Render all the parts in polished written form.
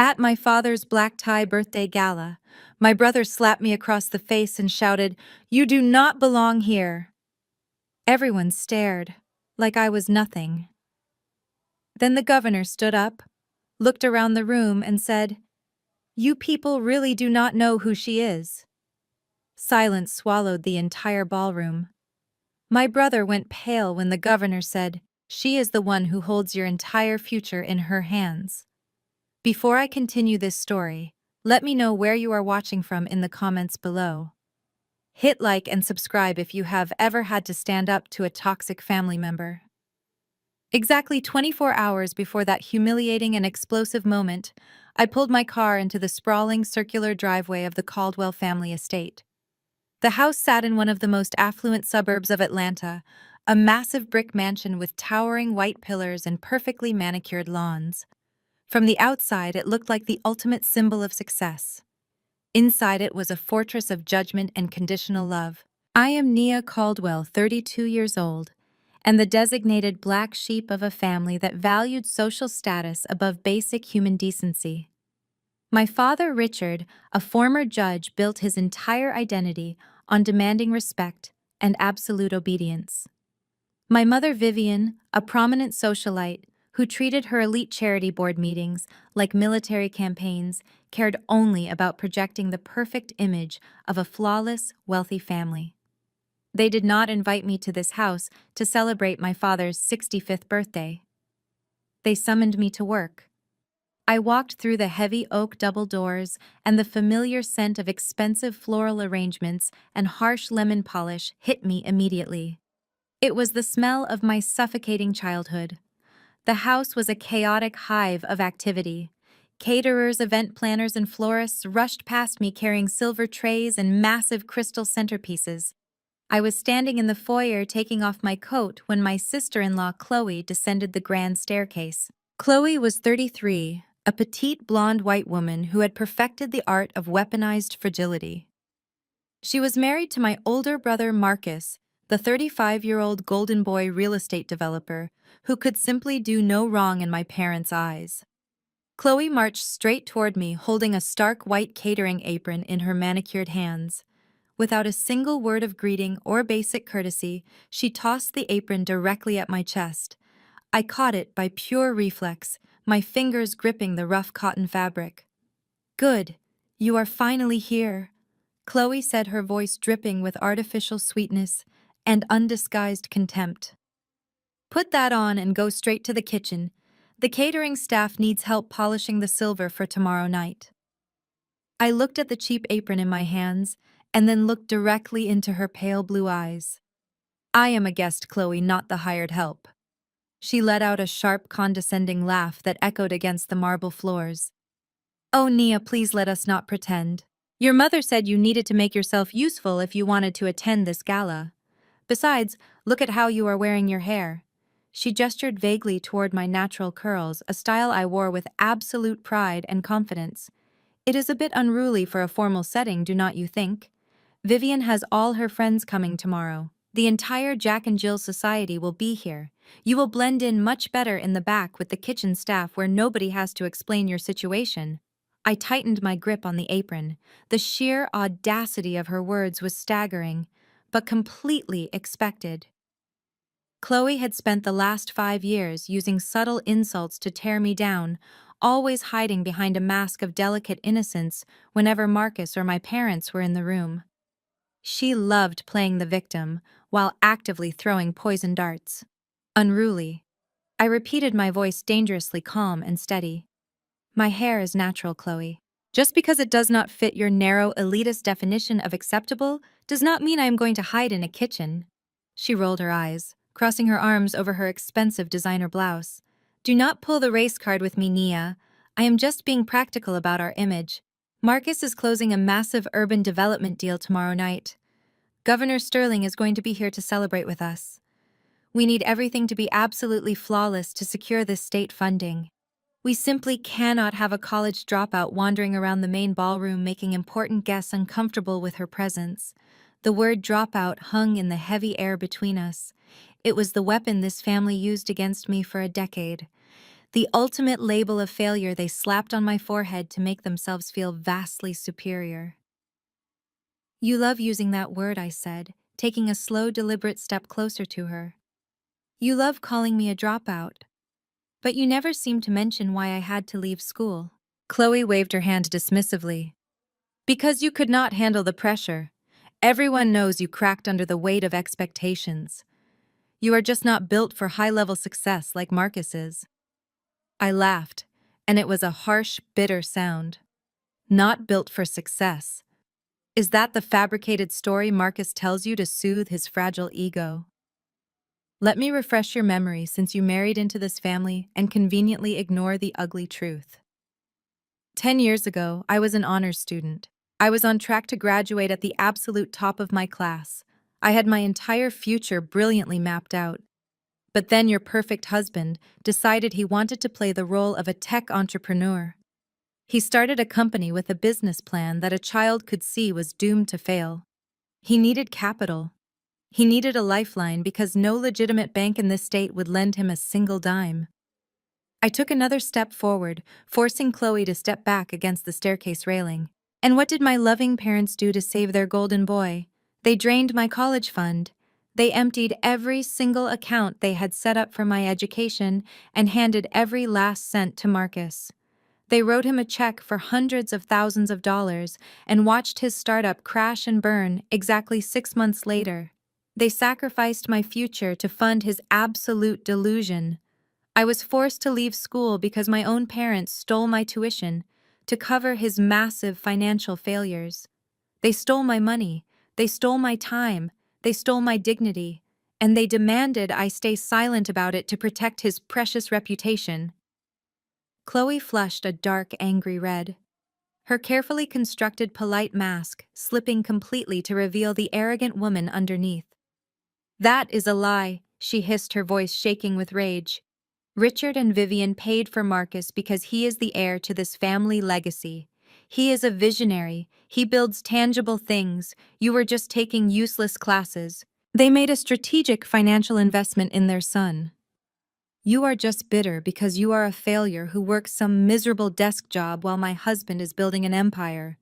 At my father's black tie birthday gala, my brother slapped me across the face and shouted, "You do not belong here." Everyone stared, like I was nothing. Then the governor stood up, looked around the room, and said, "You people really do not know who she is." Silence swallowed the entire ballroom. My brother went pale when the governor said, "She is the one who holds your entire future in her hands." Before I continue this story, let me know where you are watching from in the comments below. Hit like and subscribe if you have ever had to stand up to a toxic family member. Exactly 24 hours before that humiliating and explosive moment, I pulled my car into the sprawling circular driveway of the Caldwell family estate. The house sat in one of the most affluent suburbs of Atlanta, a massive brick mansion with towering white pillars and perfectly manicured lawns. From the outside, it looked like the ultimate symbol of success. Inside it was a fortress of judgment and conditional love. I am Nia Caldwell, 32 years old, and the designated black sheep of a family that valued social status above basic human decency. My father, Richard, a former judge, built his entire identity on demanding respect and absolute obedience. My mother, Vivian, a prominent socialite who treated her elite charity board meetings like military campaigns, cared only about projecting the perfect image of a flawless, wealthy family. They did not invite me to this house to celebrate my father's 65th birthday. They summoned me to work. I walked through the heavy oak double doors, and the familiar scent of expensive floral arrangements and harsh lemon polish hit me immediately. It was the smell of my suffocating childhood. The house was a chaotic hive of activity. Caterers, event planners, and florists rushed past me carrying silver trays and massive crystal centerpieces. I was standing in the foyer taking off my coat when my sister-in-law Chloe descended the grand staircase. Chloe was 33, a petite blonde white woman who had perfected the art of weaponized fragility. She was married to my older brother Marcus, the 35-year-old golden boy real estate developer who could simply do no wrong in my parents' eyes. Chloe marched straight toward me, holding a stark white catering apron in her manicured hands. Without a single word of greeting or basic courtesy, she tossed the apron directly at my chest. I caught it by pure reflex, my fingers gripping the rough cotton fabric. "Good, you are finally here," Chloe said, her voice dripping with artificial sweetness and undisguised contempt. "Put that on and go straight to the kitchen. The catering staff needs help polishing the silver for tomorrow night." I looked at the cheap apron in my hands and then looked directly into her pale blue eyes. "I am a guest, Chloe, not the hired help." She let out a sharp, condescending laugh that echoed against the marble floors. "Oh, Nia, please let us not pretend. Your mother said you needed to make yourself useful if you wanted to attend this gala. Besides, look at how you are wearing your hair." She gestured vaguely toward my natural curls, a style I wore with absolute pride and confidence. "It is a bit unruly for a formal setting, do not you think? Vivian has all her friends coming tomorrow. The entire Jack and Jill society will be here. You will blend in much better in the back with the kitchen staff where nobody has to explain your situation." I tightened my grip on the apron. The sheer audacity of her words was staggering, but completely expected. Chloe had spent the last 5 years using subtle insults to tear me down, always hiding behind a mask of delicate innocence whenever Marcus or my parents were in the room. She loved playing the victim while actively throwing poison darts. "Unruly." I repeated, my voice dangerously calm and steady. "My hair is natural, Chloe. Just because it does not fit your narrow, elitist definition of acceptable does not mean I am going to hide in a kitchen." She rolled her eyes, crossing her arms over her expensive designer blouse. "Do not pull the race card with me, Nia. I am just being practical about our image. Marcus is closing a massive urban development deal tomorrow night. Governor Sterling is going to be here to celebrate with us. We need everything to be absolutely flawless to secure this state funding. We simply cannot have a college dropout wandering around the main ballroom making important guests uncomfortable with her presence." The word dropout hung in the heavy air between us. It was the weapon this family used against me for a decade. The ultimate label of failure they slapped on my forehead to make themselves feel vastly superior. You love using that word, I said, taking a slow, deliberate step closer to her. You love calling me a dropout. But you never seem to mention why I had to leave school. Chloe waved her hand dismissively. Because you could not handle the pressure. Everyone knows you cracked under the weight of expectations. You are just not built for high-level success like Marcus is. I laughed, and it was a harsh, bitter sound. Not built for success. Is that the fabricated story Marcus tells you to soothe his fragile ego? Let me refresh your memory since you married into this family and conveniently ignore the ugly truth. 10 years ago, I was an honors student. I was on track to graduate at the absolute top of my class. I had my entire future brilliantly mapped out. But then your perfect husband decided he wanted to play the role of a tech entrepreneur. He started a company with a business plan that a child could see was doomed to fail. He needed capital. He needed a lifeline because no legitimate bank in this state would lend him a single dime. I took another step forward, forcing Chloe to step back against the staircase railing. And what did my loving parents do to save their golden boy? They drained my college fund. They emptied every single account they had set up for my education and handed every last cent to Marcus. They wrote him a check for hundreds of thousands of dollars and watched his startup crash and burn exactly 6 months later. They sacrificed my future to fund his absolute delusion. I was forced to leave school because my own parents stole my tuition to cover his massive financial failures. They stole my money, they stole my time, they stole my dignity, and they demanded I stay silent about it to protect his precious reputation. Chloe flushed a dark, angry red. Her carefully constructed polite mask slipping completely to reveal the arrogant woman underneath. That is a lie, she hissed, her voice shaking with rage. Richard and Vivian paid for Marcus because he is the heir to this family legacy. He is a visionary. He builds tangible things. You were just taking useless classes. They made a strategic financial investment in their son. You are just bitter because you are a failure who works some miserable desk job while my husband is building an empire.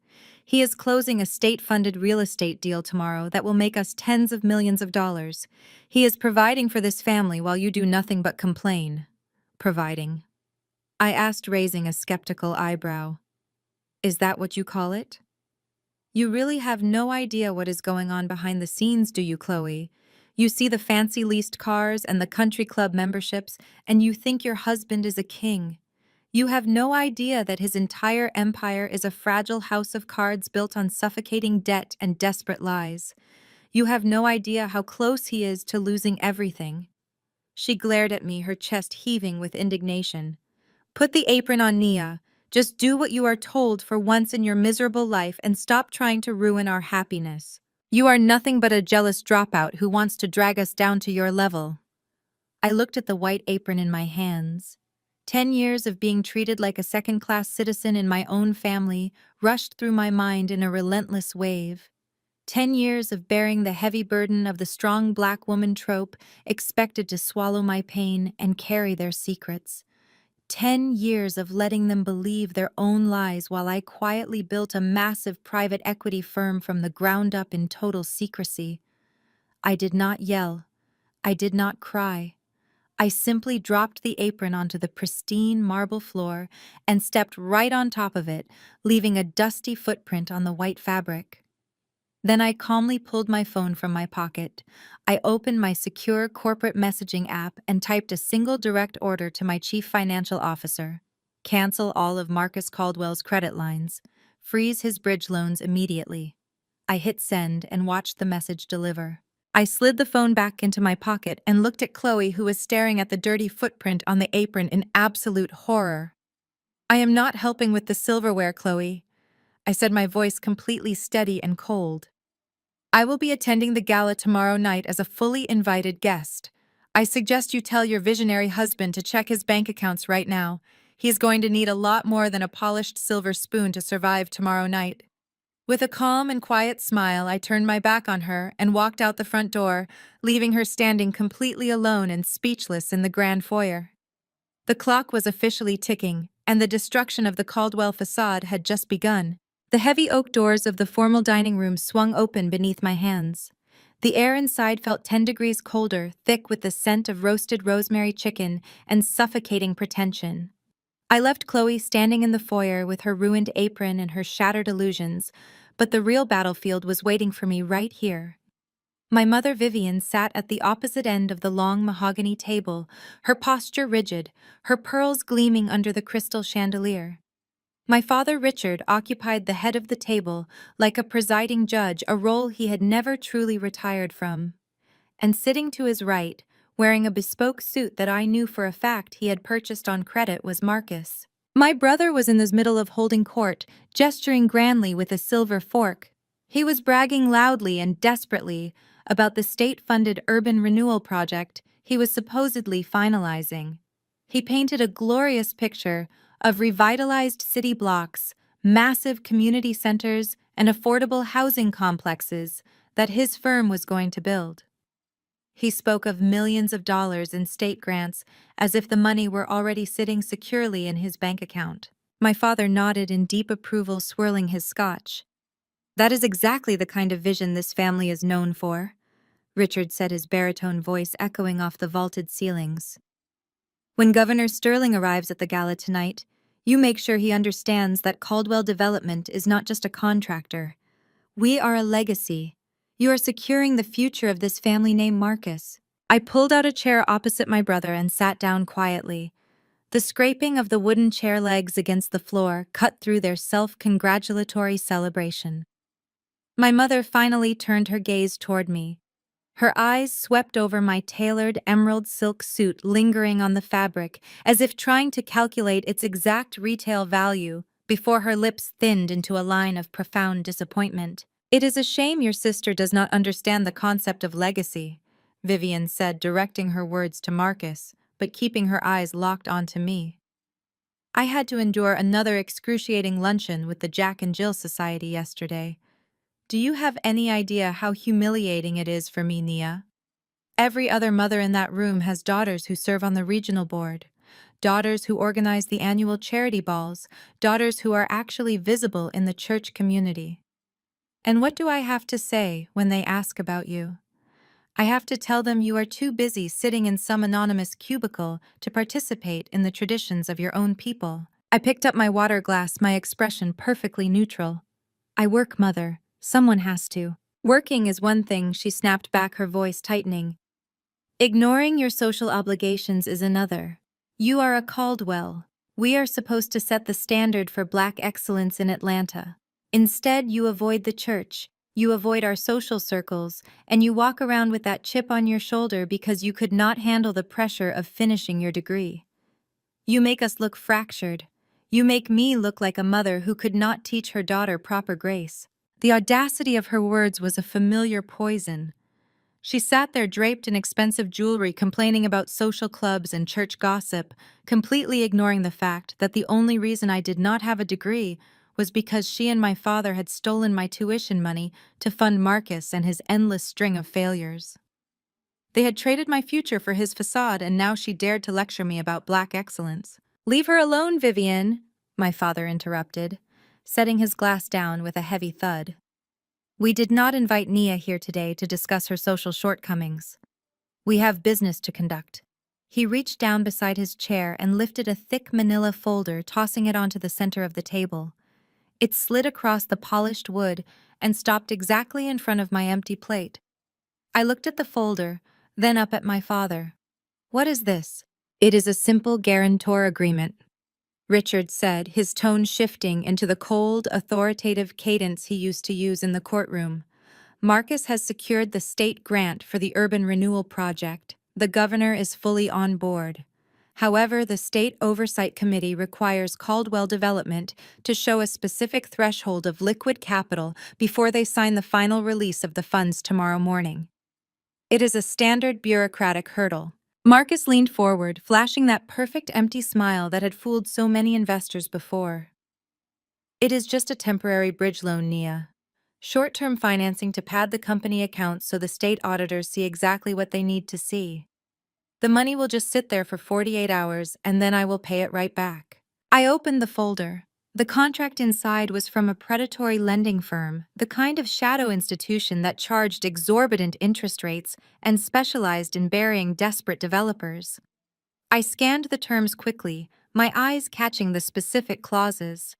He is closing a state-funded real estate deal tomorrow that will make us tens of millions of dollars. He is providing for this family while you do nothing but complain. Providing. I asked, raising a skeptical eyebrow. Is that what you call it? You really have no idea what is going on behind the scenes, do you, Chloe? You see the fancy leased cars and the country club memberships, and you think your husband is a king. You have no idea that his entire empire is a fragile house of cards built on suffocating debt and desperate lies. You have no idea how close he is to losing everything. She glared at me, her chest heaving with indignation. Put the apron on, Nia. Just do what you are told for once in your miserable life and stop trying to ruin our happiness. You are nothing but a jealous dropout who wants to drag us down to your level. I looked at the white apron in my hands. 10 years of being treated like a second-class citizen in my own family rushed through my mind in a relentless wave. 10 years of bearing the heavy burden of the strong black woman trope, expected to swallow my pain and carry their secrets. 10 years of letting them believe their own lies while I quietly built a massive private equity firm from the ground up in total secrecy. I did not yell. I did not cry. I simply dropped the apron onto the pristine marble floor and stepped right on top of it, leaving a dusty footprint on the white fabric. Then I calmly pulled my phone from my pocket. I opened my secure corporate messaging app and typed a single direct order to my chief financial officer. Cancel all of Marcus Caldwell's credit lines. Freeze his bridge loans immediately. I hit send and watched the message deliver. I slid the phone back into my pocket and looked at Chloe, who was staring at the dirty footprint on the apron in absolute horror. I am not helping with the silverware, Chloe, I said, my voice completely steady and cold. I will be attending the gala tomorrow night as a fully invited guest. I suggest you tell your visionary husband to check his bank accounts right now. He's going to need a lot more than a polished silver spoon to survive tomorrow night. With a calm and quiet smile, I turned my back on her and walked out the front door, leaving her standing completely alone and speechless in the grand foyer. The clock was officially ticking, and the destruction of the Caldwell facade had just begun. The heavy oak doors of the formal dining room swung open beneath my hands. The air inside felt 10 degrees colder, thick with the scent of roasted rosemary chicken and suffocating pretension. I left Chloe standing in the foyer with her ruined apron and her shattered illusions, but the real battlefield was waiting for me right here. My mother Vivian sat at the opposite end of the long mahogany table, her posture rigid, her pearls gleaming under the crystal chandelier. My father Richard occupied the head of the table, like a presiding judge, a role he had never truly retired from. And sitting to his right, wearing a bespoke suit that I knew for a fact he had purchased on credit, was Marcus. My brother was in the middle of holding court, gesturing grandly with a silver fork. He was bragging loudly and desperately about the state-funded urban renewal project he was supposedly finalizing. He painted a glorious picture of revitalized city blocks, massive community centers, and affordable housing complexes that his firm was going to build. He spoke of millions of dollars in state grants as if the money were already sitting securely in his bank account. My father nodded in deep approval, swirling his scotch. "That is exactly the kind of vision this family is known for," Richard said, his baritone voice echoing off the vaulted ceilings. "When Governor Sterling arrives at the gala tonight, you make sure he understands that Caldwell Development is not just a contractor. We are a legacy. You are securing the future of this family named Marcus." I pulled out a chair opposite my brother and sat down quietly. The scraping of the wooden chair legs against the floor cut through their self-congratulatory celebration. My mother finally turned her gaze toward me. Her eyes swept over my tailored emerald silk suit, lingering on the fabric, as if trying to calculate its exact retail value, before her lips thinned into a line of profound disappointment. "It is a shame your sister does not understand the concept of legacy," Vivian said, directing her words to Marcus, but keeping her eyes locked onto me. "I had to endure another excruciating luncheon with the Jack and Jill Society yesterday. Do you have any idea how humiliating it is for me, Nia? Every other mother in that room has daughters who serve on the regional board, daughters who organize the annual charity balls, daughters who are actually visible in the church community. And what do I have to say when they ask about you? I have to tell them you are too busy sitting in some anonymous cubicle to participate in the traditions of your own people." I picked up my water glass, my expression perfectly neutral. "I work, Mother. Someone has to." "Working is one thing," she snapped back, her voice tightening. "Ignoring your social obligations is another. You are a Caldwell. We are supposed to set the standard for Black excellence in Atlanta. Instead, you avoid the church, you avoid our social circles, and you walk around with that chip on your shoulder because you could not handle the pressure of finishing your degree. You make us look fractured. You make me look like a mother who could not teach her daughter proper grace." The audacity of her words was a familiar poison. She sat there draped in expensive jewelry, complaining about social clubs and church gossip, completely ignoring the fact that the only reason I did not have a degree was because she and my father had stolen my tuition money to fund Marcus and his endless string of failures. They had traded my future for his facade, and now she dared to lecture me about Black excellence. "Leave her alone, Vivian," my father interrupted, setting his glass down with a heavy thud. "We did not invite Nia here today to discuss her social shortcomings. We have business to conduct." He reached down beside his chair and lifted a thick manila folder, tossing it onto the center of the table. It slid across the polished wood and stopped exactly in front of my empty plate. I looked at the folder, then up at my father. "What is this?" "It is a simple guarantor agreement," Richard said, his tone shifting into the cold, authoritative cadence he used to use in the courtroom. "Marcus has secured the state grant for the urban renewal project. The governor is fully on board. However, the State Oversight Committee requires Caldwell Development to show a specific threshold of liquid capital before they sign the final release of the funds tomorrow morning. It is a standard bureaucratic hurdle." Marcus leaned forward, flashing that perfect empty smile that had fooled so many investors before. "It is just a temporary bridge loan, Nia. Short-term financing to pad the company accounts so the state auditors see exactly what they need to see." The money will just sit there for 48 hours and then I will pay it right back. I opened the folder. The contract inside was from a predatory lending firm, the kind of shadow institution that charged exorbitant interest rates and specialized in burying desperate developers. I scanned the terms quickly, my eyes catching the specific clauses.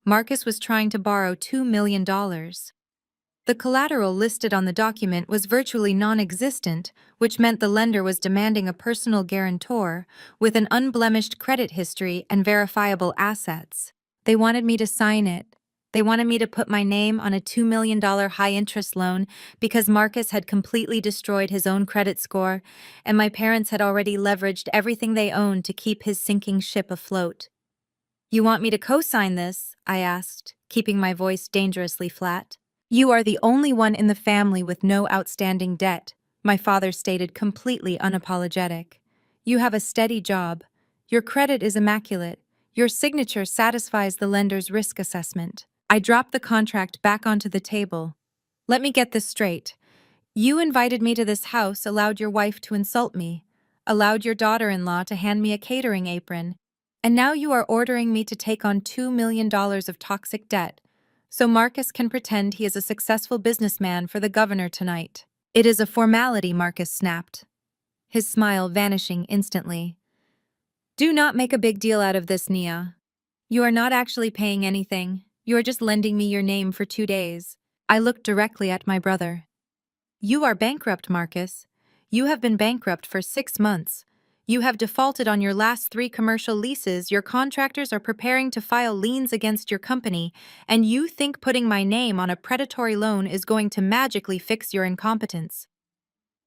Marcus was trying to borrow $2 million. The collateral listed on the document was virtually non-existent, which meant the lender was demanding a personal guarantor with an unblemished credit history and verifiable assets. They wanted me to sign it. They wanted me to put my name on a $2 million high-interest loan because Marcus had completely destroyed his own credit score, and my parents had already leveraged everything they owned to keep his sinking ship afloat. "You want me to co-sign this?" I asked, keeping my voice dangerously flat. "You are the only one in the family with no outstanding debt," my father stated, completely unapologetic. "You have a steady job. Your credit is immaculate. Your signature satisfies the lender's risk assessment." I dropped the contract back onto the table. "Let me get this straight. You invited me to this house, allowed your wife to insult me, allowed your daughter-in-law to hand me a catering apron, and now you are ordering me to take on $2 million of toxic debt, so Marcus can pretend he is a successful businessman for the governor tonight." "It is a formality," Marcus snapped, his smile vanishing instantly. "Do not make a big deal out of this, Nia. You are not actually paying anything. You are just lending me your name for 2 days." I looked directly at my brother. "You are bankrupt, Marcus. You have been bankrupt for 6 months. You have defaulted on your last 3 commercial leases, your contractors are preparing to file liens against your company, and you think putting my name on a predatory loan is going to magically fix your incompetence."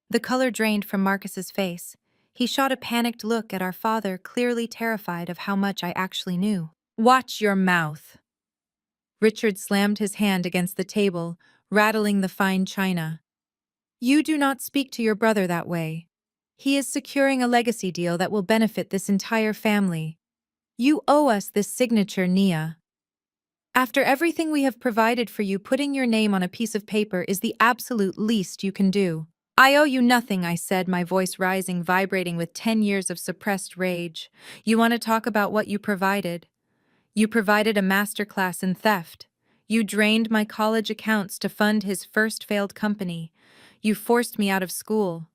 The color drained from Marcus's face. He shot a panicked look at our father, clearly terrified of how much I actually knew. "Watch your mouth." Richard slammed his hand against the table, rattling the fine china. "You do not speak to your brother that way. He is securing a legacy deal that will benefit this entire family. You owe us this signature, Nia. After everything we have provided for you, putting your name on a piece of paper is the absolute least you can do." "I owe you nothing," I said, my voice rising, vibrating with 10 years of suppressed rage. "You want to talk about what you provided? You provided a masterclass in theft. You drained my college accounts to fund his first failed company. You forced me out of school.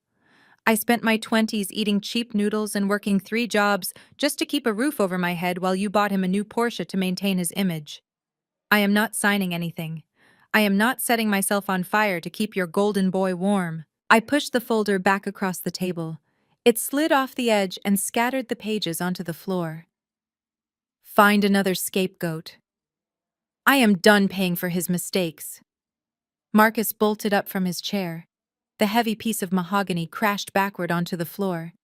I spent my 20s eating cheap noodles and working 3 jobs just to keep a roof over my head while you bought him a new Porsche to maintain his image. I am not signing anything. I am not setting myself on fire to keep your golden boy warm." I pushed the folder back across the table. It slid off the edge and scattered the pages onto the floor. "Find another scapegoat. I am done paying for his mistakes." Marcus bolted up from his chair. The heavy piece of mahogany crashed backward onto the floor.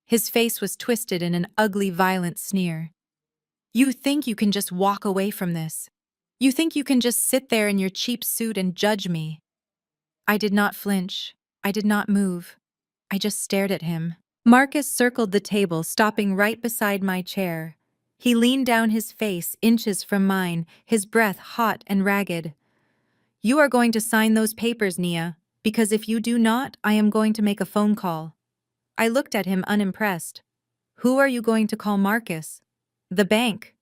His face was twisted in an ugly, violent sneer. "You think you can just walk away from this? You think you can just sit there in your cheap suit and judge me?" I did not flinch. I did not move. I just stared at him. Marcus circled the table, stopping right beside my chair. He leaned down, his face inches from mine, his breath hot and ragged. "You are going to sign those papers, Nia, because if you do not, I am going to make a phone call." I looked at him unimpressed. "Who are you going to call, Marcus?" "The bank.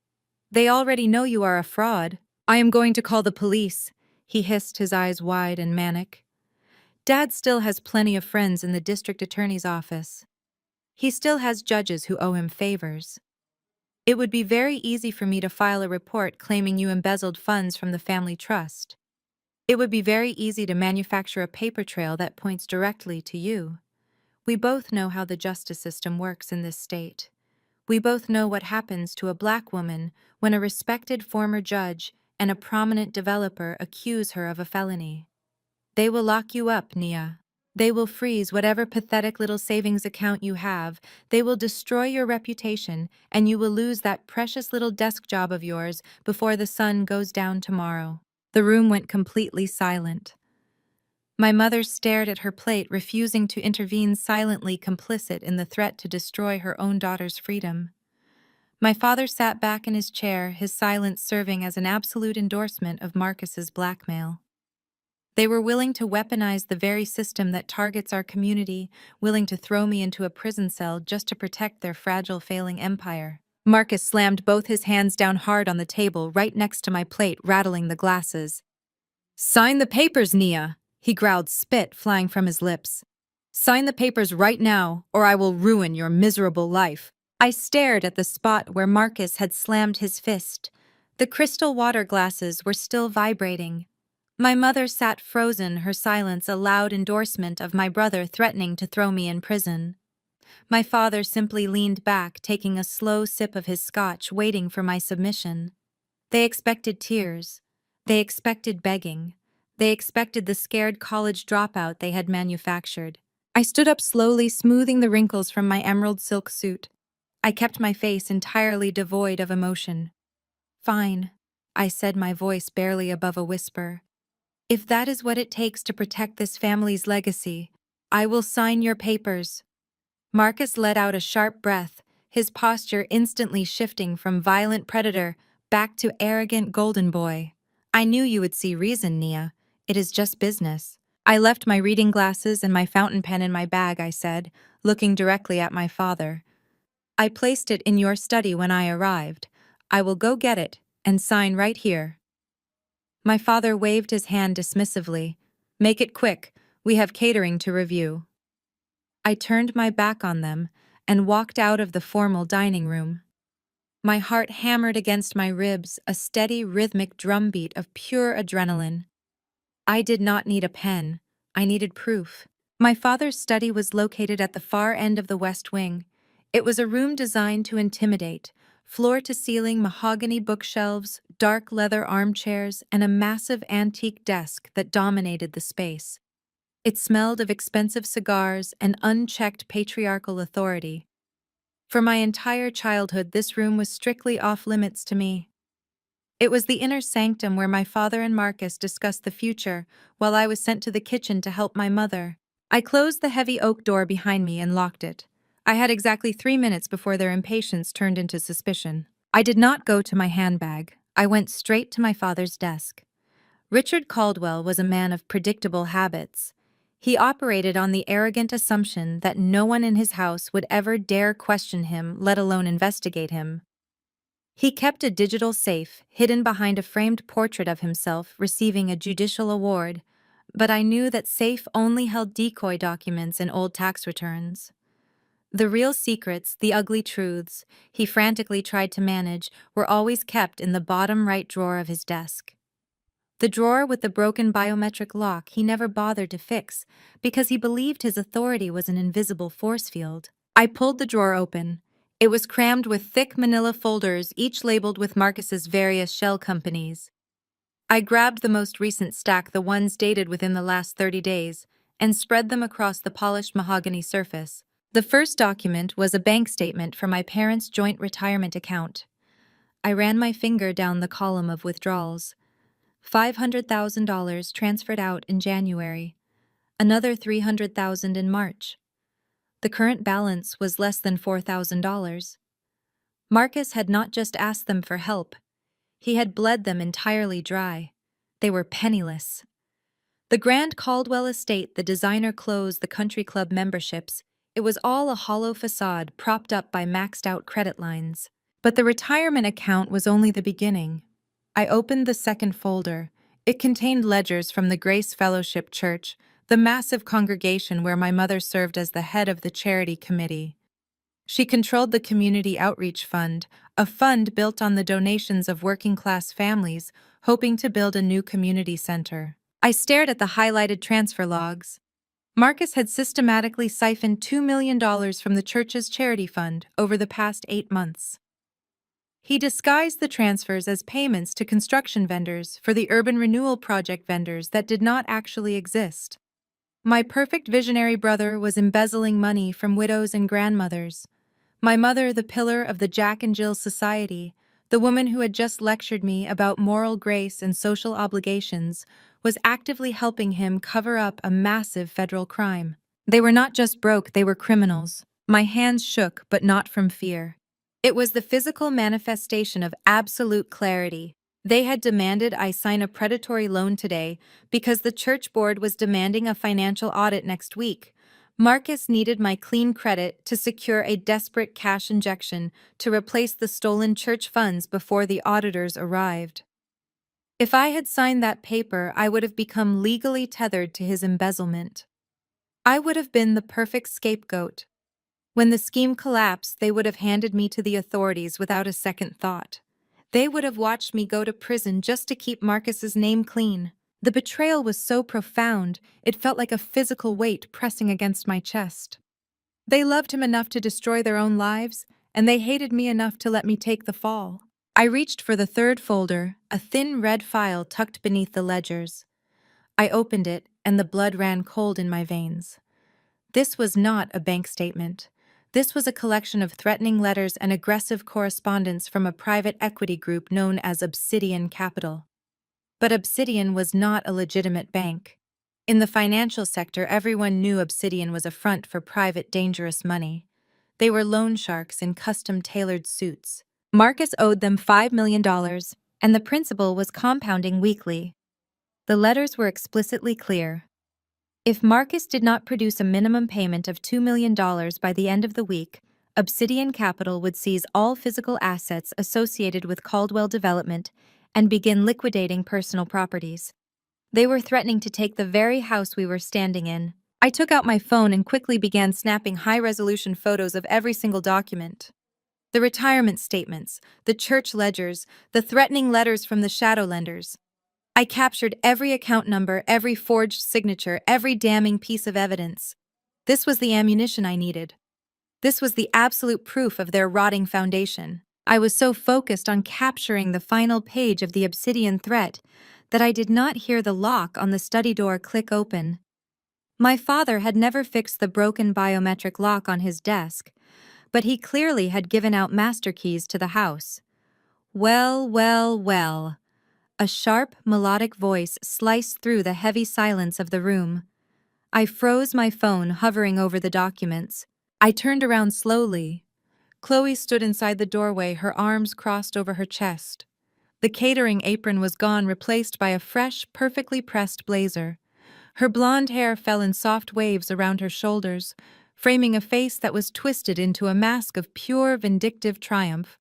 They already know you are a fraud." "I am going to call the police," he hissed, his eyes wide and manic. "Dad still has plenty of friends in the district attorney's office. He still has judges who owe him favors. It would be very easy for me to file a report claiming you embezzled funds from the family trust. It would be very easy to manufacture a paper trail that points directly to you. We both know how the justice system works in this state. We both know what happens to a Black woman when a respected former judge and a prominent developer accuse her of a felony. They will lock you up, Nia. They will freeze whatever pathetic little savings account you have. They will destroy your reputation, and you will lose that precious little desk job of yours before the sun goes down tomorrow." The room went completely silent. My mother stared at her plate, refusing to intervene, silently complicit in the threat to destroy her own daughter's freedom. My father sat back in his chair, his silence serving as an absolute endorsement of Marcus's blackmail. They were willing to weaponize the very system that targets our community, willing to throw me into a prison cell just to protect their fragile, failing empire. Marcus slammed both his hands down hard on the table right next to my plate, rattling the glasses. "Sign the papers, Nia," he growled, spit flying from his lips. "Sign the papers right now, or I will ruin your miserable life." I stared at the spot where Marcus had slammed his fist. The crystal water glasses were still vibrating. My mother sat frozen, her silence a loud endorsement of my brother threatening to throw me in prison. My father simply leaned back, taking a slow sip of his scotch, waiting for my submission. They expected tears. They expected begging. They expected the scared college dropout they had manufactured. I stood up slowly, smoothing the wrinkles from my emerald silk suit. I kept my face entirely devoid of emotion. "Fine," I said, my voice barely above a whisper. "If that is what it takes to protect this family's legacy, I will sign your papers." Marcus let out a sharp breath, his posture instantly shifting from violent predator back to arrogant golden boy. "I knew you would see reason, Nia. It is just business." I left my reading glasses and my fountain pen in my bag, I said, looking directly at my father. "I placed it in your study when I arrived. I will go get it and sign right here." My father waved his hand dismissively. "Make it quick. We have catering to review." I turned my back on them and walked out of the formal dining room. My heart hammered against my ribs, a steady, rhythmic drumbeat of pure adrenaline. I did not need a pen. I needed proof. My father's study was located at the far end of the West Wing. It was a room designed to intimidate, floor-to-ceiling mahogany bookshelves, dark leather armchairs, and a massive antique desk that dominated the space. It smelled of expensive cigars and unchecked patriarchal authority. For my entire childhood, this room was strictly off-limits to me. It was the inner sanctum where my father and Marcus discussed the future, while I was sent to the kitchen to help my mother. I closed the heavy oak door behind me and locked it. I had exactly 3 minutes before their impatience turned into suspicion. I did not go to my handbag. I went straight to my father's desk. Richard Caldwell was a man of predictable habits. He operated on the arrogant assumption that no one in his house would ever dare question him, let alone investigate him. He kept a digital safe hidden behind a framed portrait of himself receiving a judicial award, but I knew that safe only held decoy documents and old tax returns. The real secrets, the ugly truths he frantically tried to manage, were always kept in the bottom right drawer of his desk. The drawer with the broken biometric lock he never bothered to fix because he believed his authority was an invisible force field. I pulled the drawer open. It was crammed with thick manila folders, each labeled with Marcus's various shell companies. I grabbed the most recent stack, the ones dated within the last 30 days, and spread them across the polished mahogany surface. The first document was a bank statement for my parents' joint retirement account. I ran my finger down the column of withdrawals. $500,000 transferred out in January, another $300,000 in March. The current balance was less than $4,000. Marcus had not just asked them for help. He had bled them entirely dry. They were penniless. The Grand Caldwell estate, the designer clothes, the country club memberships, it was all a hollow facade propped up by maxed-out credit lines. But the retirement account was only the beginning. I opened the second folder. It contained ledgers from the Grace Fellowship Church, the massive congregation where my mother served as the head of the charity committee. She controlled the Community Outreach Fund, a fund built on the donations of working-class families hoping to build a new community center. I stared at the highlighted transfer logs. Marcus had systematically siphoned $2 million from the church's charity fund over the past 8 months. He disguised the transfers as payments to construction vendors for the urban renewal project vendors that did not actually exist. My perfect visionary brother was embezzling money from widows and grandmothers. My mother, the pillar of the Jack and Jill Society, the woman who had just lectured me about moral grace and social obligations, was actively helping him cover up a massive federal crime. They were not just broke, they were criminals. My hands shook, but not from fear. It was the physical manifestation of absolute clarity. They had demanded I sign a predatory loan today because the church board was demanding a financial audit next week. Marcus needed my clean credit to secure a desperate cash injection to replace the stolen church funds before the auditors arrived. If I had signed that paper, I would have become legally tethered to his embezzlement. I would have been the perfect scapegoat. When the scheme collapsed, they would have handed me to the authorities without a second thought. They would have watched me go to prison just to keep Marcus's name clean. The betrayal was so profound, it felt like a physical weight pressing against my chest. They loved him enough to destroy their own lives, and they hated me enough to let me take the fall. I reached for the third folder, a thin red file tucked beneath the ledgers. I opened it, and the blood ran cold in my veins. This was not a bank statement. This was a collection of threatening letters and aggressive correspondence from a private equity group known as Obsidian Capital. But Obsidian was not a legitimate bank. In the financial sector, everyone knew Obsidian was a front for private, dangerous money. They were loan sharks in custom-tailored suits. Marcus owed them $5 million, and the principal was compounding weekly. The letters were explicitly clear. If Marcus did not produce a minimum payment of $2 million by the end of the week, Obsidian Capital would seize all physical assets associated with Caldwell Development and begin liquidating personal properties. They were threatening to take the very house we were standing in. I took out my phone and quickly began snapping high-resolution photos of every single document. The retirement statements, the church ledgers, the threatening letters from the shadow lenders. I captured every account number, every forged signature, every damning piece of evidence. This was the ammunition I needed. This was the absolute proof of their rotting foundation. I was so focused on capturing the final page of the Obsidian threat that I did not hear the lock on the study door click open. My father had never fixed the broken biometric lock on his desk, but he clearly had given out master keys to the house. Well, well, well. A sharp, melodic voice sliced through the heavy silence of the room. I froze my phone, hovering over the documents. I turned around slowly. Chloe stood inside the doorway, her arms crossed over her chest. The catering apron was gone, replaced by a fresh, perfectly pressed blazer. Her blonde hair fell in soft waves around her shoulders, framing a face that was twisted into a mask of pure, vindictive triumph.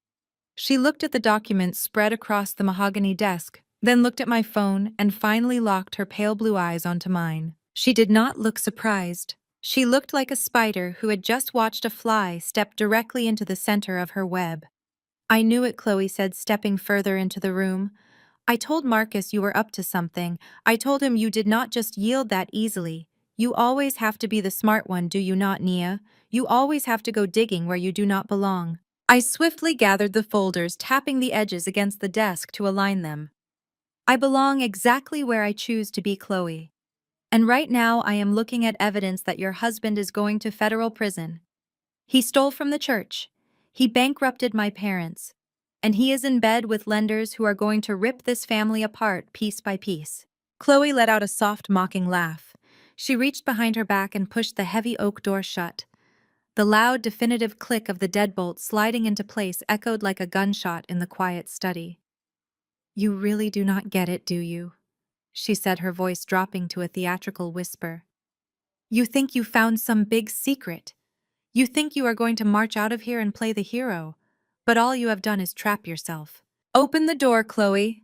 She looked at the documents spread across the mahogany desk, then looked at my phone and finally locked her pale blue eyes onto mine. She did not look surprised. She looked like a spider who had just watched a fly step directly into the center of her web. "I knew it," Chloe said, stepping further into the room. "I told Marcus you were up to something. I told him you did not just yield that easily. You always have to be the smart one, do you not, Nia? You always have to go digging where you do not belong." I swiftly gathered the folders, tapping the edges against the desk to align them. I belong exactly where I choose to be, Chloe. And right now I am looking at evidence that your husband is going to federal prison. He stole from the church. He bankrupted my parents. And he is in bed with lenders who are going to rip this family apart piece by piece. Chloe let out a soft, mocking laugh. She reached behind her back and pushed the heavy oak door shut. The loud, definitive click of the deadbolt sliding into place echoed like a gunshot in the quiet study. "You really do not get it, do you?" she said, her voice dropping to a theatrical whisper. "You think you found some big secret. You think you are going to march out of here and play the hero, but all you have done is trap yourself. Open the door, Chloe."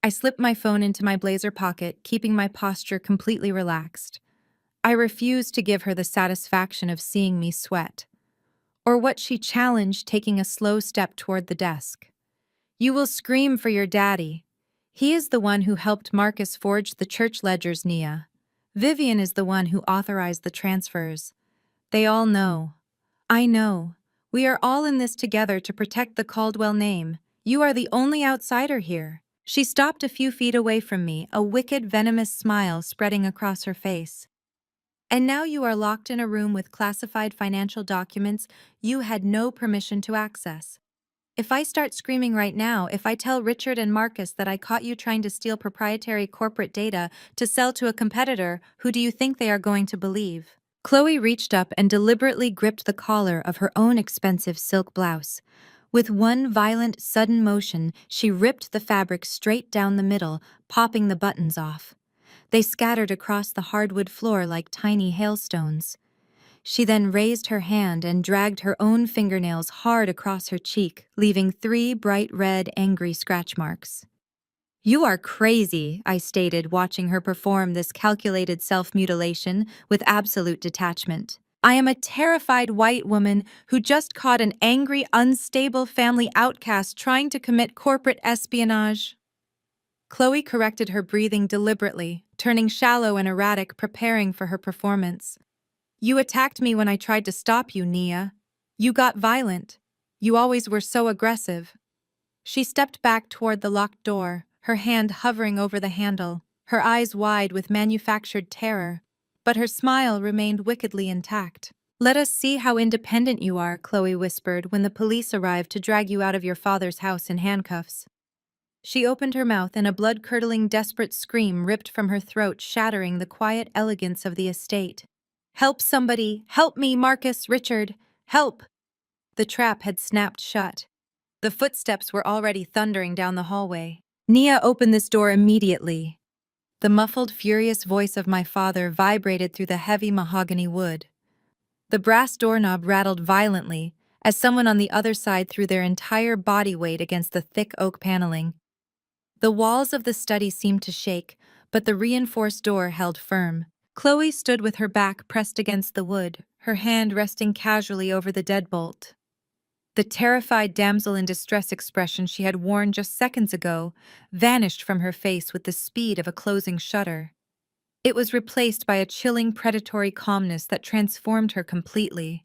I slipped my phone into my blazer pocket, keeping my posture completely relaxed. I refused to give her the satisfaction of seeing me sweat, or what she challenged, taking a slow step toward the desk. "You will scream for your daddy. He is the one who helped Marcus forge the church ledgers, Nia. Vivian is the one who authorized the transfers. They all know. I know. We are all in this together to protect the Caldwell name. You are the only outsider here." She stopped a few feet away from me, a wicked, venomous smile spreading across her face. "And now you are locked in a room with classified financial documents you had no permission to access. If I start screaming right now, if I tell Richard and Marcus that I caught you trying to steal proprietary corporate data to sell to a competitor, who do you think they are going to believe?" Chloe reached up and deliberately gripped the collar of her own expensive silk blouse. With one violent, sudden motion, she ripped the fabric straight down the middle, popping the buttons off. They scattered across the hardwood floor like tiny hailstones. She then raised her hand and dragged her own fingernails hard across her cheek, leaving 3 bright red, angry scratch marks. "You are crazy," I stated, watching her perform this calculated self-mutilation with absolute detachment. "I am a terrified white woman who just caught an angry, unstable family outcast trying to commit corporate espionage." Chloe corrected her breathing deliberately, turning shallow and erratic, preparing for her performance. "You attacked me when I tried to stop you, Nia. You got violent. You always were so aggressive." She stepped back toward the locked door, her hand hovering over the handle, her eyes wide with manufactured terror, but her smile remained wickedly intact. "Let us see how independent you are," Chloe whispered when the police arrived to drag you out of your father's house in handcuffs. She opened her mouth and a blood-curdling, desperate scream ripped from her throat, shattering the quiet elegance of the estate. "Help somebody! Help me, Marcus, Richard! Help!" The trap had snapped shut. The footsteps were already thundering down the hallway. "Nia, open this door immediately." The muffled, furious voice of my father vibrated through the heavy mahogany wood. The brass doorknob rattled violently as someone on the other side threw their entire body weight against the thick oak paneling. The walls of the study seemed to shake, but the reinforced door held firm. Chloe stood with her back pressed against the wood, her hand resting casually over the deadbolt. The terrified damsel in distress expression she had worn just seconds ago vanished from her face with the speed of a closing shutter. It was replaced by a chilling, predatory calmness that transformed her completely.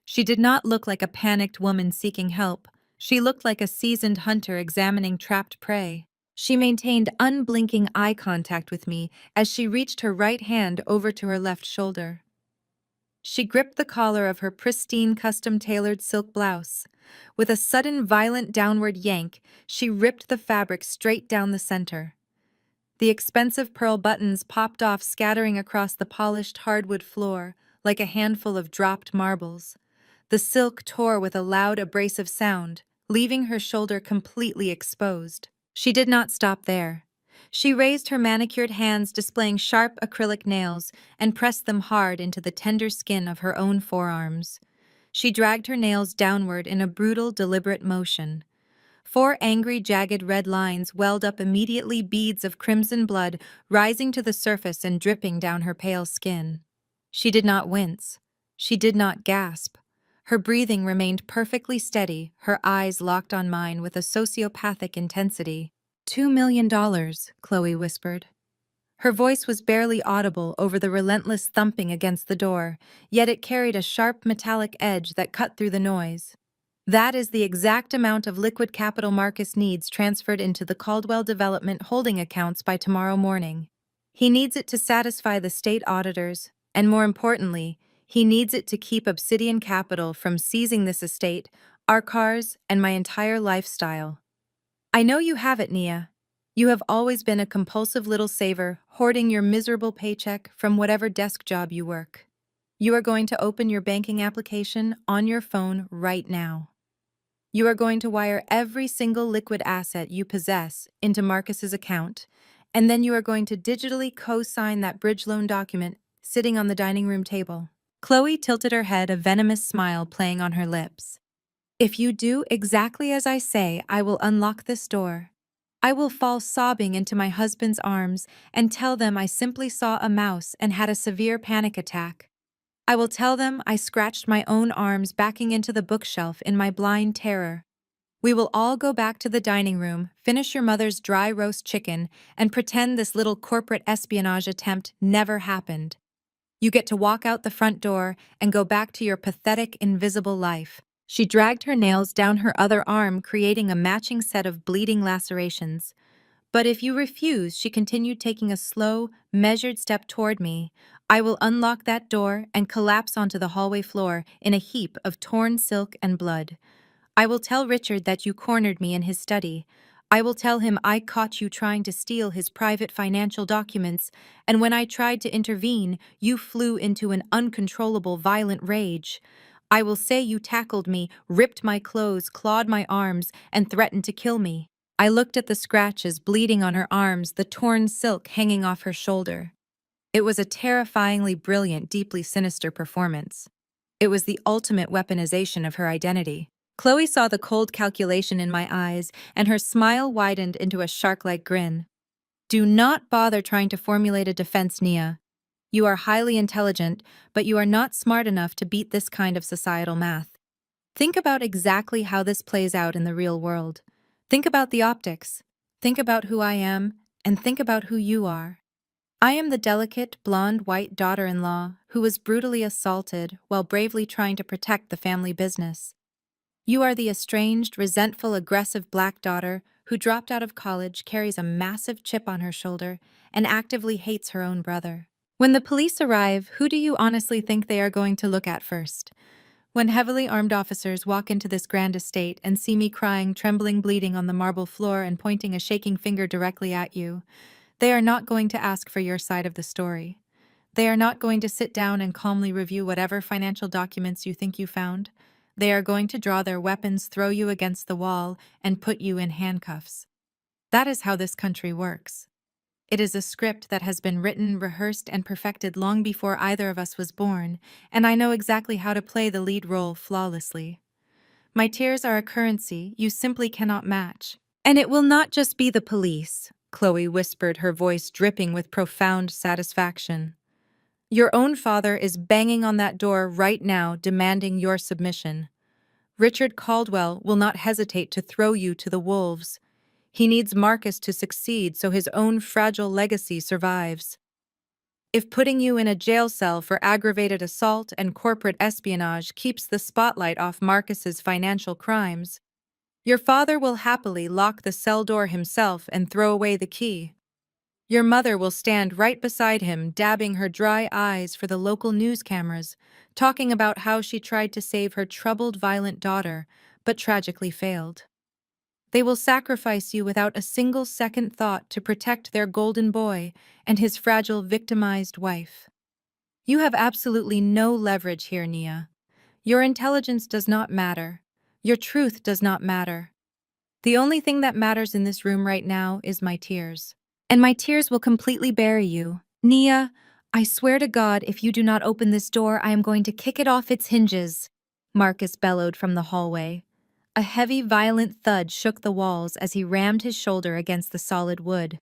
She did not look like a panicked woman seeking help. She looked like a seasoned hunter examining trapped prey. She maintained unblinking eye contact with me as she reached her right hand over to her left shoulder. She gripped the collar of her pristine, custom-tailored silk blouse. With a sudden, violent downward yank, she ripped the fabric straight down the center. The expensive pearl buttons popped off, scattering across the polished hardwood floor like a handful of dropped marbles. The silk tore with a loud, abrasive sound, leaving her shoulder completely exposed. She did not stop there. She raised her manicured hands, displaying sharp acrylic nails, and pressed them hard into the tender skin of her own forearms. She dragged her nails downward in a brutal, deliberate motion. 4 angry, jagged red lines welled up immediately, beads of crimson blood rising to the surface and dripping down her pale skin. She did not wince. She did not gasp. Her breathing remained perfectly steady, her eyes locked on mine with a sociopathic intensity. $2 million, Chloe whispered. Her voice was barely audible over the relentless thumping against the door, yet it carried a sharp metallic edge that cut through the noise. "That is the exact amount of liquid capital Marcus needs transferred into the Caldwell Development holding accounts by tomorrow morning. He needs it to satisfy the state auditors, and more importantly, he needs it to keep Obsidian Capital from seizing this estate, our cars, and my entire lifestyle. I know you have it, Nia. You have always been a compulsive little saver, hoarding your miserable paycheck from whatever desk job you work. You are going to open your banking application on your phone right now. You are going to wire every single liquid asset you possess into Marcus's account, and then you are going to digitally co-sign that bridge loan document sitting on the dining room table." Chloe tilted her head, a venomous smile playing on her lips. "If you do exactly as I say, I will unlock this door. I will fall sobbing into my husband's arms and tell them I simply saw a mouse and had a severe panic attack. I will tell them I scratched my own arms backing into the bookshelf in my blind terror. We will all go back to the dining room, finish your mother's dry roast chicken, and pretend this little corporate espionage attempt never happened. You get to walk out the front door and go back to your pathetic, invisible life." She dragged her nails down her other arm, creating a matching set of bleeding lacerations. "But if you refuse," she continued, taking a slow, measured step toward me, "I will unlock that door and collapse onto the hallway floor in a heap of torn silk and blood. I will tell Richard that you cornered me in his study. I will tell him I caught you trying to steal his private financial documents, and when I tried to intervene, you flew into an uncontrollable, violent rage. I will say you tackled me, ripped my clothes, clawed my arms, and threatened to kill me. I looked at the scratches bleeding on her arms, the torn silk hanging off her shoulder. It was a terrifyingly brilliant, deeply sinister performance. It was the ultimate weaponization of her identity. Chloe saw the cold calculation in my eyes, and her smile widened into a shark-like grin. Do not bother trying to formulate a defense, Nia. You are highly intelligent, but you are not smart enough to beat this kind of societal math. Think about exactly how this plays out in the real world. Think about the optics. Think about who I am, and think about who you are. I am the delicate, blonde, white daughter-in-law who was brutally assaulted while bravely trying to protect the family business. You are the estranged, resentful, aggressive black daughter who dropped out of college, carries a massive chip on her shoulder, and actively hates her own brother. When the police arrive, who do you honestly think they are going to look at first? When heavily armed officers walk into this grand estate and see me crying, trembling, bleeding on the marble floor and pointing a shaking finger directly at you, they are not going to ask for your side of the story. They are not going to sit down and calmly review whatever financial documents you think you found. They are going to draw their weapons, throw you against the wall, and put you in handcuffs. That is how this country works. It is a script that has been written, rehearsed, and perfected long before either of us was born, and I know exactly how to play the lead role flawlessly. My tears are a currency you simply cannot match. And it will not just be the police, Chloe whispered, her voice dripping with profound satisfaction. Your own father is banging on that door right now, demanding your submission. Richard Caldwell will not hesitate to throw you to the wolves. He needs Marcus to succeed so his own fragile legacy survives. If putting you in a jail cell for aggravated assault and corporate espionage keeps the spotlight off Marcus's financial crimes, your father will happily lock the cell door himself and throw away the key. Your mother will stand right beside him, dabbing her dry eyes for the local news cameras, talking about how she tried to save her troubled, violent daughter, but tragically failed. They will sacrifice you without a single second thought to protect their golden boy and his fragile, victimized wife. You have absolutely no leverage here, Nia. Your intelligence does not matter. Your truth does not matter. The only thing that matters in this room right now is my tears. And my tears will completely bury you. Nia, I swear to God, if you do not open this door, I am going to kick it off its hinges, Marcus bellowed from the hallway. A heavy, violent thud shook the walls as he rammed his shoulder against the solid wood.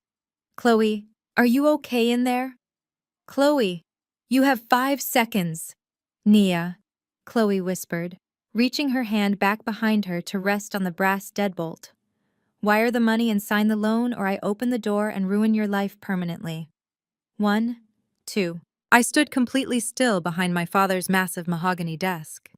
Chloe, are you okay in there? Chloe, you have 5 seconds. Nia, Chloe whispered, reaching her hand back behind her to rest on the brass deadbolt. Wire the money and sign the loan, or I open the door and ruin your life permanently. 1, 2. I stood completely still behind my father's massive mahogany desk.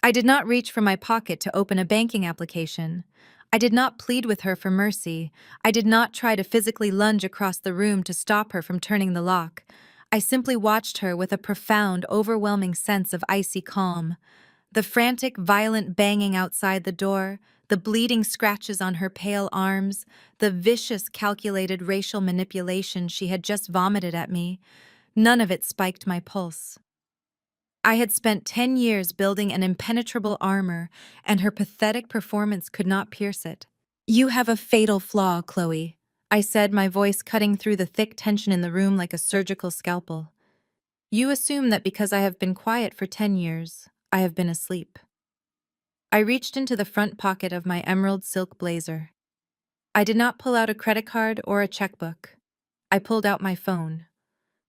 I did not reach for my pocket to open a banking application. I did not plead with her for mercy. I did not try to physically lunge across the room to stop her from turning the lock. I simply watched her with a profound, overwhelming sense of icy calm. The frantic, violent banging outside the door, the bleeding scratches on her pale arms, the vicious, calculated racial manipulation she had just vomited at me, none of it spiked my pulse. I had spent 10 years building an impenetrable armor, and her pathetic performance could not pierce it. You have a fatal flaw, Chloe, I said, my voice cutting through the thick tension in the room like a surgical scalpel. You assume that because I have been quiet for 10 years, I have been asleep. I reached into the front pocket of my emerald silk blazer. I did not pull out a credit card or a checkbook. I pulled out my phone.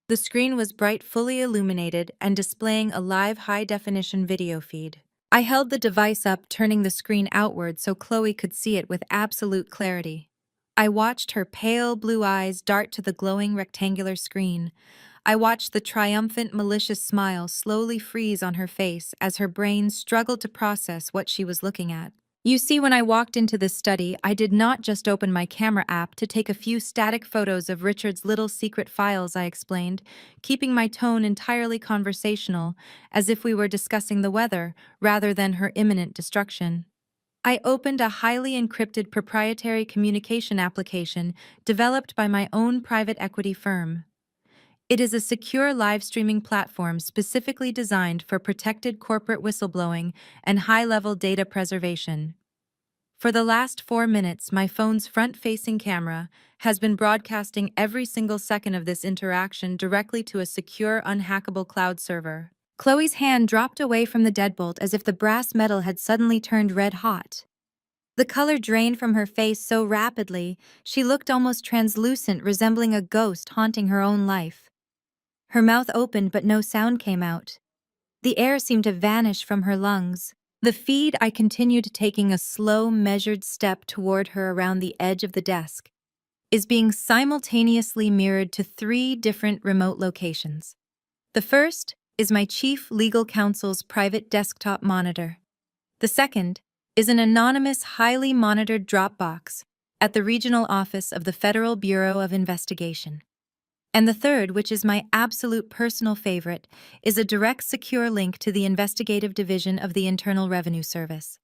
The screen was bright, fully illuminated, and displaying a live high-definition video feed. I held the device up, turning the screen outward so Chloe could see it with absolute clarity. I watched her pale blue eyes dart to the glowing rectangular screen. I watched the triumphant, malicious smile slowly freeze on her face as her brain struggled to process what she was looking at. You see, when I walked into this study, I did not just open my camera app to take a few static photos of Richard's little secret files, I explained, keeping my tone entirely conversational, as if we were discussing the weather rather than her imminent destruction. I opened a highly encrypted proprietary communication application developed by my own private equity firm. It is a secure live streaming platform specifically designed for protected corporate whistleblowing and high-level data preservation. For the last 4 minutes, my phone's front-facing camera has been broadcasting every single second of this interaction directly to a secure, unhackable cloud server. Chloe's hand dropped away from the deadbolt as if the brass metal had suddenly turned red hot. The color drained from her face so rapidly, she looked almost translucent, resembling a ghost haunting her own life. Her mouth opened, but no sound came out. The air seemed to vanish from her lungs. The feed, I continued taking a slow, measured step toward her around the edge of the desk, is being simultaneously mirrored to 3 different remote locations. The first is my chief legal counsel's private desktop monitor. The second is an anonymous, highly monitored Dropbox at the regional office of the Federal Bureau of Investigation. And the third, which is my absolute personal favorite, is a direct secure link to the investigative division of the Internal Revenue Service.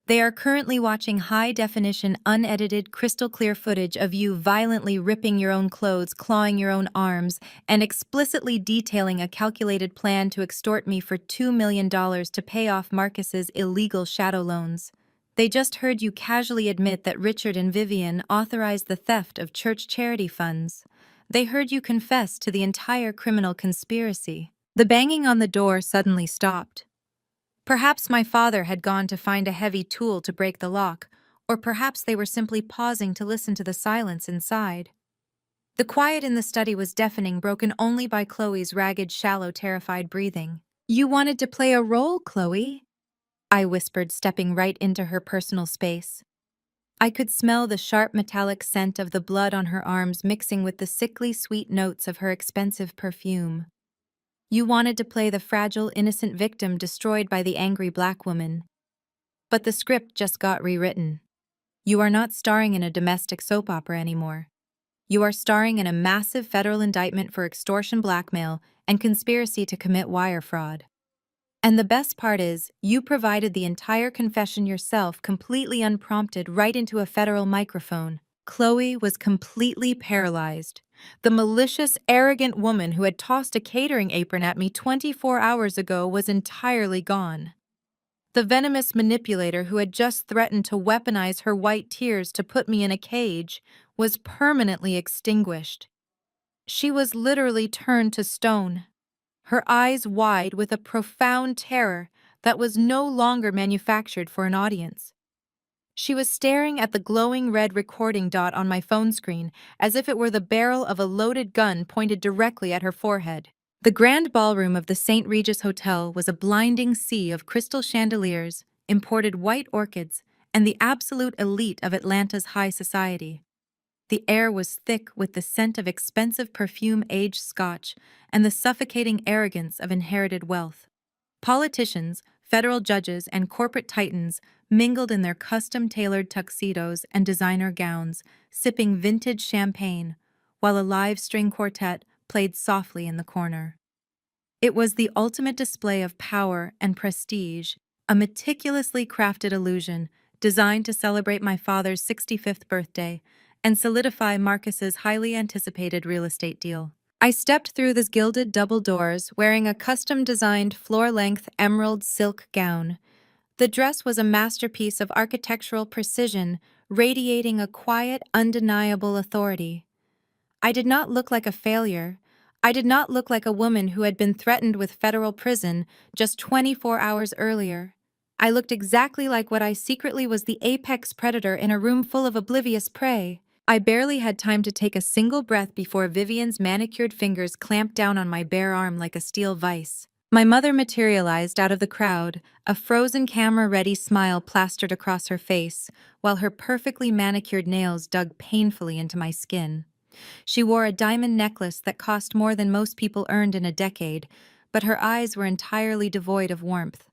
They are currently watching high-definition, unedited, crystal-clear footage of you violently ripping your own clothes, clawing your own arms, and explicitly detailing a calculated plan to extort me for $2 million to pay off Marcus's illegal shadow loans. They just heard you casually admit that Richard and Vivian authorized the theft of church charity funds. They heard you confess to the entire criminal conspiracy. The banging on the door suddenly stopped. Perhaps my father had gone to find a heavy tool to break the lock, or perhaps they were simply pausing to listen to the silence inside. The quiet in the study was deafening, broken only by Chloe's ragged, shallow, terrified breathing. "You wanted to play a role, Chloe?" I whispered, stepping right into her personal space. I could smell the sharp metallic scent of the blood on her arms mixing with the sickly sweet notes of her expensive perfume. You wanted to play the fragile, innocent victim destroyed by the angry black woman. But the script just got rewritten. You are not starring in a domestic soap opera anymore. You are starring in a massive federal indictment for extortion, blackmail, and conspiracy to commit wire fraud. And the best part is, you provided the entire confession yourself, completely unprompted, right into a federal microphone. Chloe was completely paralyzed. The malicious, arrogant woman who had tossed a catering apron at me 24 hours ago was entirely gone. The venomous manipulator who had just threatened to weaponize her white tears to put me in a cage was permanently extinguished. She was literally turned to stone, her eyes wide with a profound terror that was no longer manufactured for an audience. She was staring at the glowing red recording dot on my phone screen as if it were the barrel of a loaded gun pointed directly at her forehead. The grand ballroom of the St. Regis Hotel was a blinding sea of crystal chandeliers, imported white orchids, and the absolute elite of Atlanta's high society. The air was thick with the scent of expensive perfume aged scotch and the suffocating arrogance of inherited wealth. Politicians, federal judges, and corporate titans mingled in their custom-tailored tuxedos and designer gowns, sipping vintage champagne, while a live string quartet played softly in the corner. It was the ultimate display of power and prestige, a meticulously crafted illusion designed to celebrate my father's 65th birthday and solidify Marcus's highly anticipated real estate deal. I stepped through the gilded double doors wearing a custom-designed floor-length emerald silk gown. The dress was a masterpiece of architectural precision, radiating a quiet, undeniable authority. I did not look like a failure. I did not look like a woman who had been threatened with federal prison just 24 hours earlier. I looked exactly like what I secretly was, the apex predator in a room full of oblivious prey. I barely had time to take a single breath before Vivian's manicured fingers clamped down on my bare arm like a steel vice. My mother materialized out of the crowd, a frozen camera-ready smile plastered across her face, while her perfectly manicured nails dug painfully into my skin. She wore a diamond necklace that cost more than most people earned in a decade, but her eyes were entirely devoid of warmth.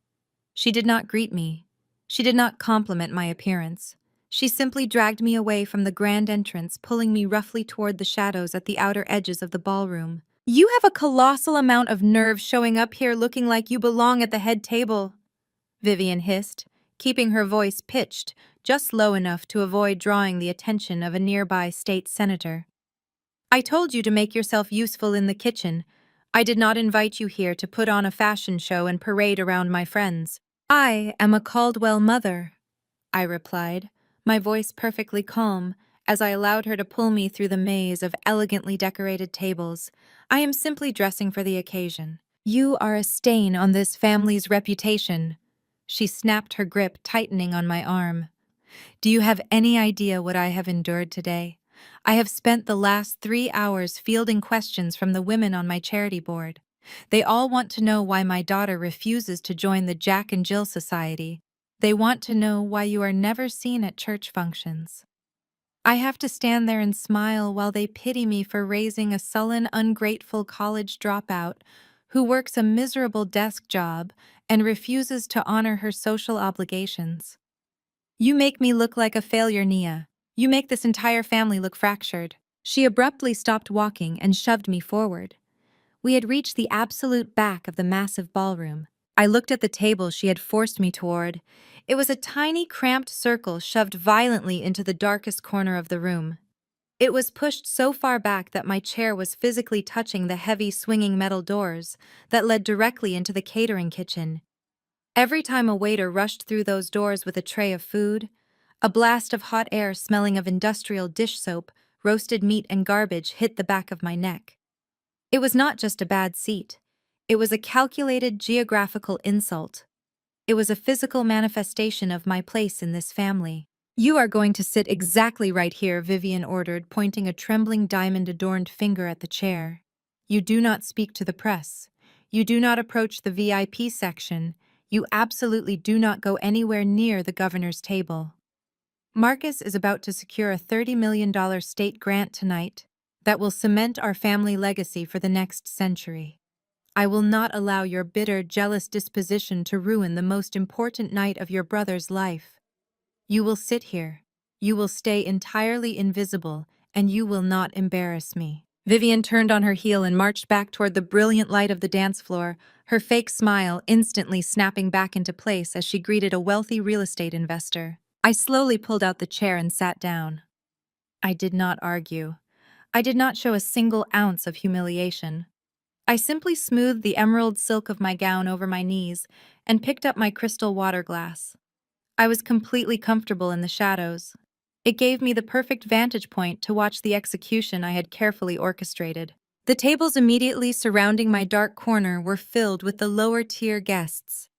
She did not greet me. She did not compliment my appearance. She simply dragged me away from the grand entrance, pulling me roughly toward the shadows at the outer edges of the ballroom. "You have a colossal amount of nerve showing up here looking like you belong at the head table," Vivian hissed, keeping her voice pitched just low enough to avoid drawing the attention of a nearby state senator. I told you to make yourself useful in the kitchen. I did not invite you here to put on a fashion show and parade around my friends. I am a Caldwell mother, I replied, my voice perfectly calm, as I allowed her to pull me through the maze of elegantly decorated tables. I am simply dressing for the occasion. You are a stain on this family's reputation. She snapped her grip, tightening on my arm. Do you have any idea what I have endured today? I have spent the last 3 hours fielding questions from the women on my charity board. They all want to know why my daughter refuses to join the Jack and Jill Society. They want to know why you are never seen at church functions. I have to stand there and smile while they pity me for raising a sullen, ungrateful college dropout who works a miserable desk job and refuses to honor her social obligations. You make me look like a failure, Nia. You make this entire family look fractured. She abruptly stopped walking and shoved me forward. We had reached the absolute back of the massive ballroom. I looked at the table she had forced me toward. It was a tiny, cramped circle shoved violently into the darkest corner of the room. It was pushed so far back that my chair was physically touching the heavy, swinging metal doors that led directly into the catering kitchen. Every time a waiter rushed through those doors with a tray of food, a blast of hot air smelling of industrial dish soap, roasted meat, and garbage hit the back of my neck. It was not just a bad seat. It was a calculated geographical insult. It was a physical manifestation of my place in this family. You are going to sit exactly right here, Vivian ordered, pointing a trembling diamond-adorned finger at the chair. You do not speak to the press. You do not approach the VIP section. You absolutely do not go anywhere near the governor's table. Marcus is about to secure a $30 million state grant tonight that will cement our family legacy for the next century. I will not allow your bitter, jealous disposition to ruin the most important night of your brother's life. You will sit here. You will stay entirely invisible, and you will not embarrass me. Vivian turned on her heel and marched back toward the brilliant light of the dance floor, her fake smile instantly snapping back into place as she greeted a wealthy real estate investor. I slowly pulled out the chair and sat down. I did not argue. I did not show a single ounce of humiliation. I simply smoothed the emerald silk of my gown over my knees and picked up my crystal water glass. I was completely comfortable in the shadows. It gave me the perfect vantage point to watch the execution I had carefully orchestrated. The tables immediately surrounding my dark corner were filled with the lower-tier guests.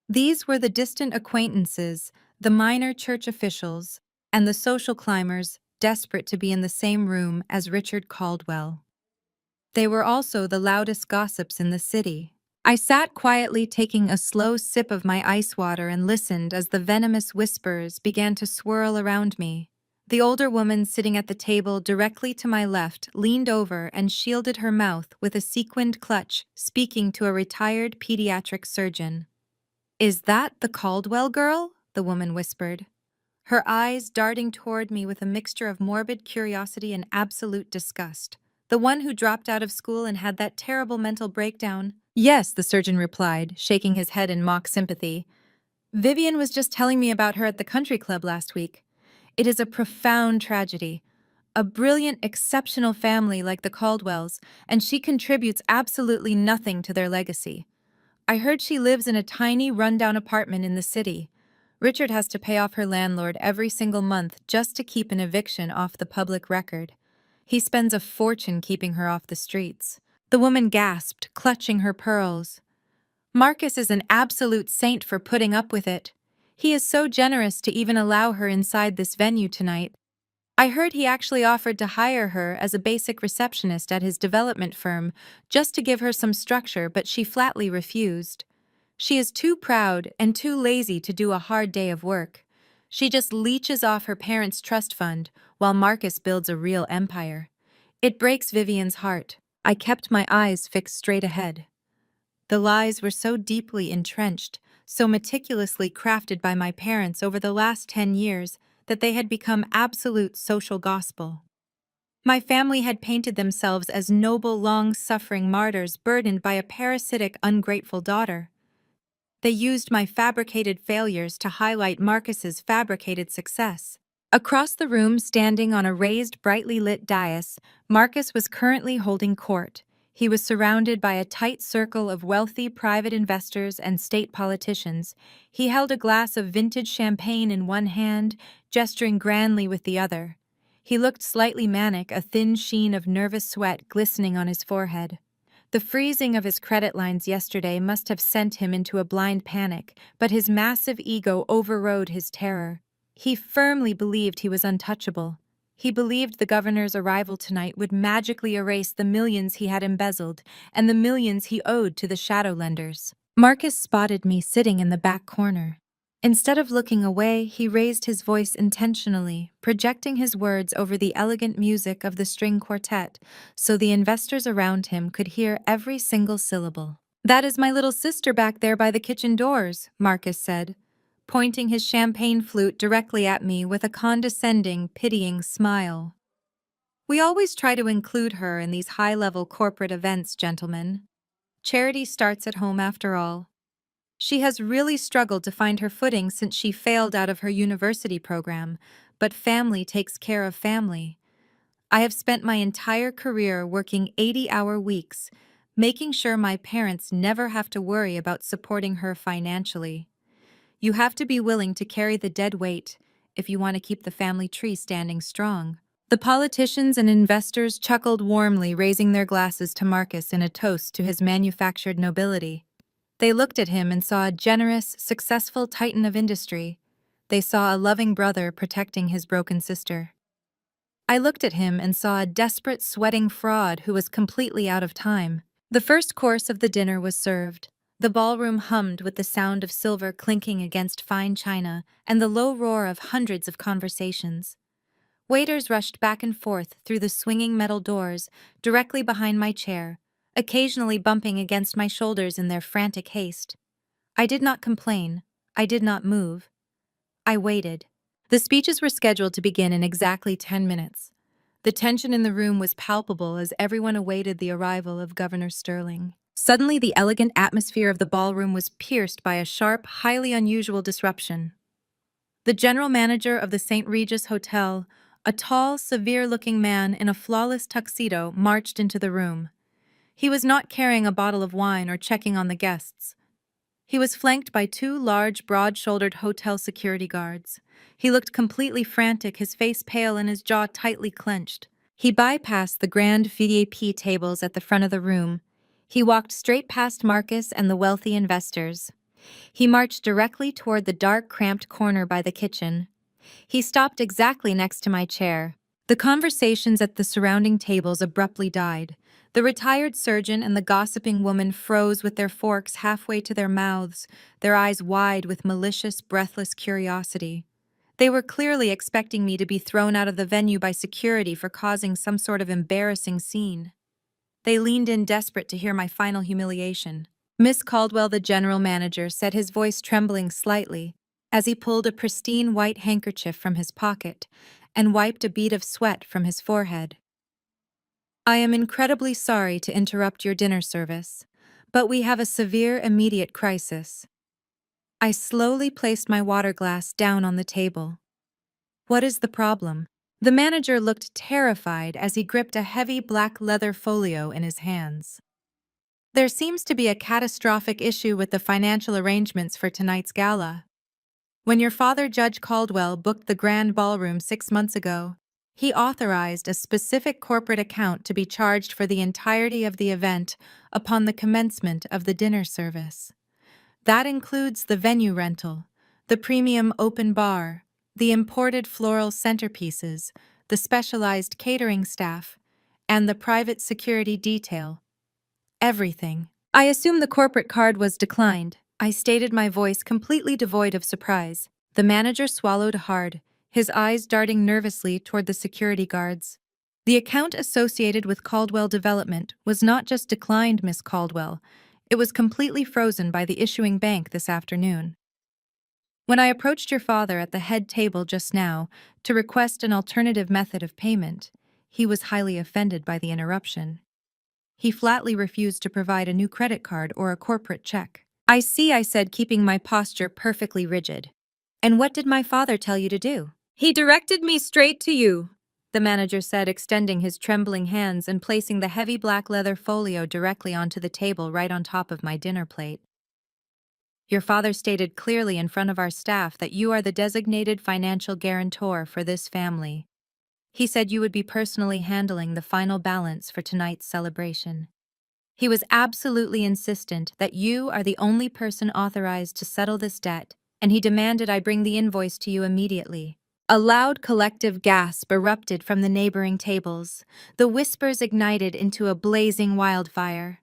These were the distant acquaintances, the minor church officials, and the social climbers desperate to be in the same room as Richard Caldwell. They were also the loudest gossips in the city. I sat quietly taking a slow sip of my ice water and listened as the venomous whispers began to swirl around me. The older woman sitting at the table directly to my left leaned over and shielded her mouth with a sequined clutch, speaking to a retired pediatric surgeon. "Is that the Caldwell girl?" the woman whispered, her eyes darting toward me with a mixture of morbid curiosity and absolute disgust. "The one who dropped out of school and had that terrible mental breakdown?" "Yes," the surgeon replied, shaking his head in mock sympathy. "Vivian was just telling me about her at the country club last week. It is a profound tragedy. A brilliant, exceptional family like the Caldwells, and she contributes absolutely nothing to their legacy. I heard she lives in a tiny, rundown apartment in the city. Richard has to pay off her landlord every single month just to keep an eviction off the public record. He spends a fortune keeping her off the streets." The woman gasped, clutching her pearls. "Marcus is an absolute saint for putting up with it. He is so generous to even allow her inside this venue tonight. I heard he actually offered to hire her as a basic receptionist at his development firm just to give her some structure, but she flatly refused. She is too proud and too lazy to do a hard day of work. She just leeches off her parents' trust fund while Marcus builds a real empire. It breaks Vivian's heart." I kept my eyes fixed straight ahead. The lies were so deeply entrenched, so meticulously crafted by my parents over the last 10 years that they had become absolute social gospel. My family had painted themselves as noble, long-suffering martyrs burdened by a parasitic, ungrateful daughter. They used my fabricated failures to highlight Marcus's fabricated success. Across the room, standing on a raised, brightly lit dais, Marcus was currently holding court. He was surrounded by a tight circle of wealthy private investors and state politicians. He held a glass of vintage champagne in one hand, gesturing grandly with the other. He looked slightly manic, a thin sheen of nervous sweat glistening on his forehead. The freezing of his credit lines yesterday must have sent him into a blind panic, but his massive ego overrode his terror. He firmly believed he was untouchable. He believed the governor's arrival tonight would magically erase the millions he had embezzled and the millions he owed to the shadow lenders. Marcus spotted me sitting in the back corner. Instead of looking away, he raised his voice intentionally, projecting his words over the elegant music of the string quartet so the investors around him could hear every single syllable. "That is my little sister back there by the kitchen doors," Marcus said, pointing his champagne flute directly at me with a condescending, pitying smile. "We always try to include her in these high-level corporate events, gentlemen. Charity starts at home after all. She has really struggled to find her footing since she failed out of her university program, but family takes care of family. I have spent my entire career working 80-hour weeks, making sure my parents never have to worry about supporting her financially. You have to be willing to carry the dead weight if you want to keep the family tree standing strong." The politicians and investors chuckled warmly, raising their glasses to Marcus in a toast to his manufactured nobility. They looked at him and saw a generous, successful titan of industry. They saw a loving brother protecting his broken sister. I looked at him and saw a desperate, sweating fraud who was completely out of time. The first course of the dinner was served. The ballroom hummed with the sound of silver clinking against fine china and the low roar of hundreds of conversations. Waiters rushed back and forth through the swinging metal doors directly behind my chair, occasionally bumping against my shoulders in their frantic haste. I did not complain. I did not move. I waited. The speeches were scheduled to begin in exactly 10 minutes. The tension in the room was palpable as everyone awaited the arrival of Governor Sterling. Suddenly, the elegant atmosphere of the ballroom was pierced by a sharp, highly unusual disruption. The general manager of the St. Regis Hotel, a tall, severe-looking man in a flawless tuxedo, marched into the room. He was not carrying a bottle of wine or checking on the guests. He was flanked by two large, broad-shouldered hotel security guards. He looked completely frantic, his face pale and his jaw tightly clenched. He bypassed the grand VIP tables at the front of the room. He walked straight past Marcus and the wealthy investors. He marched directly toward the dark, cramped corner by the kitchen. He stopped exactly next to my chair. The conversations at the surrounding tables abruptly died. The retired surgeon and the gossiping woman froze with their forks halfway to their mouths, their eyes wide with malicious, breathless curiosity. They were clearly expecting me to be thrown out of the venue by security for causing some sort of embarrassing scene. They leaned in desperate to hear my final humiliation. Miss Caldwell, the general manager, said, his voice trembling slightly, as he pulled a pristine white handkerchief from his pocket and wiped a bead of sweat from his forehead. "I am incredibly sorry to interrupt your dinner service, but we have a severe immediate crisis." I slowly placed my water glass down on the table. "What is the problem?" The manager looked terrified as he gripped a heavy black leather folio in his hands. "There seems to be a catastrophic issue with the financial arrangements for tonight's gala. When your father, Judge Caldwell, booked the grand ballroom 6 months ago, he authorized a specific corporate account to be charged for the entirety of the event upon the commencement of the dinner service. That includes the venue rental, the premium open bar, the imported floral centerpieces, the specialized catering staff, and the private security detail. Everything. I assume the corporate card was declined," I stated, my voice completely devoid of surprise. The manager swallowed hard, his eyes darting nervously toward the security guards. "The account associated with Caldwell Development was not just declined, Miss Caldwell. It was completely frozen by the issuing bank this afternoon. When I approached your father at the head table just now to request an alternative method of payment, he was highly offended by the interruption. He flatly refused to provide a new credit card or a corporate check." "I see," I said, keeping my posture perfectly rigid. "And what did my father tell you to do?" He directed me straight to you, the manager said, extending his trembling hands and placing the heavy black leather folio directly onto the table right on top of my dinner plate. Your father stated clearly in front of our staff that you are the designated financial guarantor for this family. He said you would be personally handling the final balance for tonight's celebration. He was absolutely insistent that you are the only person authorized to settle this debt, and he demanded I bring the invoice to you immediately. A loud collective gasp erupted from the neighboring tables. The whispers ignited into a blazing wildfire.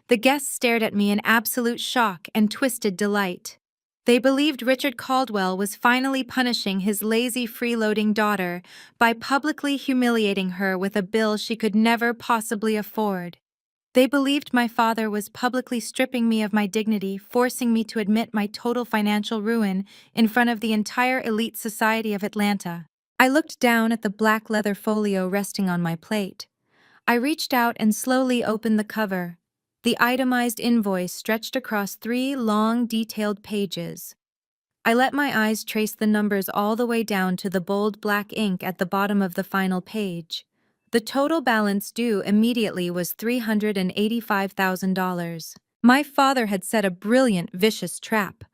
The guests stared at me in absolute shock and twisted delight. They believed Richard Caldwell was finally punishing his lazy freeloading daughter by publicly humiliating her with a bill she could never possibly afford. They believed my father was publicly stripping me of my dignity, forcing me to admit my total financial ruin in front of the entire elite society of Atlanta. I looked down at the black leather folio resting on my plate. I reached out and slowly opened the cover. The itemized invoice stretched across 3 long, detailed pages. I let my eyes trace the numbers all the way down to the bold black ink at the bottom of the final page. The total balance due immediately was $385,000. My father had set a brilliant, vicious trap.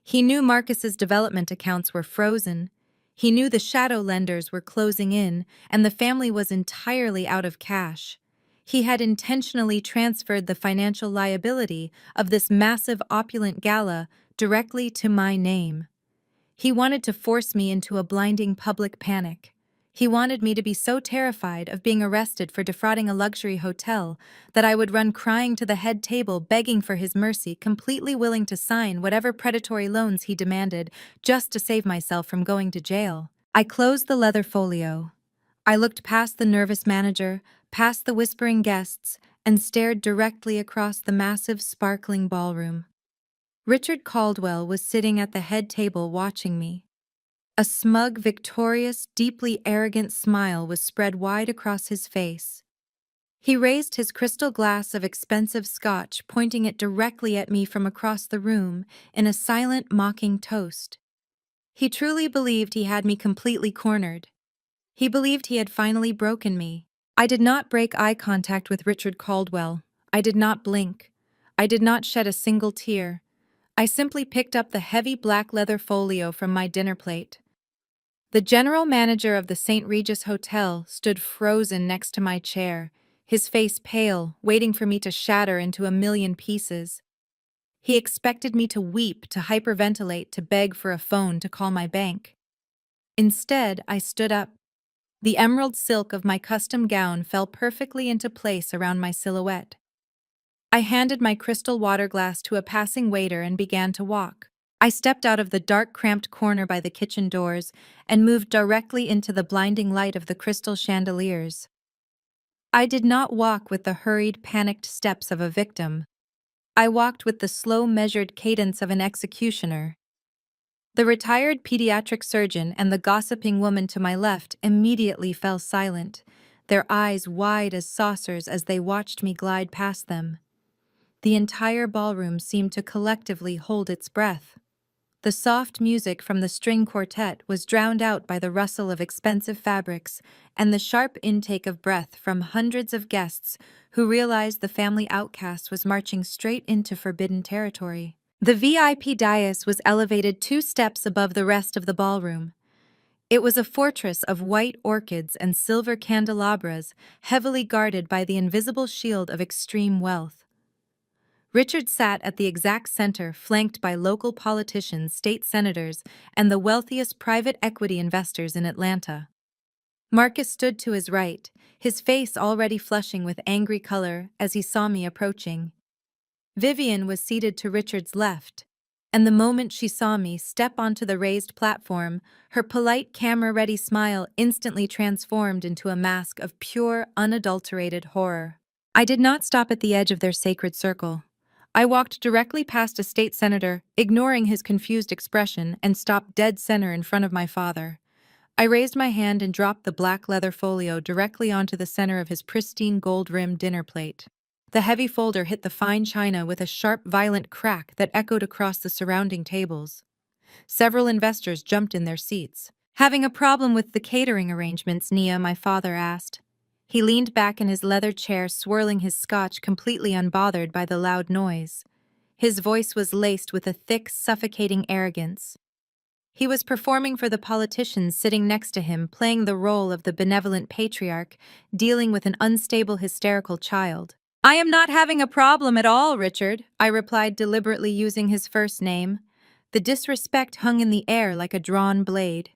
He knew Marcus's development accounts were frozen. He knew the shadow lenders were closing in, and the family was entirely out of cash. He had intentionally transferred the financial liability of this massive opulent gala directly to my name. He wanted to force me into a blinding public panic. He wanted me to be so terrified of being arrested for defrauding a luxury hotel that I would run crying to the head table begging for his mercy, completely willing to sign whatever predatory loans he demanded just to save myself from going to jail. I closed the leather folio. I looked past the nervous manager, past the whispering guests, and stared directly across the massive, sparkling ballroom. Richard Caldwell was sitting at the head table watching me. A smug, victorious, deeply arrogant smile was spread wide across his face. He raised his crystal glass of expensive scotch, pointing it directly at me from across the room in a silent, mocking toast. He truly believed he had me completely cornered. He believed he had finally broken me. I did not break eye contact with Richard Caldwell. I did not blink. I did not shed a single tear. I simply picked up the heavy black leather folio from my dinner plate. The general manager of the St. Regis Hotel stood frozen next to my chair, his face pale, waiting for me to shatter into a million pieces. He expected me to weep, to hyperventilate, to beg for a phone to call my bank. Instead, I stood up. The emerald silk of my custom gown fell perfectly into place around my silhouette. I handed my crystal water glass to a passing waiter and began to walk. I stepped out of the dark, cramped corner by the kitchen doors and moved directly into the blinding light of the crystal chandeliers. I did not walk with the hurried, panicked steps of a victim. I walked with the slow, measured cadence of an executioner. The retired pediatric surgeon and the gossiping woman to my left immediately fell silent, their eyes wide as saucers as they watched me glide past them. The entire ballroom seemed to collectively hold its breath. The soft music from the string quartet was drowned out by the rustle of expensive fabrics and the sharp intake of breath from hundreds of guests who realized the family outcast was marching straight into forbidden territory. The VIP dais was elevated 2 steps above the rest of the ballroom. It was a fortress of white orchids and silver candelabras, heavily guarded by the invisible shield of extreme wealth. Richard sat at the exact center, flanked by local politicians, state senators, and the wealthiest private equity investors in Atlanta. Marcus stood to his right, his face already flushing with angry color as he saw me approaching. Vivian was seated to Richard's left, and the moment she saw me step onto the raised platform, her polite, camera-ready smile instantly transformed into a mask of pure, unadulterated horror. I did not stop at the edge of their sacred circle. I walked directly past a state senator, ignoring his confused expression, and stopped dead center in front of my father. I raised my hand and dropped the black leather folio directly onto the center of his pristine gold-rimmed dinner plate. The heavy folder hit the fine china with a sharp, violent crack that echoed across the surrounding tables. Several investors jumped in their seats. Having a problem with the catering arrangements, Nia, my father asked. He leaned back in his leather chair, swirling his scotch, completely unbothered by the loud noise. His voice was laced with a thick, suffocating arrogance. He was performing for the politicians sitting next to him, playing the role of the benevolent patriarch, dealing with an unstable, hysterical child. I am not having a problem at all, Richard, I replied, deliberately using his first name. The disrespect hung in the air like a drawn blade.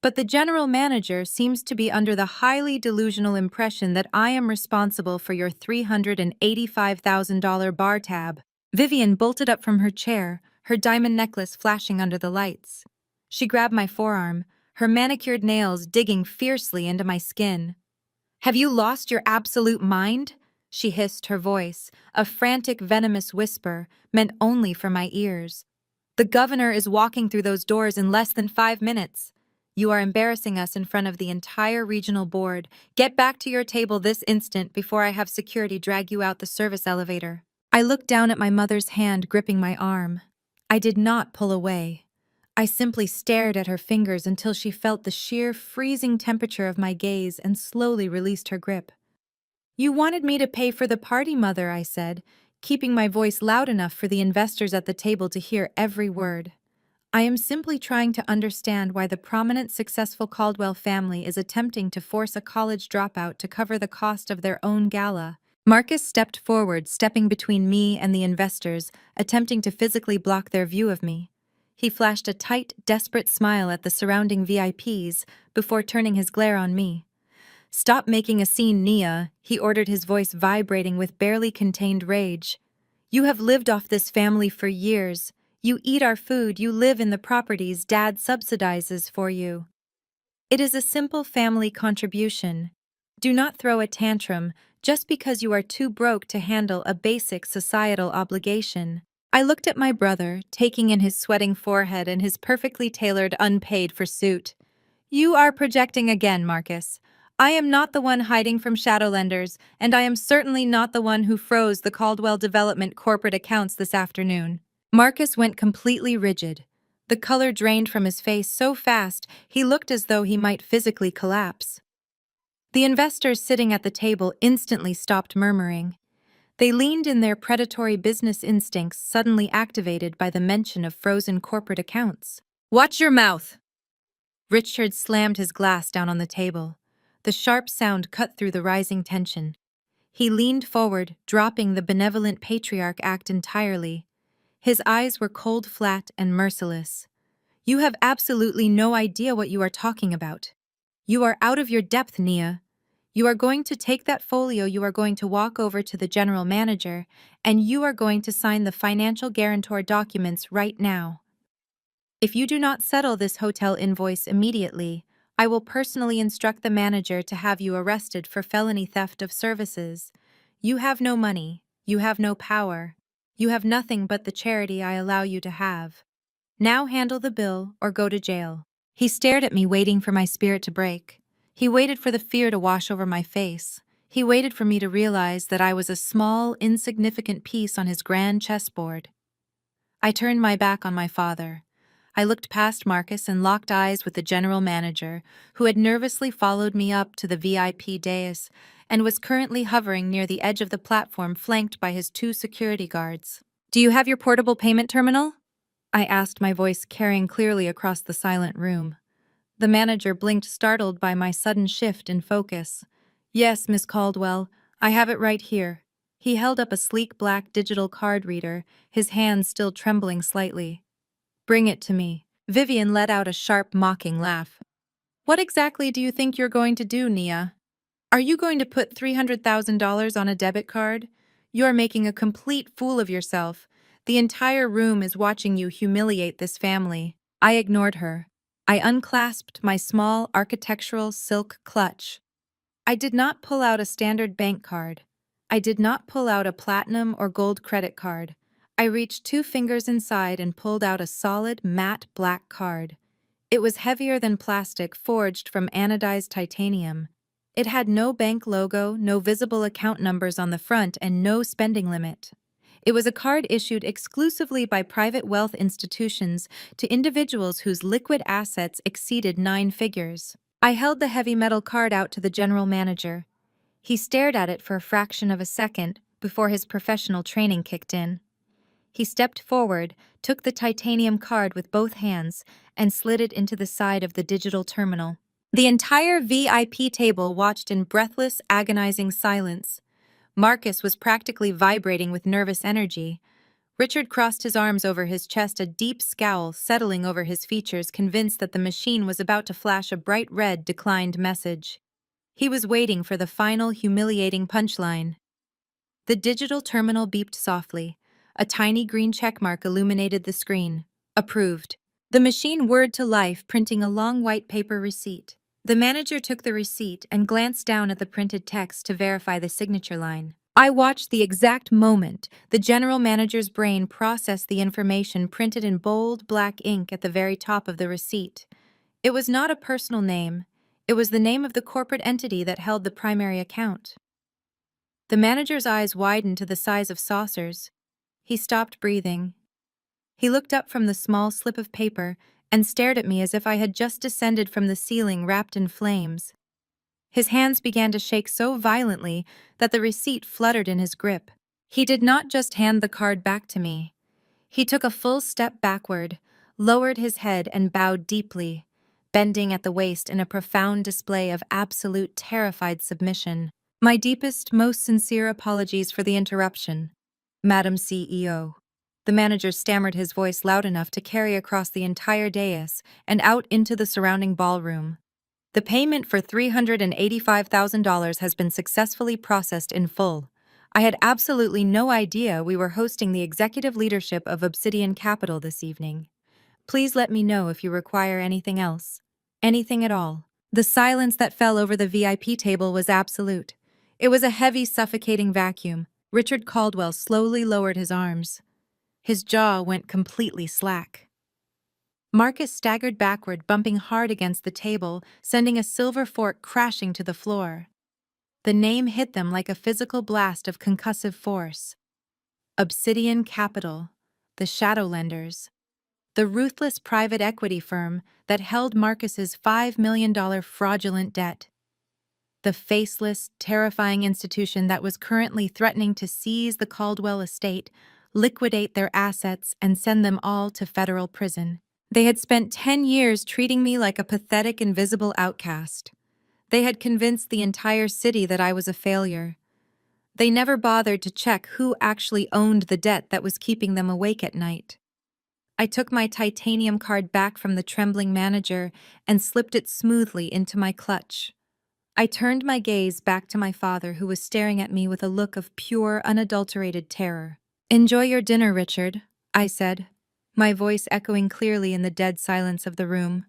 But the general manager seems to be under the highly delusional impression that I am responsible for your $385,000 bar tab. Vivian bolted up from her chair, her diamond necklace flashing under the lights. She grabbed my forearm, her manicured nails digging fiercely into my skin. Have you lost your absolute mind? She hissed, her voice, a frantic, venomous whisper, meant only for my ears. The governor is walking through those doors in less than 5 minutes. You are embarrassing us in front of the entire regional board. Get back to your table this instant before I have security drag you out the service elevator. I looked down at my mother's hand gripping my arm. I did not pull away. I simply stared at her fingers until she felt the sheer freezing temperature of my gaze and slowly released her grip. You wanted me to pay for the party, Mother, I said, keeping my voice loud enough for the investors at the table to hear every word. I am simply trying to understand why the prominent, successful Caldwell family is attempting to force a college dropout to cover the cost of their own gala. Marcus stepped forward, stepping between me and the investors, attempting to physically block their view of me. He flashed a tight, desperate smile at the surrounding VIPs before turning his glare on me. Stop making a scene, Nia, he ordered, his voice vibrating with barely contained rage. You have lived off this family for years. You eat our food, you live in the properties Dad subsidizes for you. It is a simple family contribution. Do not throw a tantrum just because you are too broke to handle a basic societal obligation. I looked at my brother, taking in his sweating forehead and his perfectly tailored unpaid-for suit. You are projecting again, Marcus. I am not the one hiding from shadowlenders, and I am certainly not the one who froze the Caldwell Development corporate accounts this afternoon. Marcus went completely rigid. The color drained from his face so fast he looked as though he might physically collapse. The investors sitting at the table instantly stopped murmuring. They leaned in, their predatory business instincts suddenly activated by the mention of frozen corporate accounts. Watch your mouth! Richard slammed his glass down on the table. The sharp sound cut through the rising tension. He leaned forward, dropping the benevolent patriarch act entirely. His eyes were cold, flat, and merciless. You have absolutely no idea what you are talking about. You are out of your depth, Nia. You are going to take that folio, you are going to walk over to the general manager, and you are going to sign the financial guarantor documents right now. If you do not settle this hotel invoice immediately, I will personally instruct the manager to have you arrested for felony theft of services. You have no money. You have no power. You have nothing but the charity I allow you to have. Now handle the bill or go to jail. He stared at me, waiting for my spirit to break. He waited for the fear to wash over my face. He waited for me to realize that I was a small, insignificant piece on his grand chessboard. I turned my back on my father. I looked past Marcus and locked eyes with the general manager, who had nervously followed me up to the VIP dais and was currently hovering near the edge of the platform, flanked by his 2 security guards. Do you have your portable payment terminal? I asked, my voice carrying clearly across the silent room. The manager blinked, startled by my sudden shift in focus. Yes, Miss Caldwell, I have it right here. He held up a sleek black digital card reader, his hands still trembling slightly. Bring it to me. Vivian let out a sharp, mocking laugh. What exactly do you think you're going to do, Nia? Are you going to put $300,000 on a debit card? You're making a complete fool of yourself. The entire room is watching you humiliate this family. I ignored her. I unclasped my small architectural silk clutch. I did not pull out a standard bank card. I did not pull out a platinum or gold credit card. I reached 2 fingers inside and pulled out a solid, matte black card. It was heavier than plastic, forged from anodized titanium. It had no bank logo, no visible account numbers on the front, and no spending limit. It was a card issued exclusively by private wealth institutions to individuals whose liquid assets exceeded 9 figures. I held the heavy metal card out to the general manager. He stared at it for a fraction of a second before his professional training kicked in. He stepped forward, took the titanium card with both hands, and slid it into the side of the digital terminal. The entire VIP table watched in breathless, agonizing silence. Marcus was practically vibrating with nervous energy. Richard crossed his arms over his chest, a deep scowl settling over his features, convinced that the machine was about to flash a bright red declined message. He was waiting for the final humiliating punchline. The digital terminal beeped softly. A tiny green checkmark illuminated the screen. Approved. The machine whirred to life, printing a long white paper receipt. The manager took the receipt and glanced down at the printed text to verify the signature line. I watched the exact moment the general manager's brain processed the information printed in bold black ink at the very top of the receipt. It was not a personal name. It was the name of the corporate entity that held the primary account. The manager's eyes widened to the size of saucers. He stopped breathing. He looked up from the small slip of paper and stared at me as if I had just descended from the ceiling wrapped in flames. His hands began to shake so violently that the receipt fluttered in his grip. He did not just hand the card back to me. He took a full step backward, lowered his head and bowed deeply, bending at the waist in a profound display of absolute terrified submission. My deepest, most sincere apologies for the interruption, Madam CEO. The manager stammered, his voice loud enough to carry across the entire dais and out into the surrounding ballroom. The payment for $385,000 has been successfully processed in full. I had absolutely no idea we were hosting the executive leadership of Obsidian Capital this evening. Please let me know if you require anything else. Anything at all. The silence that fell over the VIP table was absolute. It was a heavy, suffocating vacuum. Richard Caldwell slowly lowered his arms. His jaw went completely slack. Marcus staggered backward, bumping hard against the table, sending a silver fork crashing to the floor. The name hit them like a physical blast of concussive force. Obsidian Capital, the Shadowlenders, the ruthless private equity firm that held Marcus's $5 million fraudulent debt. The faceless, terrifying institution that was currently threatening to seize the Caldwell estate, liquidate their assets, and send them all to federal prison. They had spent 10 years treating me like a pathetic, invisible outcast. They had convinced the entire city that I was a failure. They never bothered to check who actually owned the debt that was keeping them awake at night. I took my titanium card back from the trembling manager and slipped it smoothly into my clutch. I turned my gaze back to my father, who was staring at me with a look of pure, unadulterated terror. "Enjoy your dinner, Richard," I said, my voice echoing clearly in the dead silence of the room.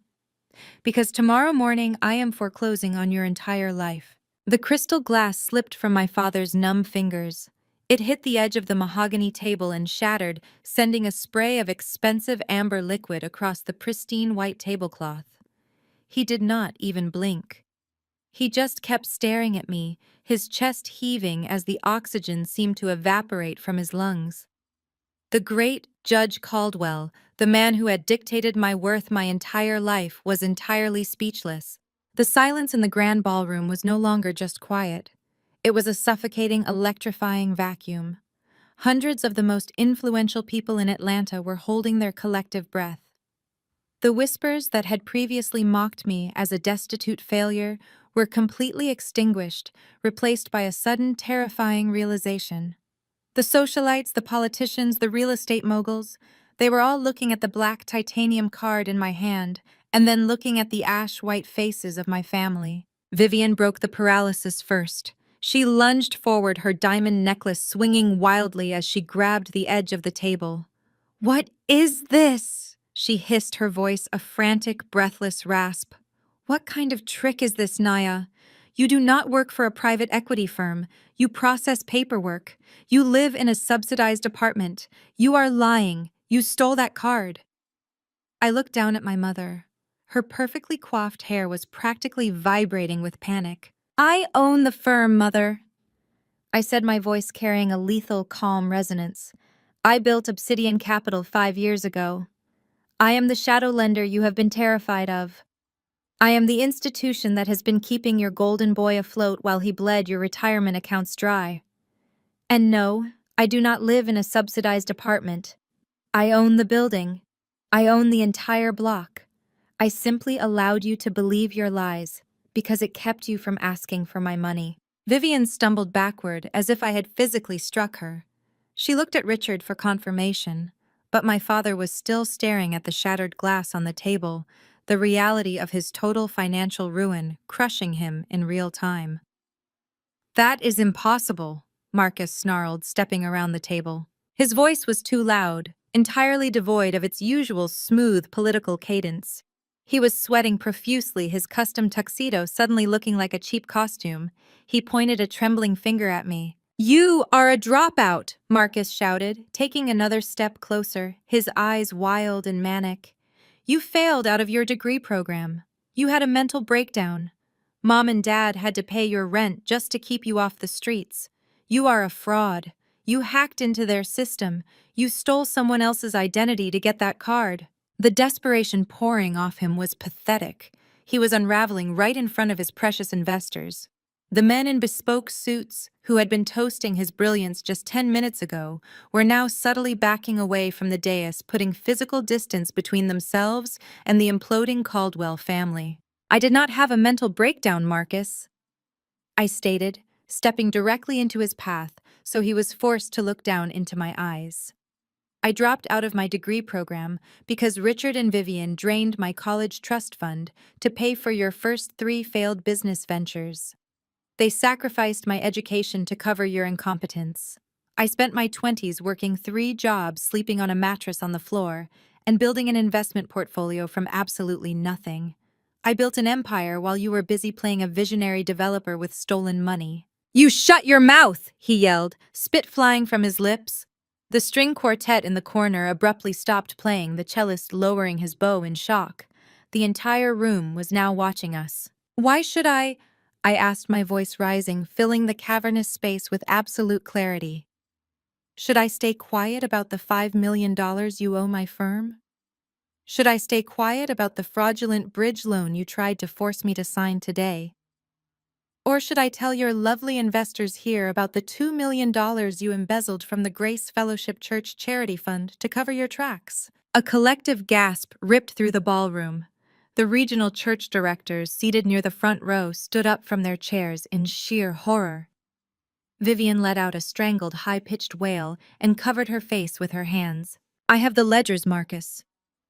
"Because tomorrow morning I am foreclosing on your entire life." The crystal glass slipped from my father's numb fingers. It hit the edge of the mahogany table and shattered, sending a spray of expensive amber liquid across the pristine white tablecloth. He did not even blink. He just kept staring at me, his chest heaving as the oxygen seemed to evaporate from his lungs. The great Judge Caldwell, the man who had dictated my worth my entire life, was entirely speechless. The silence in the grand ballroom was no longer just quiet. It was a suffocating, electrifying vacuum. Hundreds of the most influential people in Atlanta were holding their collective breath. The whispers that had previously mocked me as a destitute failure were completely extinguished, replaced by a sudden, terrifying realization. The socialites, the politicians, the real estate moguls, they were all looking at the black titanium card in my hand, and then looking at the ash-white faces of my family. Vivian broke the paralysis first. She lunged forward, her diamond necklace swinging wildly as she grabbed the edge of the table. "What is this?" she hissed, her voice a frantic, breathless rasp. "What kind of trick is this, Naya? You do not work for a private equity firm. You process paperwork. You live in a subsidized apartment. You are lying. You stole that card." I looked down at my mother. Her perfectly coiffed hair was practically vibrating with panic. "I own the firm, Mother." I said, my voice carrying a lethal, calm resonance. I built Obsidian Capital 5 years ago. I am the shadow lender you have been terrified of. I am the institution that has been keeping your golden boy afloat while he bled your retirement accounts dry. And no, I do not live in a subsidized apartment. I own the building. I own the entire block. I simply allowed you to believe your lies because it kept you from asking for my money. Vivian stumbled backward as if I had physically struck her. She looked at Richard for confirmation, but my father was still staring at the shattered glass on the table, the reality of his total financial ruin crushing him in real time. That is impossible, Marcus snarled, stepping around the table. His voice was too loud, entirely devoid of its usual smooth political cadence. He was sweating profusely, his custom tuxedo suddenly looking like a cheap costume. He pointed a trembling finger at me. "You are a dropout," Marcus shouted, taking another step closer, his eyes wild and manic. "You failed out of your degree program. You had a mental breakdown. Mom and Dad had to pay your rent just to keep you off the streets. You are a fraud. You hacked into their system. You stole someone else's identity to get that card." The desperation pouring off him was pathetic. He was unraveling right in front of his precious investors. The men in bespoke suits, who had been toasting his brilliance just 10 minutes ago, were now subtly backing away from the dais, putting physical distance between themselves and the imploding Caldwell family. "I did not have a mental breakdown, Marcus," I stated, stepping directly into his path, so he was forced to look down into my eyes. "I dropped out of my degree program because Richard and Vivian drained my college trust fund to pay for your first 3 failed business ventures. They sacrificed my education to cover your incompetence. I spent my 20s working 3 jobs, sleeping on a mattress on the floor, and building an investment portfolio from absolutely nothing. I built an empire while you were busy playing a visionary developer with stolen money." "You shut your mouth!" he yelled, spit flying from his lips. The string quartet in the corner abruptly stopped playing, the cellist lowering his bow in shock. The entire room was now watching us. "Why should I asked, my voice rising, filling the cavernous space with absolute clarity. "Should I stay quiet about the $5 million you owe my firm? Should I stay quiet about the fraudulent bridge loan you tried to force me to sign today? Or should I tell your lovely investors here about the $2 million you embezzled from the Grace Fellowship Church Charity Fund to cover your tracks?" A collective gasp ripped through the ballroom. The regional church directors, seated near the front row, stood up from their chairs in sheer horror. Vivian let out a strangled, high-pitched wail and covered her face with her hands. "I have the ledgers, Marcus."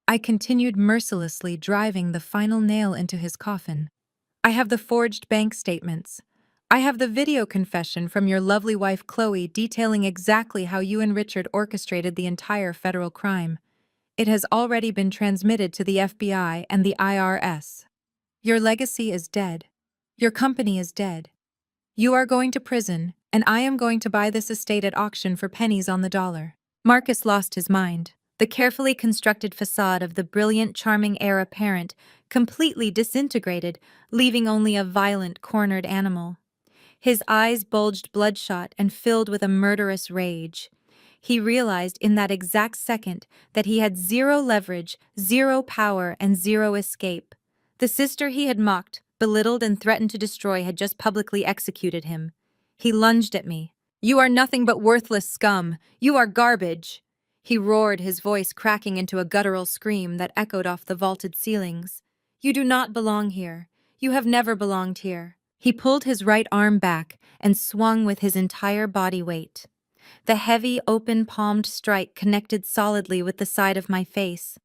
I continued, mercilessly driving the final nail into his coffin. "I have the forged bank statements. I have the video confession from your lovely wife Chloe detailing exactly how you and Richard orchestrated the entire federal crime. It has already been transmitted to the FBI and the IRS. Your legacy is dead. Your company is dead. You are going to prison, and I am going to buy this estate at auction for pennies on the dollar." Marcus lost his mind. The carefully constructed facade of the brilliant, charming heir apparent completely disintegrated, leaving only a violent, cornered animal. His eyes bulged bloodshot and filled with a murderous rage. He realized in that exact second that he had zero leverage, zero power, and zero escape. The sister he had mocked, belittled, and threatened to destroy had just publicly executed him. He lunged at me. "You are nothing but worthless scum. You are garbage." He roared, his voice cracking into a guttural scream that echoed off the vaulted ceilings. "You do not belong here. You have never belonged here." He pulled his right arm back and swung with his entire body weight. The heavy, open-palmed strike connected solidly with the side of my face.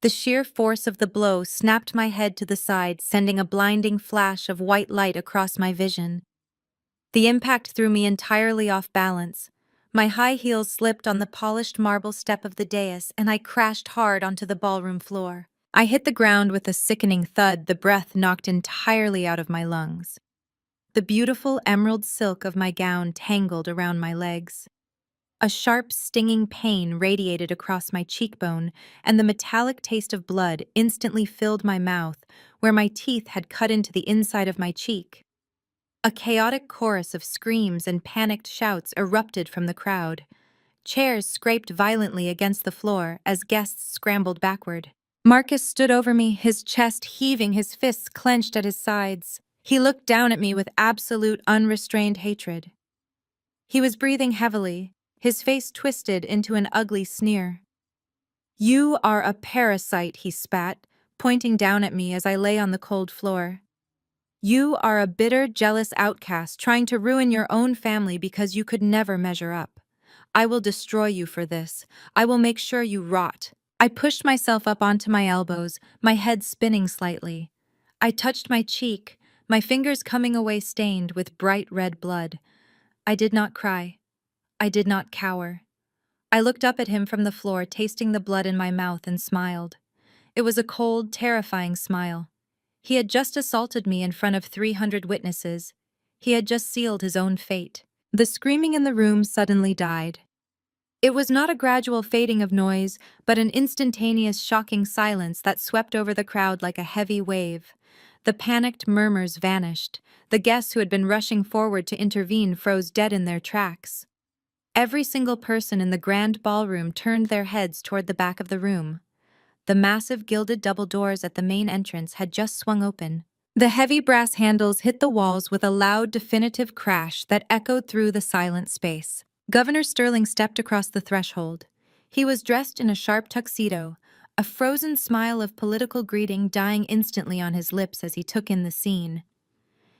The sheer force of the blow snapped my head to the side, sending a blinding flash of white light across my vision. The impact threw me entirely off balance. My high heels slipped on the polished marble step of the dais, and I crashed hard onto the ballroom floor. I hit the ground with a sickening thud, the breath knocked entirely out of my lungs. The beautiful emerald silk of my gown tangled around my legs. A sharp, stinging pain radiated across my cheekbone, and the metallic taste of blood instantly filled my mouth, where my teeth had cut into the inside of my cheek. A chaotic chorus of screams and panicked shouts erupted from the crowd. Chairs scraped violently against the floor as guests scrambled backward. Marcus stood over me, his chest heaving, his fists clenched at his sides. He looked down at me with absolute, unrestrained hatred. He was breathing heavily, his face twisted into an ugly sneer. "You are a parasite," he spat, pointing down at me as I lay on the cold floor. "You are a bitter, jealous outcast trying to ruin your own family because you could never measure up. I will destroy you for this. I will make sure you rot." I pushed myself up onto my elbows, my head spinning slightly. I touched my cheek, my fingers coming away stained with bright red blood. I did not cry. I did not cower. I looked up at him from the floor, tasting the blood in my mouth, and smiled. It was a cold, terrifying smile. He had just assaulted me in front of 300 witnesses. He had just sealed his own fate. The screaming in the room suddenly died. It was not a gradual fading of noise, but an instantaneous, shocking silence that swept over the crowd like a heavy wave. The panicked murmurs vanished. The guests who had been rushing forward to intervene froze dead in their tracks. Every single person in the grand ballroom turned their heads toward the back of the room. The massive gilded double doors at the main entrance had just swung open. The heavy brass handles hit the walls with a loud, definitive crash that echoed through the silent space. Governor Sterling stepped across the threshold. He was dressed in a sharp tuxedo, a frozen smile of political greeting dying instantly on his lips as he took in the scene.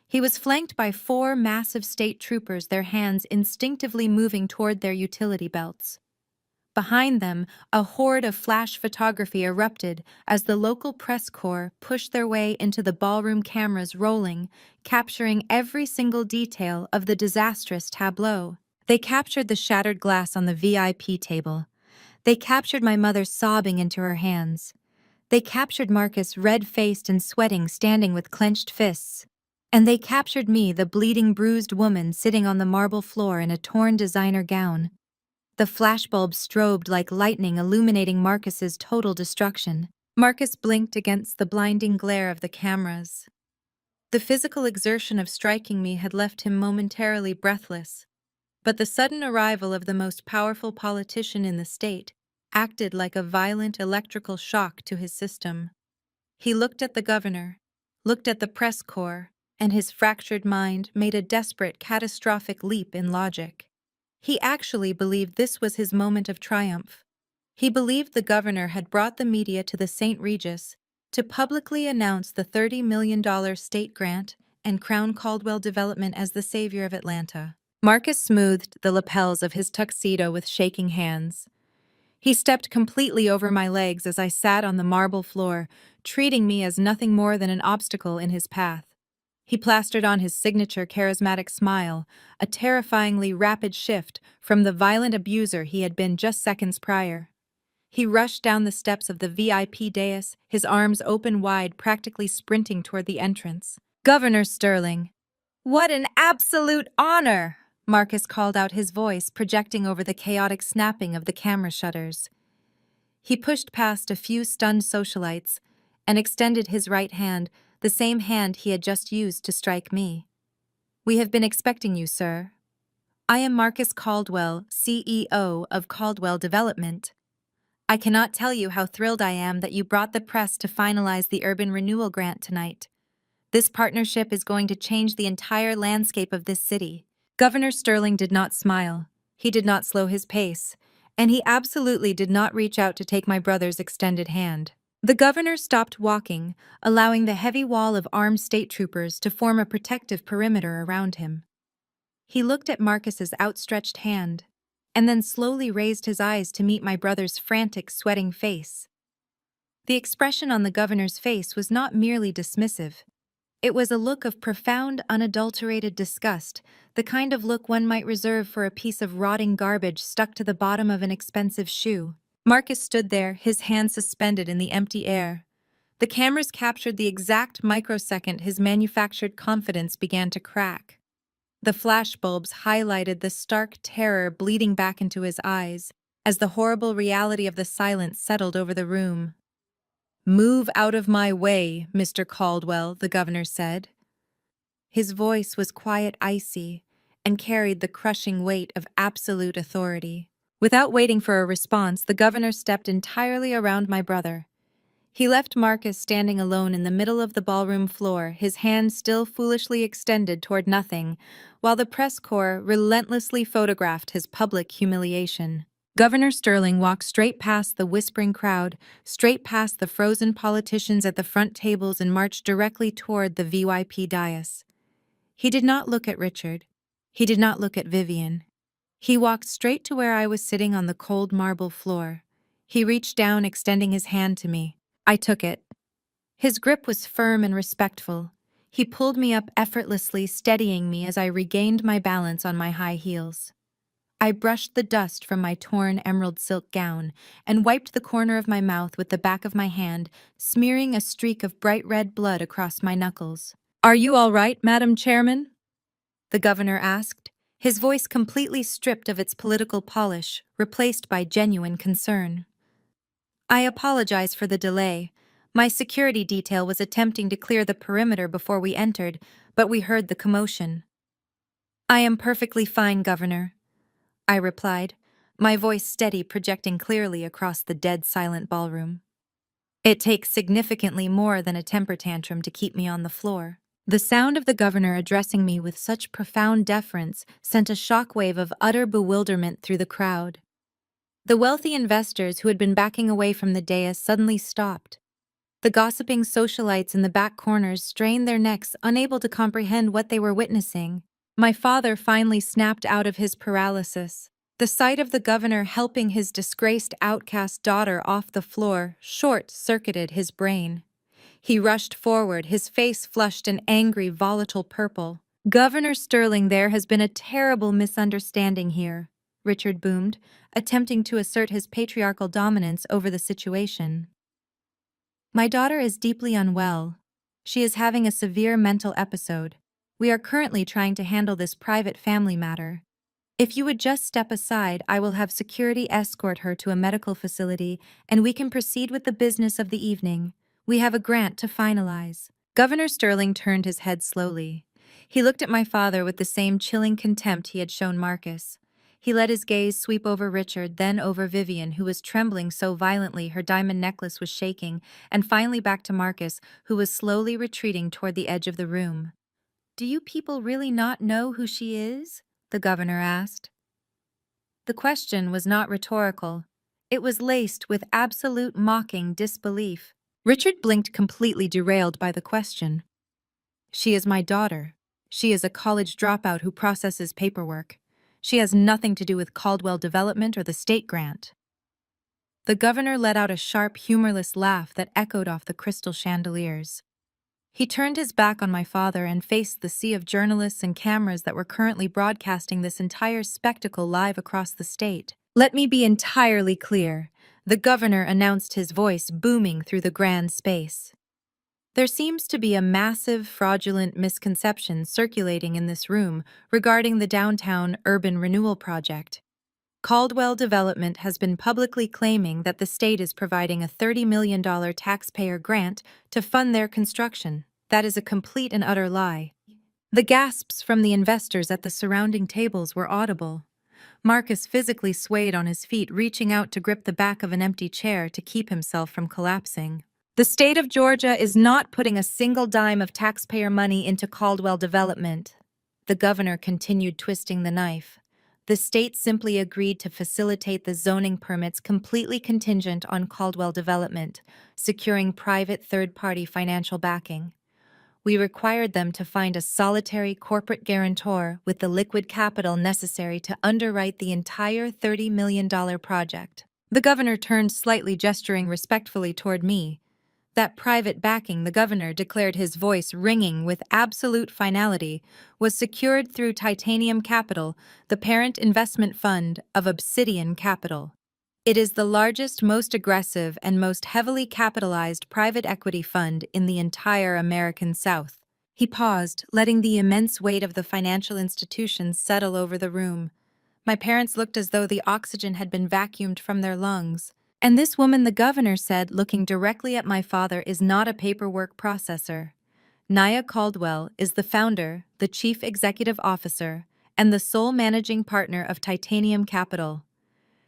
He was flanked by 4 massive state troopers, their hands instinctively moving toward their utility belts. Behind them, a horde of flash photography erupted as the local press corps pushed their way into the ballroom, cameras rolling, capturing every single detail of the disastrous tableau. They captured the shattered glass on the VIP table. They captured my mother sobbing into her hands. They captured Marcus red-faced and sweating, standing with clenched fists. And they captured me, the bleeding, bruised woman sitting on the marble floor in a torn designer gown. The flashbulbs strobed like lightning, illuminating Marcus's total destruction. Marcus blinked against the blinding glare of the cameras. The physical exertion of striking me had left him momentarily breathless, but the sudden arrival of the most powerful politician in the state acted like a violent electrical shock to his system. He looked at the governor, looked at the press corps, and his fractured mind made a desperate, catastrophic leap in logic. He actually believed this was his moment of triumph. He believed the governor had brought the media to the St. Regis to publicly announce the $30 million state grant and crown Caldwell Development as the savior of Atlanta. Marcus smoothed the lapels of his tuxedo with shaking hands. He stepped completely over my legs as I sat on the marble floor, treating me as nothing more than an obstacle in his path. He plastered on his signature charismatic smile, a terrifyingly rapid shift from the violent abuser he had been just seconds prior. He rushed down the steps of the VIP dais, his arms open wide, practically sprinting toward the entrance. "Governor Sterling." "What an absolute honor!" Marcus called out, his voice projecting over the chaotic snapping of the camera shutters. He pushed past a few stunned socialites and extended his right hand, the same hand he had just used to strike me. "We have been expecting you, sir. I am Marcus Caldwell, CEO of Caldwell Development. I cannot tell you how thrilled I am that you brought the press to finalize the Urban Renewal Grant tonight. This partnership is going to change the entire landscape of this city." Governor Sterling did not smile. He did not slow his pace, and he absolutely did not reach out to take my brother's extended hand. The governor stopped walking, allowing the heavy wall of armed state troopers to form a protective perimeter around him. He looked at Marcus's outstretched hand, and then slowly raised his eyes to meet my brother's frantic, sweating face. The expression on the governor's face was not merely dismissive. It was a look of profound, unadulterated disgust, the kind of look one might reserve for a piece of rotting garbage stuck to the bottom of an expensive shoe. Marcus stood there, his hands suspended in the empty air. The cameras captured the exact microsecond his manufactured confidence began to crack. The flashbulbs highlighted the stark terror bleeding back into his eyes as the horrible reality of the silence settled over the room. "Move out of my way, Mr. Caldwell," the governor said. His voice was quiet, icy, and carried the crushing weight of absolute authority. Without waiting for a response, the governor stepped entirely around my brother. He left Marcus standing alone in the middle of the ballroom floor, his hand still foolishly extended toward nothing, while the press corps relentlessly photographed his public humiliation. Governor Sterling walked straight past the whispering crowd, straight past the frozen politicians at the front tables, and marched directly toward the VYP dais. He did not look at Richard. He did not look at Vivian. He walked straight to where I was sitting on the cold marble floor. He reached down, extending his hand to me. I took it. His grip was firm and respectful. He pulled me up effortlessly, steadying me as I regained my balance on my high heels. I brushed the dust from my torn emerald silk gown and wiped the corner of my mouth with the back of my hand, smearing a streak of bright red blood across my knuckles. "Are you all right, Madam Chairman?" the governor asked, his voice completely stripped of its political polish, replaced by genuine concern. "I apologize for the delay. My security detail was attempting to clear the perimeter before we entered, but we heard the commotion." "I am perfectly fine, Governor," I replied, my voice steady, projecting clearly across the dead silent ballroom. "It takes significantly more than a temper tantrum to keep me on the floor." The sound of the governor addressing me with such profound deference sent a shockwave of utter bewilderment through the crowd. The wealthy investors who had been backing away from the dais suddenly stopped. The gossiping socialites in the back corners strained their necks, unable to comprehend what they were witnessing. My father finally snapped out of his paralysis. The sight of the governor helping his disgraced outcast daughter off the floor short-circuited his brain. He rushed forward, his face flushed an angry, volatile purple. "Governor Sterling, there has been a terrible misunderstanding here," Richard boomed, attempting to assert his patriarchal dominance over the situation. "My daughter is deeply unwell. She is having a severe mental episode. We are currently trying to handle this private family matter. If you would just step aside, I will have security escort her to a medical facility, and we can proceed with the business of the evening. We have a grant to finalize." Governor Sterling turned his head slowly. He looked at my father with the same chilling contempt he had shown Marcus. He let his gaze sweep over Richard, then over Vivian, who was trembling so violently her diamond necklace was shaking, and finally back to Marcus, who was slowly retreating toward the edge of the room. "Do you people really not know who she is?" the governor asked. The question was not rhetorical. It was laced with absolute mocking disbelief. Richard blinked, completely derailed by the question. "She is my daughter. She is a college dropout who processes paperwork. She has nothing to do with Caldwell Development or the state grant." The governor let out a sharp, humorless laugh that echoed off the crystal chandeliers. He turned his back on my father and faced the sea of journalists and cameras that were currently broadcasting this entire spectacle live across the state. "Let me be entirely clear," the governor announced, his voice booming through the grand space. "There seems to be a massive, fraudulent misconception circulating in this room regarding the downtown urban renewal project. Caldwell Development has been publicly claiming that the state is providing a $30 million taxpayer grant to fund their construction. That is a complete and utter lie." The gasps from the investors at the surrounding tables were audible. Marcus physically swayed on his feet, reaching out to grip the back of an empty chair to keep himself from collapsing. "The state of Georgia is not putting a single dime of taxpayer money into Caldwell Development." The governor continued, twisting the knife. "The state simply agreed to facilitate the zoning permits completely contingent on Caldwell Development, securing private third-party financial backing. We required them to find a solitary corporate guarantor with the liquid capital necessary to underwrite the entire $30 million project." The governor turned slightly, gesturing respectfully toward me. That private backing, the governor declared, his voice ringing with absolute finality, was secured through Titanium Capital, the parent investment fund of Obsidian Capital. It is the largest, most aggressive, and most heavily capitalized private equity fund in the entire American South. He paused, letting the immense weight of the financial institution settle over the room. My parents looked as though the oxygen had been vacuumed from their lungs. "And this woman," the governor said, looking directly at my father, "is not a paperwork processor. Nia Caldwell is the founder, the chief executive officer, and the sole managing partner of Titanium Capital.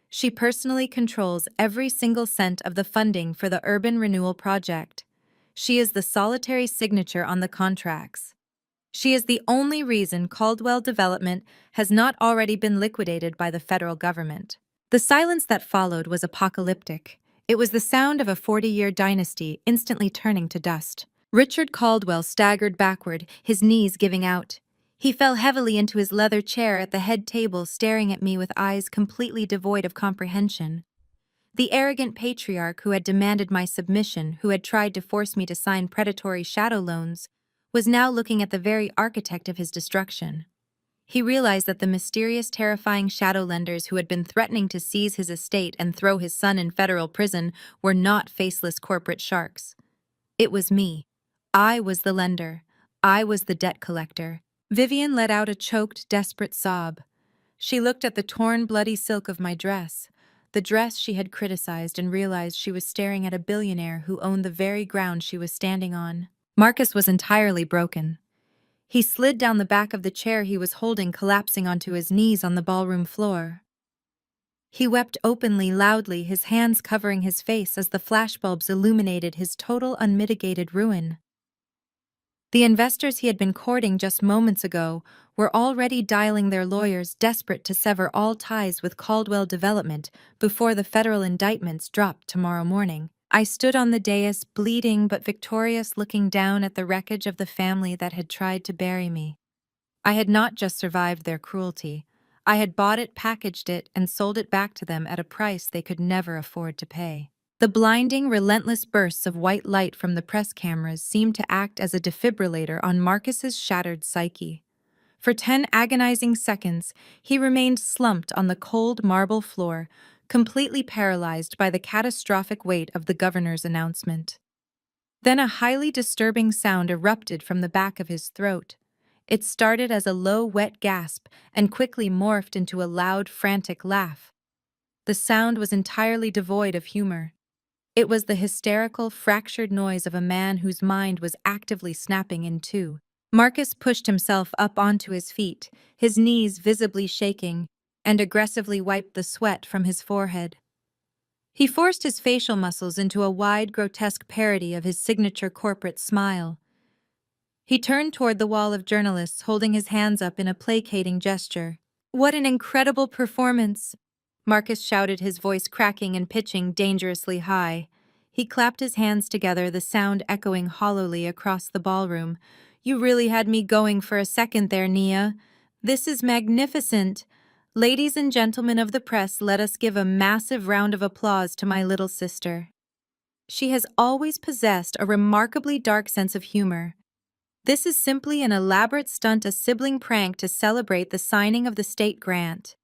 She personally controls every single cent of the funding for the Urban Renewal Project. She is the solitary signature on the contracts. She is the only reason Caldwell Development has not already been liquidated by the federal government. The silence that followed was apocalyptic. It was the sound of a 40-year dynasty instantly turning to dust. Richard Caldwell staggered backward, his knees giving out. He fell heavily into his leather chair at the head table, staring at me with eyes completely devoid of comprehension. The arrogant patriarch who had demanded my submission, who had tried to force me to sign predatory shadow loans, was now looking at the very architect of his destruction. He realized that the mysterious, terrifying shadow lenders who had been threatening to seize his estate and throw his son in federal prison were not faceless corporate sharks. It was me. I was the lender. I was the debt collector. Vivian let out a choked, desperate sob. She looked at the torn, bloody silk of my dress, the dress she had criticized, and realized she was staring at a billionaire who owned the very ground she was standing on. Marcus was entirely broken. He slid down the back of the chair he was holding, collapsing onto his knees on the ballroom floor. He wept openly, loudly, his hands covering his face as the flashbulbs illuminated his total, unmitigated ruin. The investors he had been courting just moments ago were already dialing their lawyers, desperate to sever all ties with Caldwell Development before the federal indictments dropped tomorrow morning. I stood on the dais, bleeding but victorious, looking down at the wreckage of the family that had tried to bury me. I had not just survived their cruelty. I had bought it, packaged it, and sold it back to them at a price they could never afford to pay. The blinding, relentless bursts of white light from the press cameras seemed to act as a defibrillator on Marcus's shattered psyche. For 10 agonizing seconds, he remained slumped on the cold marble floor, completely paralyzed by the catastrophic weight of the governor's announcement. Then a highly disturbing sound erupted from the back of his throat. It started as a low, wet gasp and quickly morphed into a loud, frantic laugh. The sound was entirely devoid of humor. It was the hysterical, fractured noise of a man whose mind was actively snapping in two. Marcus pushed himself up onto his feet, his knees visibly shaking, and aggressively wiped the sweat from his forehead. He forced his facial muscles into a wide, grotesque parody of his signature corporate smile. He turned toward the wall of journalists, holding his hands up in a placating gesture. "What an incredible performance!" Marcus shouted, his voice cracking and pitching dangerously high. He clapped his hands together, the sound echoing hollowly across the ballroom. "You really had me going for a second there, Nia. This is magnificent. Ladies and gentlemen of the press, let us give a massive round of applause to my little sister. She has always possessed a remarkably dark sense of humor. This is simply an elaborate stunt, a sibling prank to celebrate the signing of the state grant.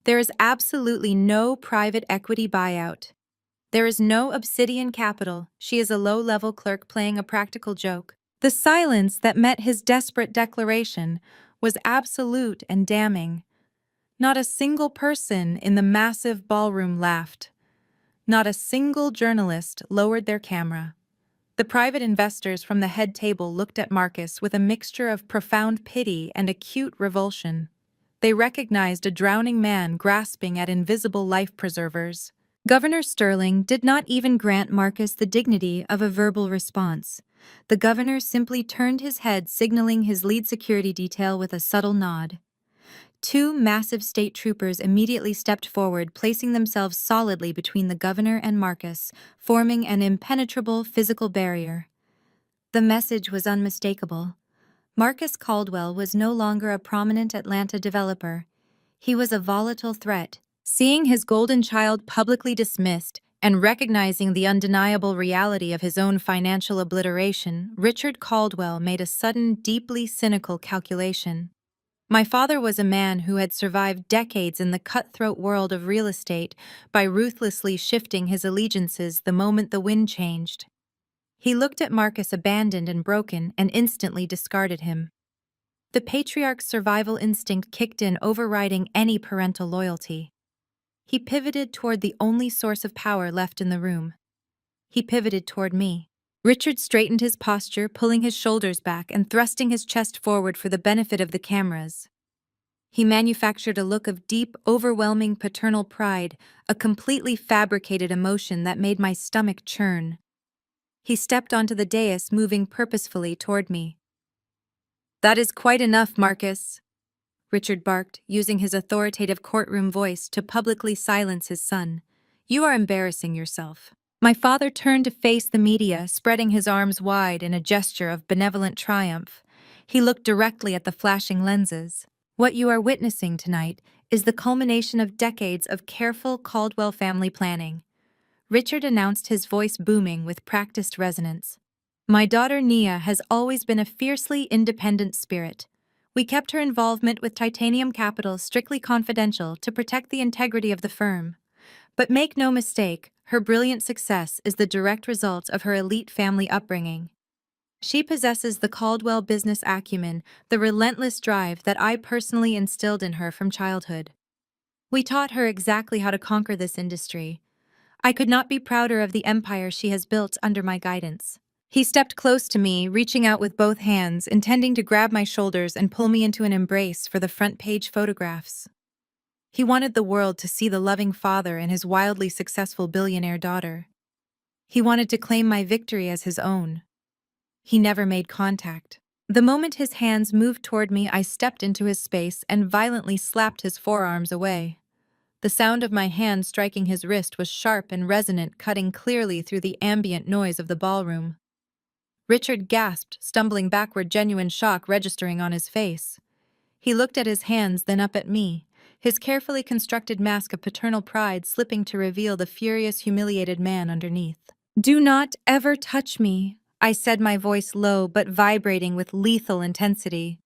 There is absolutely no private equity buyout. There is no Obsidian Capital. She is a low-level clerk playing a practical joke." The silence that met his desperate declaration was absolute and damning. Not a single person in the massive ballroom laughed. Not a single journalist lowered their camera. The private investors from the head table looked at Marcus with a mixture of profound pity and acute revulsion. They recognized a drowning man grasping at invisible life preservers. Governor Sterling did not even grant Marcus the dignity of a verbal response. The governor simply turned his head, signaling his lead security detail with a subtle nod. 2 massive state troopers immediately stepped forward, placing themselves solidly between the governor and Marcus, forming an impenetrable physical barrier. The message was unmistakable. Marcus Caldwell was no longer a prominent Atlanta developer. He was a volatile threat. Seeing his golden child publicly dismissed and recognizing the undeniable reality of his own financial obliteration, Richard Caldwell made a sudden, deeply cynical calculation. My father was a man who had survived decades in the cutthroat world of real estate by ruthlessly shifting his allegiances the moment the wind changed. He looked at Marcus, abandoned and broken, and instantly discarded him. The patriarch's survival instinct kicked in, overriding any parental loyalty. He pivoted toward the only source of power left in the room. He pivoted toward me. Richard straightened his posture, pulling his shoulders back and thrusting his chest forward for the benefit of the cameras. He manufactured a look of deep, overwhelming paternal pride, a completely fabricated emotion that made my stomach churn. He stepped onto the dais, moving purposefully toward me. "That is quite enough, Marcus," Richard barked, using his authoritative courtroom voice to publicly silence his son. "You are embarrassing yourself." My father turned to face the media, spreading his arms wide in a gesture of benevolent triumph. He looked directly at the flashing lenses. "What you are witnessing tonight is the culmination of decades of careful Caldwell family planning," Richard announced, his voice booming with practiced resonance. "My daughter Nia has always been a fiercely independent spirit. We kept her involvement with Titanium Capital strictly confidential to protect the integrity of the firm. But make no mistake, her brilliant success is the direct result of her elite family upbringing. She possesses the Caldwell business acumen, the relentless drive that I personally instilled in her from childhood. We taught her exactly how to conquer this industry. I could not be prouder of the empire she has built under my guidance." He stepped close to me, reaching out with both hands, intending to grab my shoulders and pull me into an embrace for the front-page photographs. He wanted the world to see the loving father and his wildly successful billionaire daughter. He wanted to claim my victory as his own. He never made contact. The moment his hands moved toward me, I stepped into his space and violently slapped his forearms away. The sound of my hand striking his wrist was sharp and resonant, cutting clearly through the ambient noise of the ballroom. Richard gasped, stumbling backward, genuine shock registering on his face. He looked at his hands, then up at me, his carefully constructed mask of paternal pride slipping to reveal the furious, humiliated man underneath. "Do not ever touch me," I said, my voice low but vibrating with lethal intensity.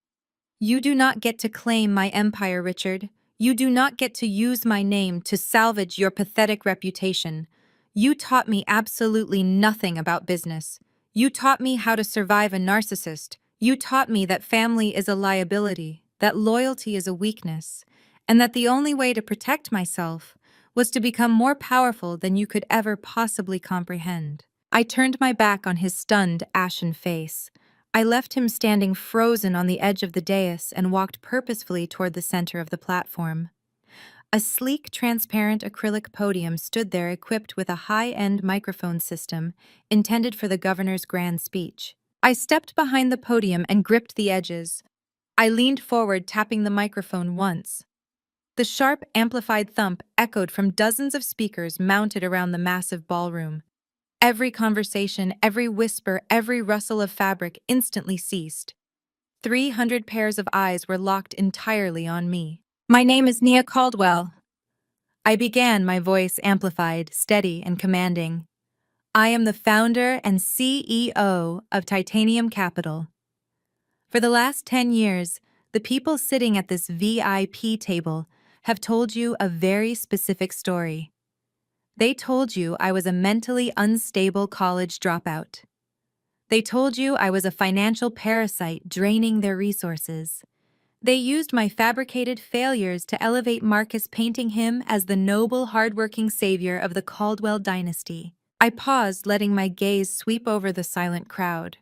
"You do not get to claim my empire, Richard. You do not get to use my name to salvage your pathetic reputation. You taught me absolutely nothing about business. You taught me how to survive a narcissist. You taught me that family is a liability, that loyalty is a weakness, and that the only way to protect myself was to become more powerful than you could ever possibly comprehend." I turned my back on his stunned, ashen face. I left him standing frozen on the edge of the dais and walked purposefully toward the center of the platform. A sleek, transparent acrylic podium stood there, equipped with a high-end microphone system intended for the governor's grand speech. I stepped behind the podium and gripped the edges. I leaned forward, tapping the microphone once. The sharp, amplified thump echoed from dozens of speakers mounted around the massive ballroom. Every conversation, every whisper, every rustle of fabric instantly ceased. 300 pairs of eyes were locked entirely on me. "My name is Nia Caldwell," I began, my voice amplified, steady, and commanding. "I am the founder and CEO of Titanium Capital. For the last 10 years, the people sitting at this VIP table have told you a very specific story. They told you I was a mentally unstable college dropout. They told you I was a financial parasite draining their resources. They used my fabricated failures to elevate Marcus, painting him as the noble, hardworking savior of the Caldwell dynasty." I paused, letting my gaze sweep over the silent crowd.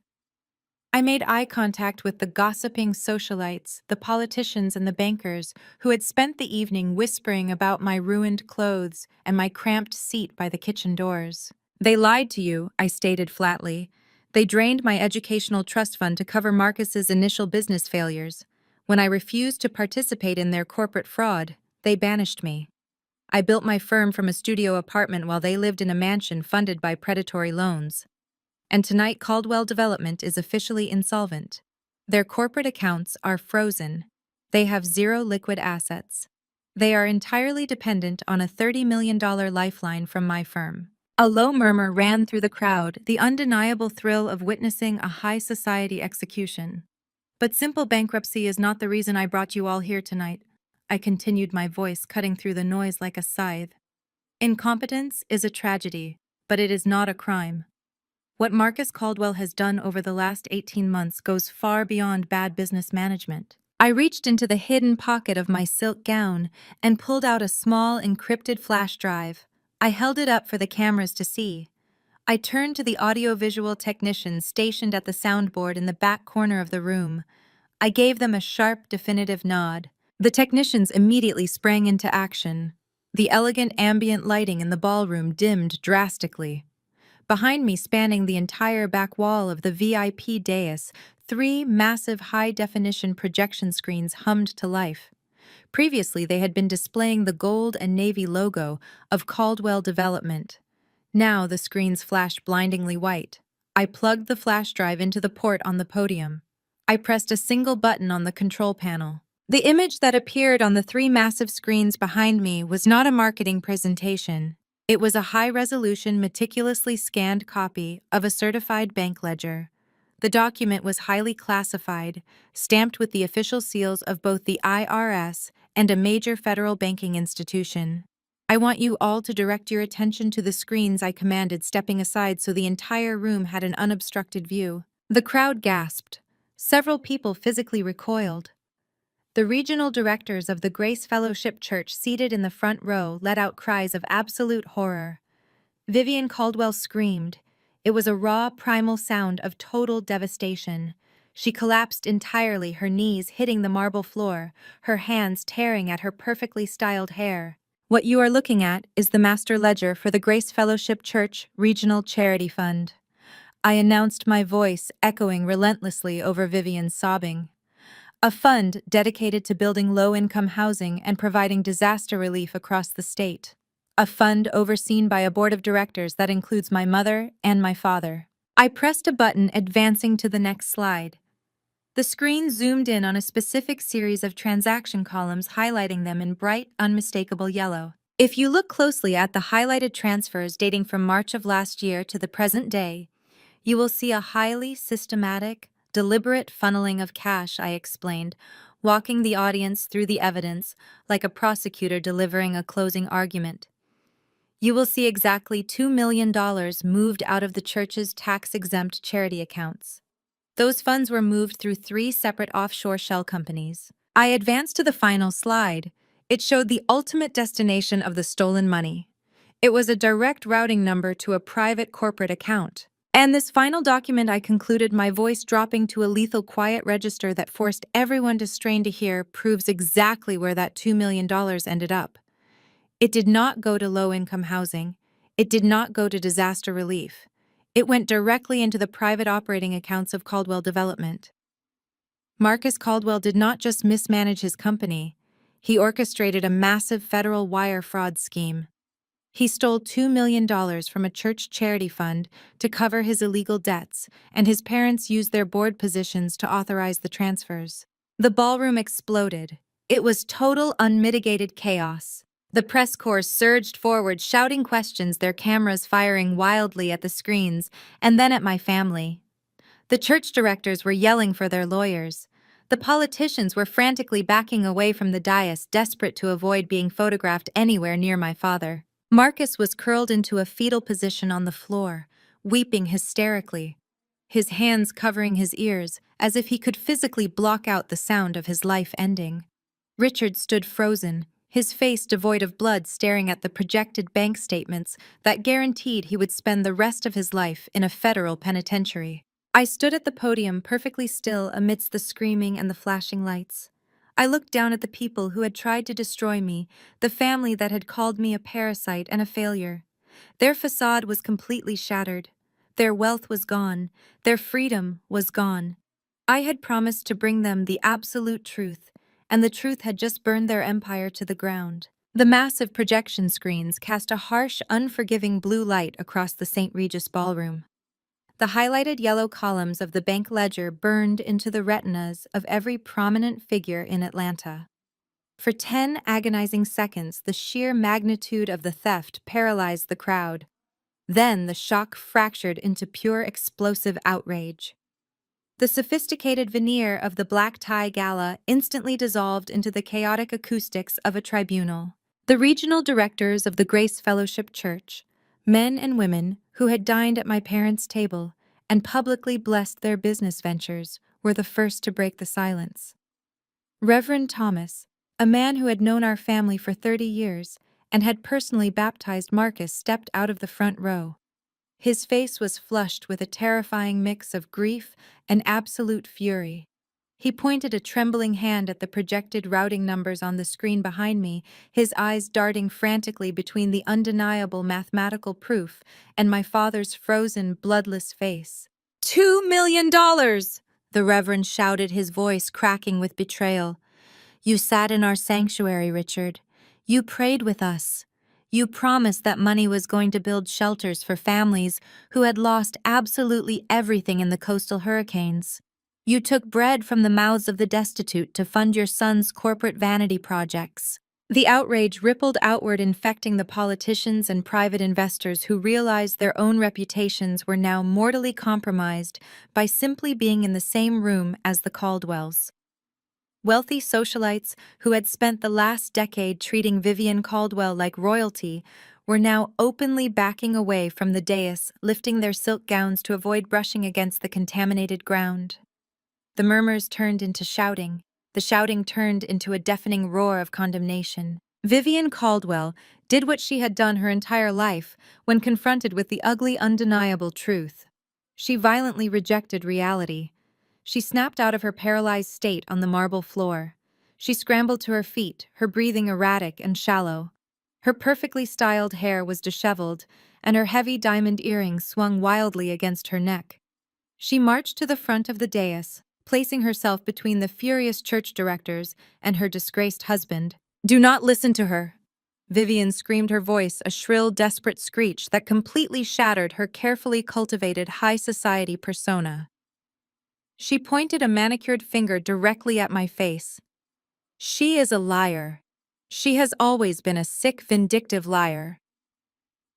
I made eye contact with the gossiping socialites, the politicians and the bankers who had spent the evening whispering about my ruined clothes and my cramped seat by the kitchen doors. "They lied to you," I stated flatly. "They drained my educational trust fund to cover Marcus's initial business failures. When I refused to participate in their corporate fraud, they banished me. I built my firm from a studio apartment while they lived in a mansion funded by predatory loans. And tonight Caldwell Development is officially insolvent. Their corporate accounts are frozen. They have zero liquid assets. They are entirely dependent on a $30 million lifeline from my firm." A low murmur ran through the crowd, the undeniable thrill of witnessing a high society execution. "But simple bankruptcy is not the reason I brought you all here tonight," I continued, my voice cutting through the noise like a scythe. "Incompetence is a tragedy, but it is not a crime. What Marcus Caldwell has done over the last 18 months goes far beyond bad business management." I reached into the hidden pocket of my silk gown and pulled out a small, encrypted flash drive. I held it up for the cameras to see. I turned to the audiovisual technicians stationed at the soundboard in the back corner of the room. I gave them a sharp, definitive nod. The technicians immediately sprang into action. The elegant ambient lighting in the ballroom dimmed drastically. Behind me, spanning the entire back wall of the VIP dais, three massive high-definition projection screens hummed to life. Previously, they had been displaying the gold and navy logo of Caldwell Development. Now the screens flashed blindingly white. I plugged the flash drive into the port on the podium. I pressed a single button on the control panel. The image that appeared on the three massive screens behind me was not a marketing presentation. It was a high-resolution, meticulously scanned copy of a certified bank ledger. The document was highly classified, stamped with the official seals of both the IRS and a major federal banking institution. I want you all to direct your attention to the screens, I commanded, stepping aside so the entire room had an unobstructed view. The crowd gasped. Several people physically recoiled. The regional directors of the Grace Fellowship Church seated in the front row let out cries of absolute horror. Vivian Caldwell screamed. It was a raw, primal sound of total devastation. She collapsed entirely, her knees hitting the marble floor, her hands tearing at her perfectly styled hair. What you are looking at is the master ledger for the Grace Fellowship Church Regional Charity Fund. I announced, my voice echoing relentlessly over Vivian's sobbing. A fund dedicated to building low-income housing and providing disaster relief across the state. A fund overseen by a board of directors that includes my mother and my father. I pressed a button, advancing to the next slide. The screen zoomed in on a specific series of transaction columns, highlighting them in bright, unmistakable yellow. If you look closely at the highlighted transfers dating from March of last year to the present day, you will see a highly systematic, deliberate funneling of cash, I explained, walking the audience through the evidence like a prosecutor delivering a closing argument. You will see exactly $2 million moved out of the church's tax-exempt charity accounts. Those funds were moved through three separate offshore shell companies. I advanced to the final slide. It showed the ultimate destination of the stolen money. It was a direct routing number to a private corporate account. And this final document, I concluded, my voice dropping to a lethal quiet register that forced everyone to strain to hear, proves exactly where that $2 million ended up. It did not go to low-income housing. It did not go to disaster relief. It went directly into the private operating accounts of Caldwell Development. Marcus Caldwell did not just mismanage his company. He orchestrated a massive federal wire fraud scheme. He stole $2 million from a church charity fund to cover his illegal debts, and his parents used their board positions to authorize the transfers. The ballroom exploded. It was total, unmitigated chaos. The press corps surged forward, shouting questions, their cameras firing wildly at the screens, and then at my family. The church directors were yelling for their lawyers. The politicians were frantically backing away from the dais, desperate to avoid being photographed anywhere near my father. Marcus was curled into a fetal position on the floor, weeping hysterically, his hands covering his ears as if he could physically block out the sound of his life ending. Richard stood frozen, his face devoid of blood, staring at the projected bank statements that guaranteed he would spend the rest of his life in a federal penitentiary. I stood at the podium, perfectly still amidst the screaming and the flashing lights. I looked down at the people who had tried to destroy me, the family that had called me a parasite and a failure. Their facade was completely shattered. Their wealth was gone. Their freedom was gone. I had promised to bring them the absolute truth, and the truth had just burned their empire to the ground. The massive projection screens cast a harsh, unforgiving blue light across the St. Regis ballroom. The highlighted yellow columns of the bank ledger burned into the retinas of every prominent figure in Atlanta. For 10 agonizing seconds, the sheer magnitude of the theft paralyzed the crowd. Then the shock fractured into pure explosive outrage. The sophisticated veneer of the black tie gala instantly dissolved into the chaotic acoustics of a tribunal. The regional directors of the Grace Fellowship Church, men and women who had dined at my parents' table and publicly blessed their business ventures, were the first to break the silence. Reverend Thomas, a man who had known our family for 30 years and had personally baptized Marcus, stepped out of the front row. His face was flushed with a terrifying mix of grief and absolute fury. He pointed a trembling hand at the projected routing numbers on the screen behind me, his eyes darting frantically between the undeniable mathematical proof and my father's frozen, bloodless face. $2 million! The Reverend shouted, his voice cracking with betrayal. You sat in our sanctuary, Richard. You prayed with us. You promised that money was going to build shelters for families who had lost absolutely everything in the coastal hurricanes. You took bread from the mouths of the destitute to fund your son's corporate vanity projects. The outrage rippled outward, infecting the politicians and private investors who realized their own reputations were now mortally compromised by simply being in the same room as the Caldwells. Wealthy socialites who had spent the last decade treating Vivian Caldwell like royalty were now openly backing away from the dais, lifting their silk gowns to avoid brushing against the contaminated ground. The murmurs turned into shouting. The shouting turned into a deafening roar of condemnation. Vivian Caldwell did what she had done her entire life when confronted with the ugly, undeniable truth. She violently rejected reality. She snapped out of her paralyzed state on the marble floor. She scrambled to her feet, her breathing erratic and shallow. Her perfectly styled hair was disheveled, and her heavy diamond earrings swung wildly against her neck. She marched to the front of the dais, placing herself between the furious church directors and her disgraced husband. Do not listen to her! Vivian screamed, her voice a shrill, desperate screech that completely shattered her carefully cultivated high society persona. She pointed a manicured finger directly at my face. She is a liar. She has always been a sick, vindictive liar.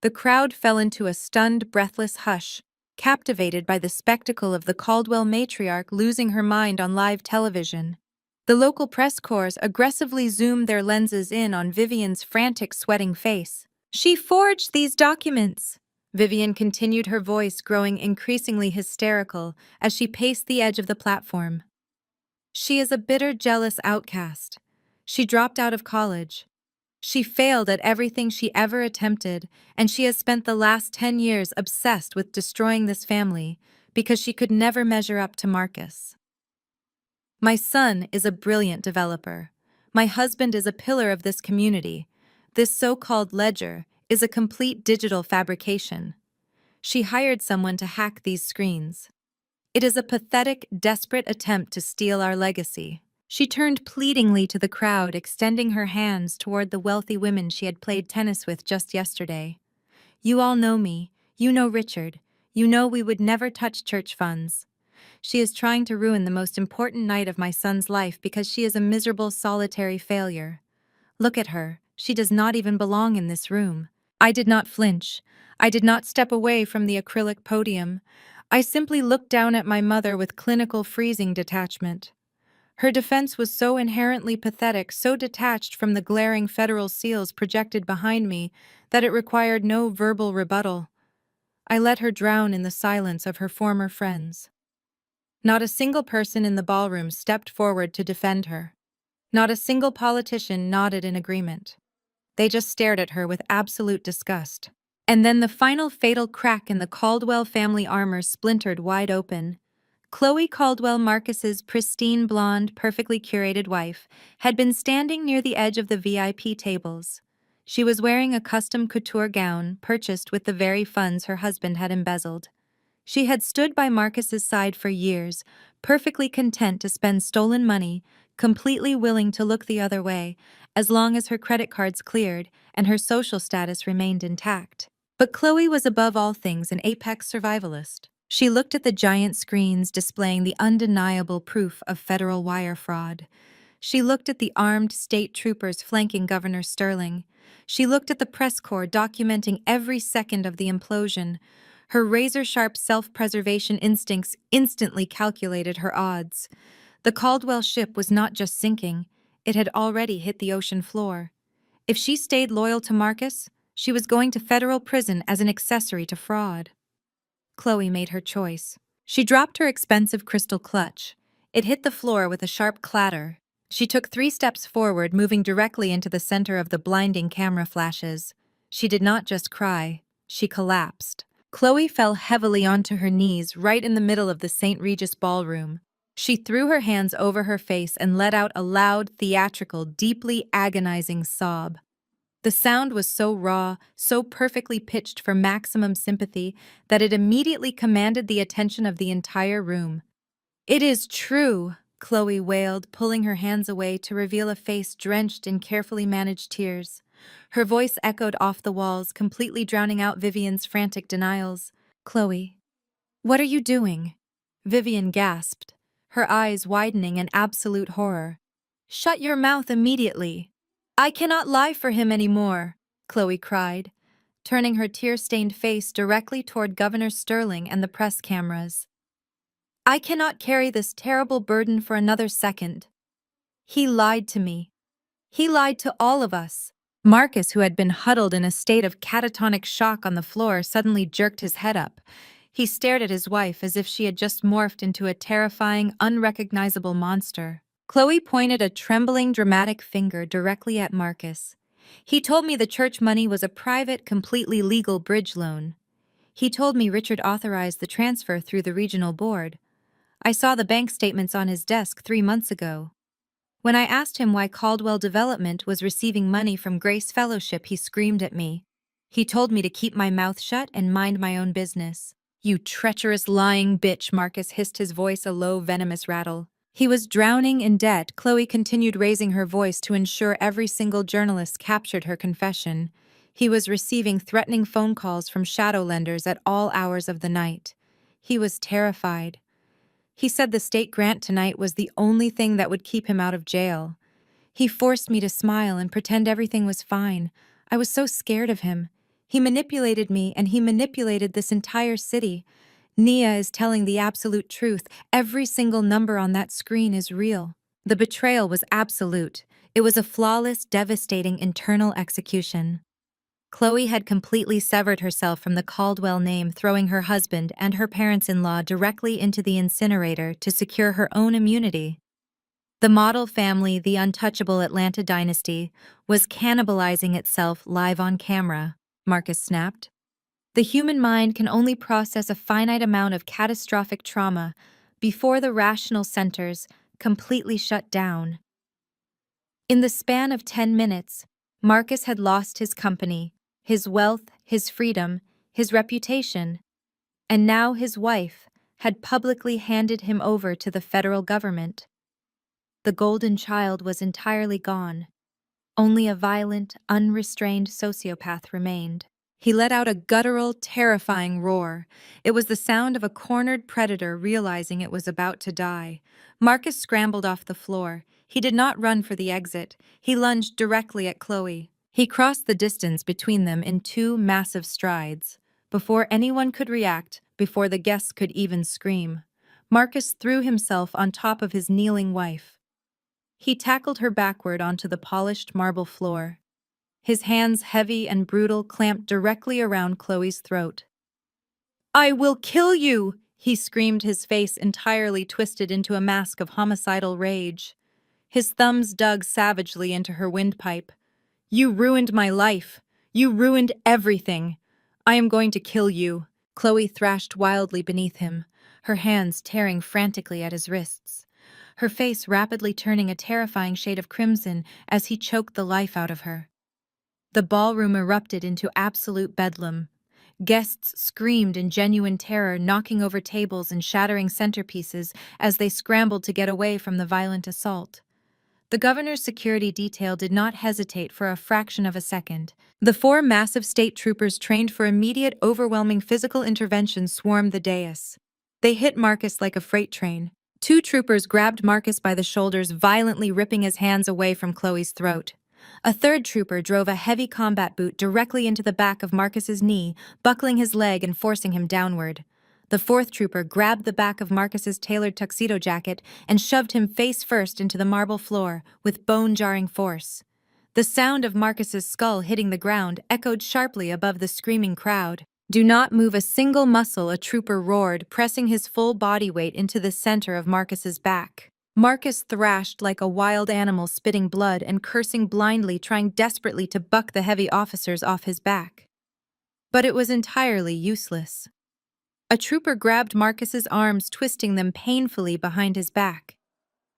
The crowd fell into a stunned, breathless hush, captivated by the spectacle of the Caldwell matriarch losing her mind on live television. The local press corps aggressively zoomed their lenses in on Vivian's frantic, sweating face. She forged these documents! Vivian continued, her voice growing increasingly hysterical as she paced the edge of the platform. She is a bitter, jealous outcast. She dropped out of college. She failed at everything she ever attempted, and she has spent the last 10 years obsessed with destroying this family because she could never measure up to Marcus. My son is a brilliant developer. My husband is a pillar of this community. This so-called ledger is a complete digital fabrication. She hired someone to hack these screens. It is a pathetic, desperate attempt to steal our legacy. She turned pleadingly to the crowd, extending her hands toward the wealthy women she had played tennis with just yesterday. You all know me. You know Richard. You know we would never touch church funds. She is trying to ruin the most important night of my son's life because she is a miserable, solitary failure. Look at her. She does not even belong in this room. I did not flinch. I did not step away from the acrylic podium. I simply looked down at my mother with clinical freezing detachment. Her defense was so inherently pathetic, so detached from the glaring federal seals projected behind me, that it required no verbal rebuttal. I let her drown in the silence of her former friends. Not a single person in the ballroom stepped forward to defend her. Not a single politician nodded in agreement. They just stared at her with absolute disgust. And then the final fatal crack in the Caldwell family armor splintered wide open. Chloe Caldwell Marcus's pristine, blonde, perfectly curated wife had been standing near the edge of the VIP tables. She was wearing a custom couture gown purchased with the very funds her husband had embezzled. She had stood by Marcus's side for years, perfectly content to spend stolen money, completely willing to look the other way, as long as her credit cards cleared and her social status remained intact. But Chloe was above all things an apex survivalist. She looked at the giant screens displaying the undeniable proof of federal wire fraud. She looked at the armed state troopers flanking Governor Sterling. She looked at the press corps documenting every second of the implosion. Her razor-sharp self-preservation instincts instantly calculated her odds. The Caldwell ship was not just sinking, it had already hit the ocean floor. If she stayed loyal to Marcus, she was going to federal prison as an accessory to fraud. Chloe made her choice. She dropped her expensive crystal clutch. It hit the floor with a sharp clatter. She took 3 steps forward, moving directly into the center of the blinding camera flashes. She did not just cry, she collapsed. Chloe fell heavily onto her knees right in the middle of the St. Regis ballroom. She threw her hands over her face and let out a loud, theatrical, deeply agonizing sob. The sound was so raw, so perfectly pitched for maximum sympathy, that it immediately commanded the attention of the entire room. "It is true," Chloe wailed, pulling her hands away to reveal a face drenched in carefully managed tears. Her voice echoed off the walls, completely drowning out Vivian's frantic denials. "Chloe, what are you doing?" Vivian gasped, her eyes widening in absolute horror. "Shut your mouth immediately. I cannot lie for him anymore," Chloe cried, turning her tear-stained face directly toward Governor Sterling and the press cameras. "I cannot carry this terrible burden for another second. He lied to me. He lied to all of us." Marcus, who had been huddled in a state of catatonic shock on the floor, suddenly jerked his head up. He stared at his wife as if she had just morphed into a terrifying, unrecognizable monster. Chloe pointed a trembling, dramatic finger directly at Marcus. "He told me the church money was a private, completely legal bridge loan. He told me Richard authorized the transfer through the regional board. I saw the bank statements on his desk 3 months ago. When I asked him why Caldwell Development was receiving money from Grace Fellowship, he screamed at me. He told me to keep my mouth shut and mind my own business." "You treacherous, lying bitch," Marcus hissed, his voice a low, venomous rattle. "He was drowning in debt." Chloe continued, raising her voice to ensure every single journalist captured her confession. "He was receiving threatening phone calls from shadow lenders at all hours of the night. He was terrified. He said the state grant tonight was the only thing that would keep him out of jail. He forced me to smile and pretend everything was fine. I was so scared of him. He manipulated me, and he manipulated this entire city. Nia is telling the absolute truth. Every single number on that screen is real." The betrayal was absolute. It was a flawless, devastating internal execution. Chloe had completely severed herself from the Caldwell name, throwing her husband and her parents-in-law directly into the incinerator to secure her own immunity. The model family, the untouchable Atlanta dynasty, was cannibalizing itself live on camera, Marcus snapped. "The human mind can only process a finite amount of catastrophic trauma before the rational centers completely shut down." In the span of 10 minutes, Marcus had lost his company, his wealth, his freedom, his reputation, and now his wife had publicly handed him over to the federal government. The golden child was entirely gone. Only a violent, unrestrained sociopath remained. He let out a guttural, terrifying roar. It was the sound of a cornered predator realizing it was about to die. Marcus scrambled off the floor. He did not run for the exit. He lunged directly at Chloe. He crossed the distance between them in 2 massive strides. Before anyone could react, before the guests could even scream, Marcus threw himself on top of his kneeling wife. He tackled her backward onto the polished marble floor. His hands, heavy and brutal, clamped directly around Chloe's throat. "I will kill you!" he screamed, his face entirely twisted into a mask of homicidal rage. His thumbs dug savagely into her windpipe. "You ruined my life. You ruined everything. I am going to kill you." Chloe thrashed wildly beneath him, her hands tearing frantically at his wrists, her face rapidly turning a terrifying shade of crimson as he choked the life out of her. The ballroom erupted into absolute bedlam. Guests screamed in genuine terror, knocking over tables and shattering centerpieces as they scrambled to get away from the violent assault. The governor's security detail did not hesitate for a fraction of a second. The 4 massive state troopers trained for immediate, overwhelming physical intervention swarmed the dais. They hit Marcus like a freight train. 2 troopers grabbed Marcus by the shoulders, violently ripping his hands away from Chloe's throat. A 3rd trooper drove a heavy combat boot directly into the back of Marcus's knee, buckling his leg and forcing him downward. The 4th trooper grabbed the back of Marcus's tailored tuxedo jacket and shoved him face first into the marble floor with bone-jarring force. The sound of Marcus's skull hitting the ground echoed sharply above the screaming crowd. "Do not move a single muscle," a trooper roared, pressing his full body weight into the center of Marcus's back. Marcus thrashed like a wild animal, spitting blood and cursing blindly, trying desperately to buck the heavy officers off his back. But it was entirely useless. A trooper grabbed Marcus's arms, twisting them painfully behind his back.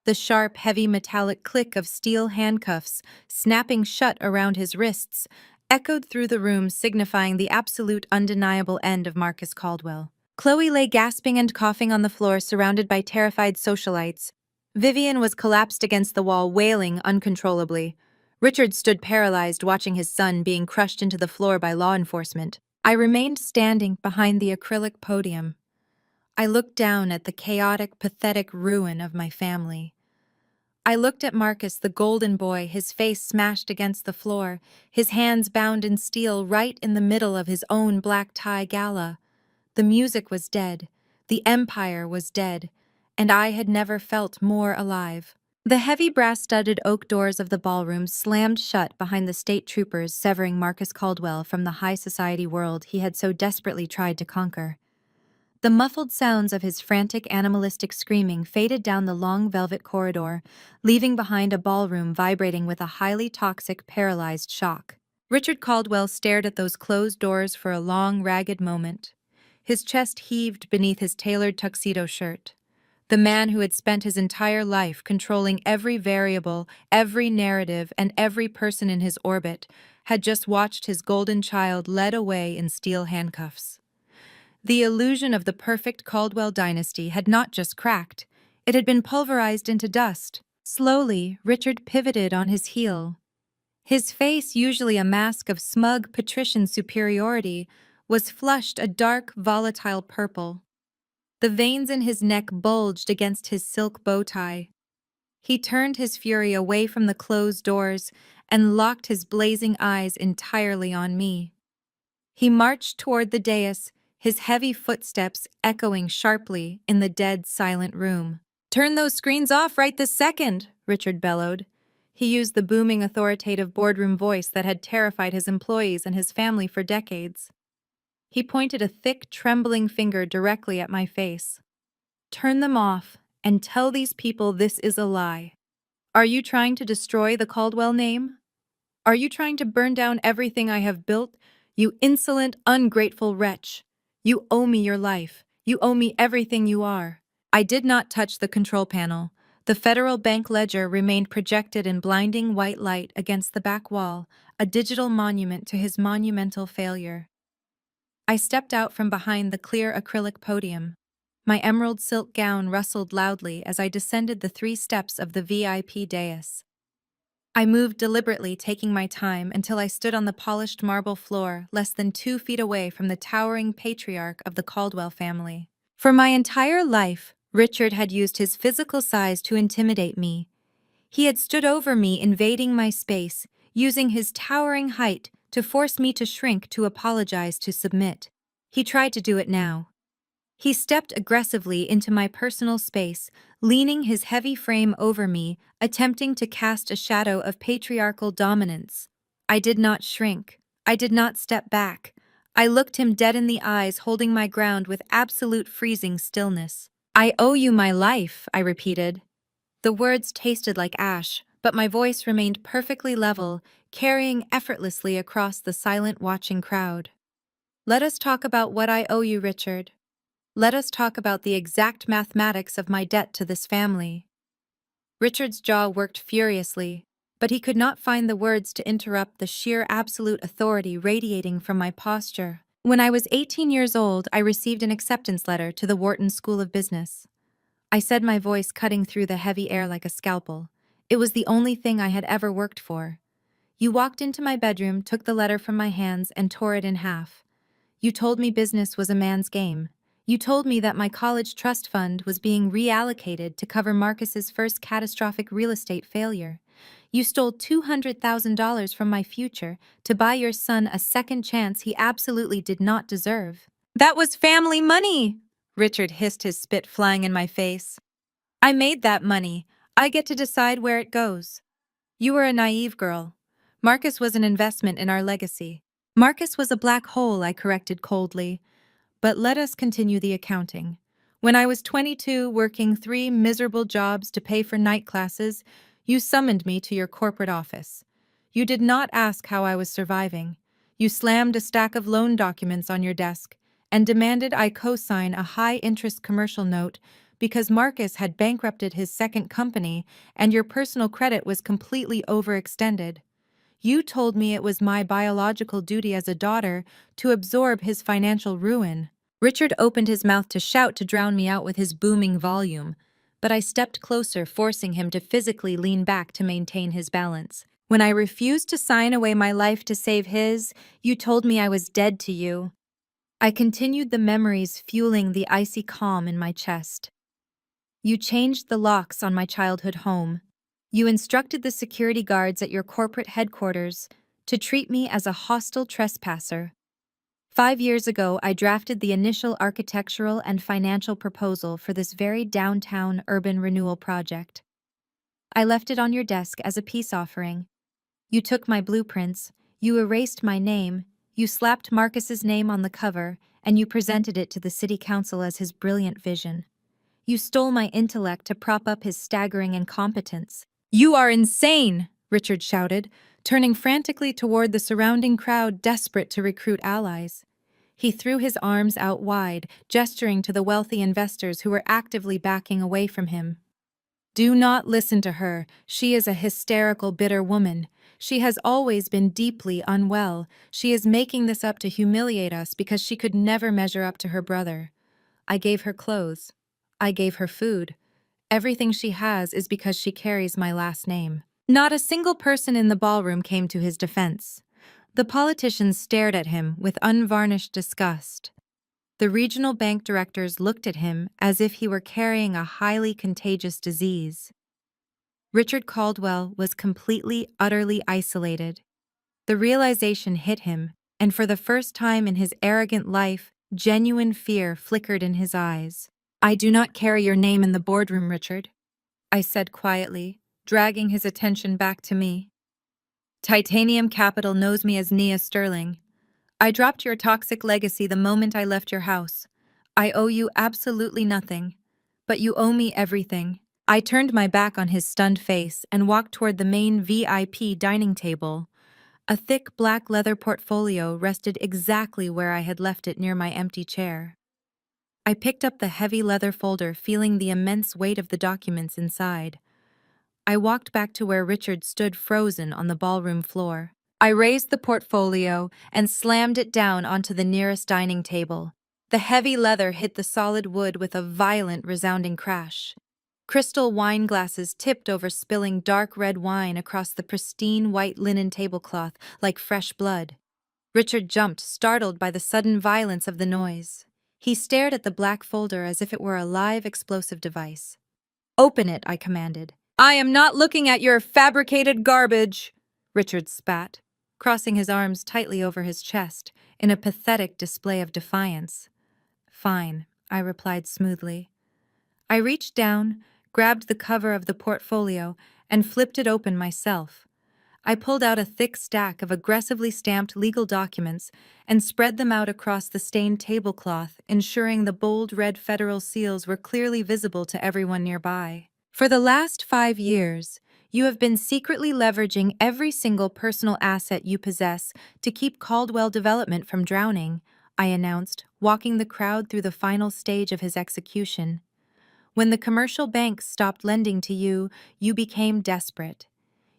The sharp, heavy metallic click of steel handcuffs, snapping shut around his wrists, echoed through the room, signifying the absolute undeniable end of Marcus Caldwell. Chloe lay gasping and coughing on the floor, surrounded by terrified socialites. Vivian was collapsed against the wall, wailing uncontrollably. Richard stood paralyzed, watching his son being crushed into the floor by law enforcement. I remained standing behind the acrylic podium. I looked down at the chaotic, pathetic ruin of my family. I looked at Marcus, the golden boy, his face smashed against the floor, his hands bound in steel right in the middle of his own black tie gala. The music was dead, the empire was dead, and I had never felt more alive. The heavy brass-studded oak doors of the ballroom slammed shut behind the state troopers, severing Marcus Caldwell from the high society world he had so desperately tried to conquer. The muffled sounds of his frantic, animalistic screaming faded down the long velvet corridor, leaving behind a ballroom vibrating with a highly toxic, paralyzed shock. Richard Caldwell stared at those closed doors for a long, ragged moment. His chest heaved beneath his tailored tuxedo shirt. The man who had spent his entire life controlling every variable, every narrative, and every person in his orbit had just watched his golden child led away in steel handcuffs. The illusion of the perfect Caldwell dynasty had not just cracked, it had been pulverized into dust. Slowly, Richard pivoted on his heel. His face, usually a mask of smug patrician superiority, was flushed a dark, volatile purple. The veins in his neck bulged against his silk bow tie. He turned his fury away from the closed doors and locked his blazing eyes entirely on me. He marched toward the dais, his heavy footsteps echoing sharply in the dead, silent room. "Turn those screens off right this second," Richard bellowed. He used the booming, authoritative boardroom voice that had terrified his employees and his family for decades. He pointed a thick, trembling finger directly at my face. "Turn them off and tell these people this is a lie. Are you trying to destroy the Caldwell name? Are you trying to burn down everything I have built? You insolent, ungrateful wretch. You owe me your life. You owe me everything you are." I did not touch the control panel. The Federal Bank ledger remained projected in blinding white light against the back wall, a digital monument to his monumental failure. I stepped out from behind the clear acrylic podium. My emerald silk gown rustled loudly as I descended the 3 steps of the VIP dais. I moved deliberately, taking my time until I stood on the polished marble floor less than 2 feet away from the towering patriarch of the Caldwell family. For my entire life, Richard had used his physical size to intimidate me. He had stood over me, invading my space, using his towering height to force me to shrink, to apologize, to submit. He tried to do it now. He stepped aggressively into my personal space, leaning his heavy frame over me, attempting to cast a shadow of patriarchal dominance. I did not shrink. I did not step back. I looked him dead in the eyes, holding my ground with absolute freezing stillness. "I owe you my life," I repeated. The words tasted like ash, but my voice remained perfectly level, carrying effortlessly across the silent, watching crowd. "Let us talk about what I owe you, Richard. Let us talk about the exact mathematics of my debt to this family." Richard's jaw worked furiously, but he could not find the words to interrupt the sheer absolute authority radiating from my posture. When I was 18 years old, I received an acceptance letter to the Wharton School of Business. I said, my voice cutting through the heavy air like a scalpel. It was the only thing I had ever worked for. You walked into my bedroom, took the letter from my hands, and tore it in half. You told me business was a man's game. You told me that my college trust fund was being reallocated to cover Marcus's first catastrophic real estate failure. You stole $200,000 from my future to buy your son a second chance he absolutely did not deserve. "That was family money!" Richard hissed, his spit flying in my face. "I made that money. I get to decide where it goes." "You were a naive girl. Marcus was an investment in our legacy." "Marcus was a black hole," I corrected coldly. "But let us continue the accounting. When I was 22, working 3 miserable jobs to pay for night classes, you summoned me to your corporate office. You did not ask how I was surviving. You slammed a stack of loan documents on your desk and demanded I co-sign a high-interest commercial note because Marcus had bankrupted his second company and your personal credit was completely overextended. You told me it was my biological duty as a daughter to absorb his financial ruin. Richard opened his mouth to shout to drown me out with his booming volume, but I stepped closer, forcing him to physically lean back to maintain his balance. When I refused to sign away my life to save his, you told me I was dead to you. I continued, the memories fueling the icy calm in my chest. You changed the locks on my childhood home. You instructed the security guards at your corporate headquarters to treat me as a hostile trespasser. 5 years ago, I drafted the initial architectural and financial proposal for this very downtown urban renewal project. I left it on your desk as a peace offering. You took my blueprints, you erased my name, you slapped Marcus's name on the cover, and you presented it to the city council as his brilliant vision. You stole my intellect to prop up his staggering incompetence. You are insane, Richard shouted, turning frantically toward the surrounding crowd, desperate to recruit allies. He threw his arms out wide, gesturing to the wealthy investors who were actively backing away from him. Do not listen to her. She is a hysterical, bitter woman. She has always been deeply unwell. She is making this up to humiliate us because she could never measure up to her brother. I gave her clothes. I gave her food. Everything she has is because she carries my last name. Not a single person in the ballroom came to his defense. The politicians stared at him with unvarnished disgust. The regional bank directors looked at him as if he were carrying a highly contagious disease. Richard Caldwell was completely, utterly isolated. The realization hit him, and for the first time in his arrogant life, genuine fear flickered in his eyes. I do not carry your name in the boardroom, Richard, I said quietly, dragging his attention back to me. Titanium Capital knows me as Nia Sterling. I dropped your toxic legacy the moment I left your house. I owe you absolutely nothing, but you owe me everything. I turned my back on his stunned face and walked toward the main VIP dining table. A thick black leather portfolio rested exactly where I had left it near my empty chair. I picked up the heavy leather folder, feeling the immense weight of the documents inside. I walked back to where Richard stood frozen on the ballroom floor. I raised the portfolio and slammed it down onto the nearest dining table. The heavy leather hit the solid wood with a violent, resounding crash. Crystal wine glasses tipped over, spilling dark red wine across the pristine white linen tablecloth like fresh blood. Richard jumped, startled by the sudden violence of the noise. He stared at the black folder as if it were a live explosive device. Open it, I commanded. I am not looking at your fabricated garbage, Richard spat, crossing his arms tightly over his chest in a pathetic display of defiance. Fine, I replied smoothly. I reached down, grabbed the cover of the portfolio, and flipped it open myself. I pulled out a thick stack of aggressively stamped legal documents and spread them out across the stained tablecloth, ensuring the bold red federal seals were clearly visible to everyone nearby. For the last 5 years, you have been secretly leveraging every single personal asset you possess to keep Caldwell Development from drowning, I announced, walking the crowd through the final stage of his execution. When the commercial banks stopped lending to you, you became desperate.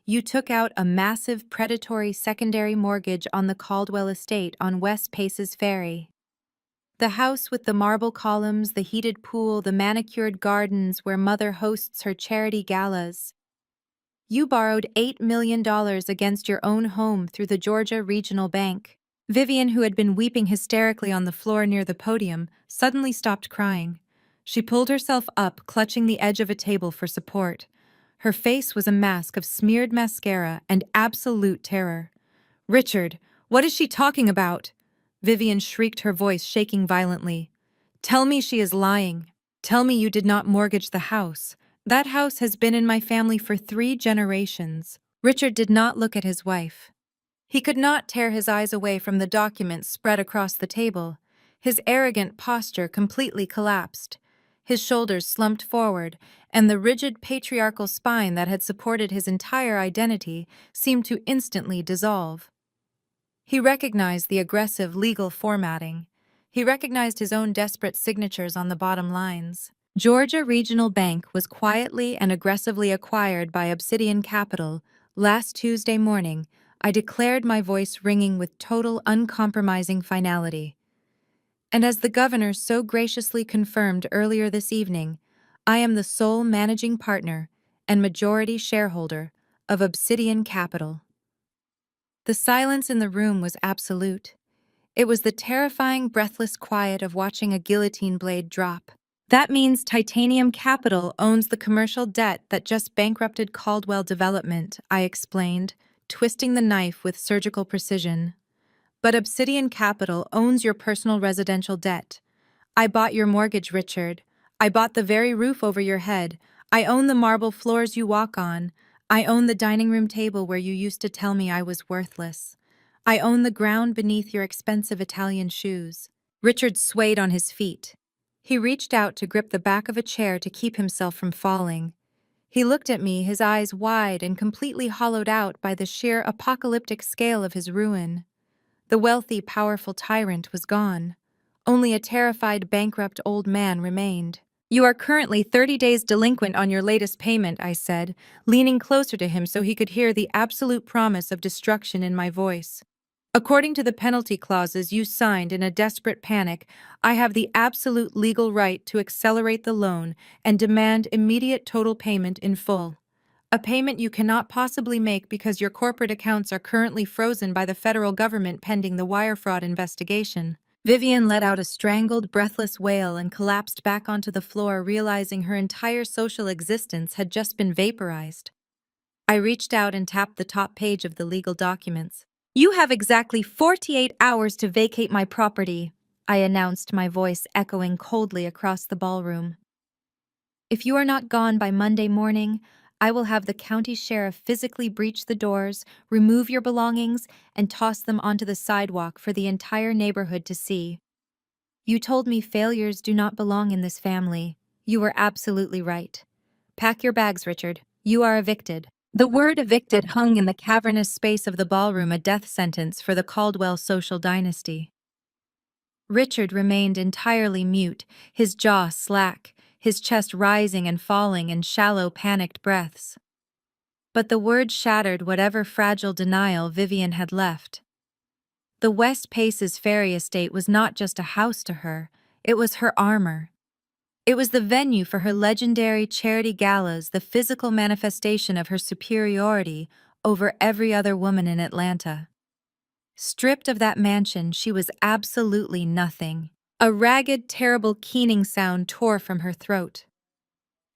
You took out a massive predatory secondary mortgage on the Caldwell estate on West Paces Ferry. The house with the marble columns, the heated pool, the manicured gardens where Mother hosts her charity galas. You borrowed $8 million against your own home through the Georgia Regional Bank. Vivian, who had been weeping hysterically on the floor near the podium, suddenly stopped crying. She pulled herself up, clutching the edge of a table for support. Her face was a mask of smeared mascara and absolute terror. Richard, what is she talking about? Vivian shrieked, her voice shaking violently. Tell me she is lying. Tell me you did not mortgage the house. That house has been in my family for 3 generations. Richard did not look at his wife. He could not tear his eyes away from the documents spread across the table. His arrogant posture completely collapsed. His shoulders slumped forward, and the rigid patriarchal spine that had supported his entire identity seemed to instantly dissolve. He recognized the aggressive legal formatting. He recognized his own desperate signatures on the bottom lines. Georgia Regional Bank was quietly and aggressively acquired by Obsidian Capital. Last Tuesday morning, I declared, my voice ringing with total, uncompromising finality. And as the governor so graciously confirmed earlier this evening, I am the sole managing partner and majority shareholder of Obsidian Capital. The silence in the room was absolute. It was the terrifying, breathless quiet of watching a guillotine blade drop. That means Titanium Capital owns the commercial debt that just bankrupted Caldwell Development, I explained, twisting the knife with surgical precision. But Obsidian Capital owns your personal residential debt. I bought your mortgage, Richard. I bought the very roof over your head. I own the marble floors you walk on. I own the dining room table where you used to tell me I was worthless. I own the ground beneath your expensive Italian shoes. Richard swayed on his feet. He reached out to grip the back of a chair to keep himself from falling. He looked at me, his eyes wide and completely hollowed out by the sheer apocalyptic scale of his ruin. The wealthy, powerful tyrant was gone. Only a terrified, bankrupt old man remained. You are currently 30 days delinquent on your latest payment, I said, leaning closer to him so he could hear the absolute promise of destruction in my voice. According to the penalty clauses you signed in a desperate panic, I have the absolute legal right to accelerate the loan and demand immediate total payment in full. A payment you cannot possibly make because your corporate accounts are currently frozen by the federal government pending the wire fraud investigation. Vivian let out a strangled, breathless wail and collapsed back onto the floor, realizing her entire social existence had just been vaporized. I reached out and tapped the top page of the legal documents. You have exactly 48 hours to vacate my property, I announced, my voice echoing coldly across the ballroom. If you are not gone by Monday morning, I will have the county sheriff physically breach the doors, remove your belongings, and toss them onto the sidewalk for the entire neighborhood to see. You told me failures do not belong in this family. You were absolutely right. Pack your bags, Richard. You are evicted. The word evicted hung in the cavernous space of the ballroom, a death sentence for the Caldwell social dynasty. Richard remained entirely mute, his jaw slack, his chest rising and falling in shallow, panicked breaths. But the word shattered whatever fragile denial Vivian had left. The West Paces Ferry estate was not just a house to her, it was her armor. It was the venue for her legendary charity galas, the physical manifestation of her superiority over every other woman in Atlanta. Stripped of that mansion, she was absolutely nothing. A ragged, terrible keening sound tore from her throat.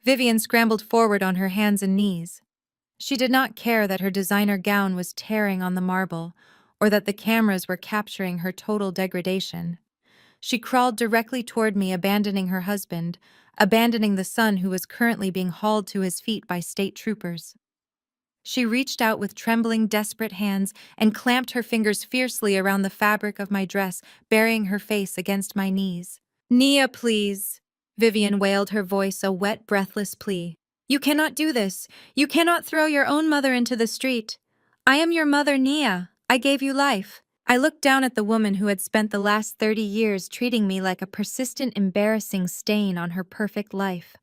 Vivian scrambled forward on her hands and knees. She did not care that her designer gown was tearing on the marble, or that the cameras were capturing her total degradation. She crawled directly toward me, abandoning her husband, abandoning the son who was currently being hauled to his feet by state troopers. She reached out with trembling, desperate hands and clamped her fingers fiercely around the fabric of my dress, burying her face against my knees. "Nia, please," Vivian wailed, her voice a wet, breathless plea. "You cannot do this. You cannot throw your own mother into the street. I am your mother, Nia. I gave you life." I looked down at the woman who had spent the last 30 years treating me like a persistent, embarrassing stain on her perfect life.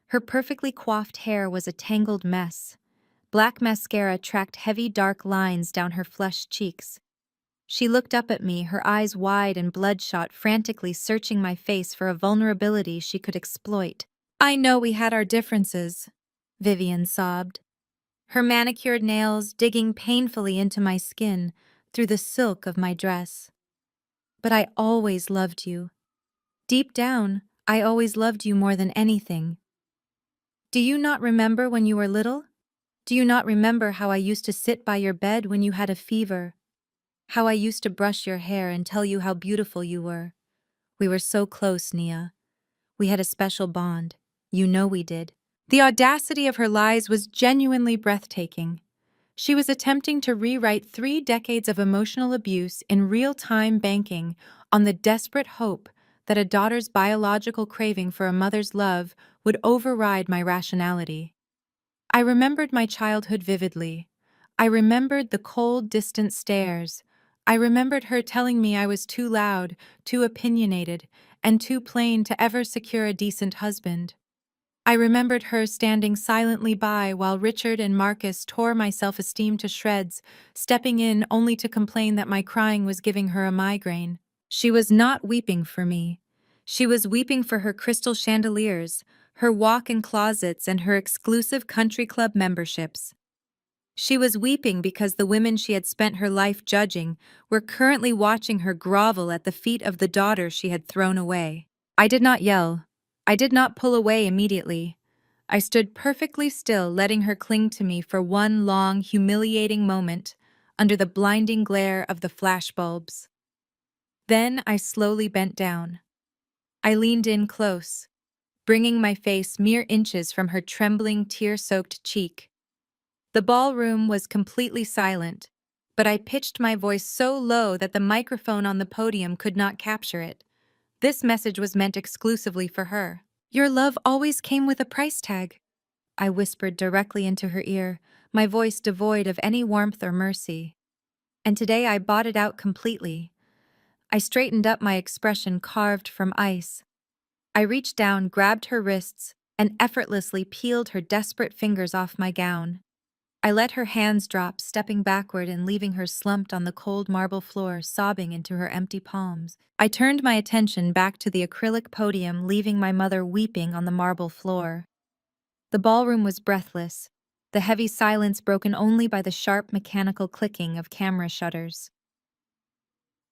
Her perfectly coiffed hair was a tangled mess. Black mascara tracked heavy, dark lines down her flushed cheeks. She looked up at me, her eyes wide and bloodshot, frantically searching my face for a vulnerability she could exploit. "I know we had our differences," Vivian sobbed, her manicured nails digging painfully into my skin through the silk of my dress. "But I always loved you. Deep down, I always loved you more than anything. Do you not remember when you were little? Do you not remember how I used to sit by your bed when you had a fever? How I used to brush your hair and tell you how beautiful you were? We were so close, Nia. We had a special bond. You know we did." The audacity of her lies was genuinely breathtaking. She was attempting to rewrite 3 decades of emotional abuse in real-time banking on the desperate hope that a daughter's biological craving for a mother's love would override my rationality. I remembered my childhood vividly. I remembered the cold, distant stares, I remembered her telling me I was too loud, too opinionated, and too plain to ever secure a decent husband. I remembered her standing silently by while Richard and Marcus tore my self-esteem to shreds, stepping in only to complain that my crying was giving her a migraine. She was not weeping for me. She was weeping for her crystal chandeliers, her walk-in closets, and her exclusive country club memberships. She was weeping because the women she had spent her life judging were currently watching her grovel at the feet of the daughter she had thrown away. I did not yell. I did not pull away immediately. I stood perfectly still, letting her cling to me for one long, humiliating moment under the blinding glare of the flashbulbs. Then I slowly bent down. I leaned in close, bringing my face mere inches from her trembling, tear-soaked cheek. The ballroom was completely silent, but I pitched my voice so low that the microphone on the podium could not capture it. This message was meant exclusively for her. "Your love always came with a price tag," I whispered directly into her ear, my voice devoid of any warmth or mercy. And today I bought it out completely. I straightened up, my expression carved from ice. I reached down, grabbed her wrists, and effortlessly peeled her desperate fingers off my gown. I let her hands drop, stepping backward and leaving her slumped on the cold marble floor, sobbing into her empty palms. I turned my attention back to the acrylic podium, leaving my mother weeping on the marble floor. The ballroom was breathless, the heavy silence broken only by the sharp mechanical clicking of camera shutters.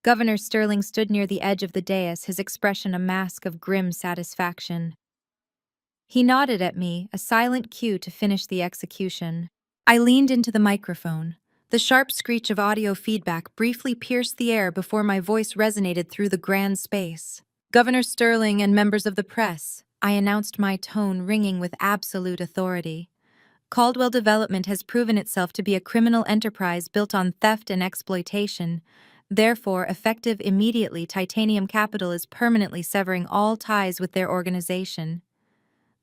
Governor Sterling stood near the edge of the dais, his expression a mask of grim satisfaction. He nodded at me, a silent cue to finish the execution. I leaned into the microphone. The sharp screech of audio feedback briefly pierced the air before my voice resonated through the grand space. "Governor Sterling and members of the press," I announced, my tone ringing with absolute authority. "Caldwell Development has proven itself to be a criminal enterprise built on theft and exploitation. Therefore, effective immediately, Titanium Capital is permanently severing all ties with their organization.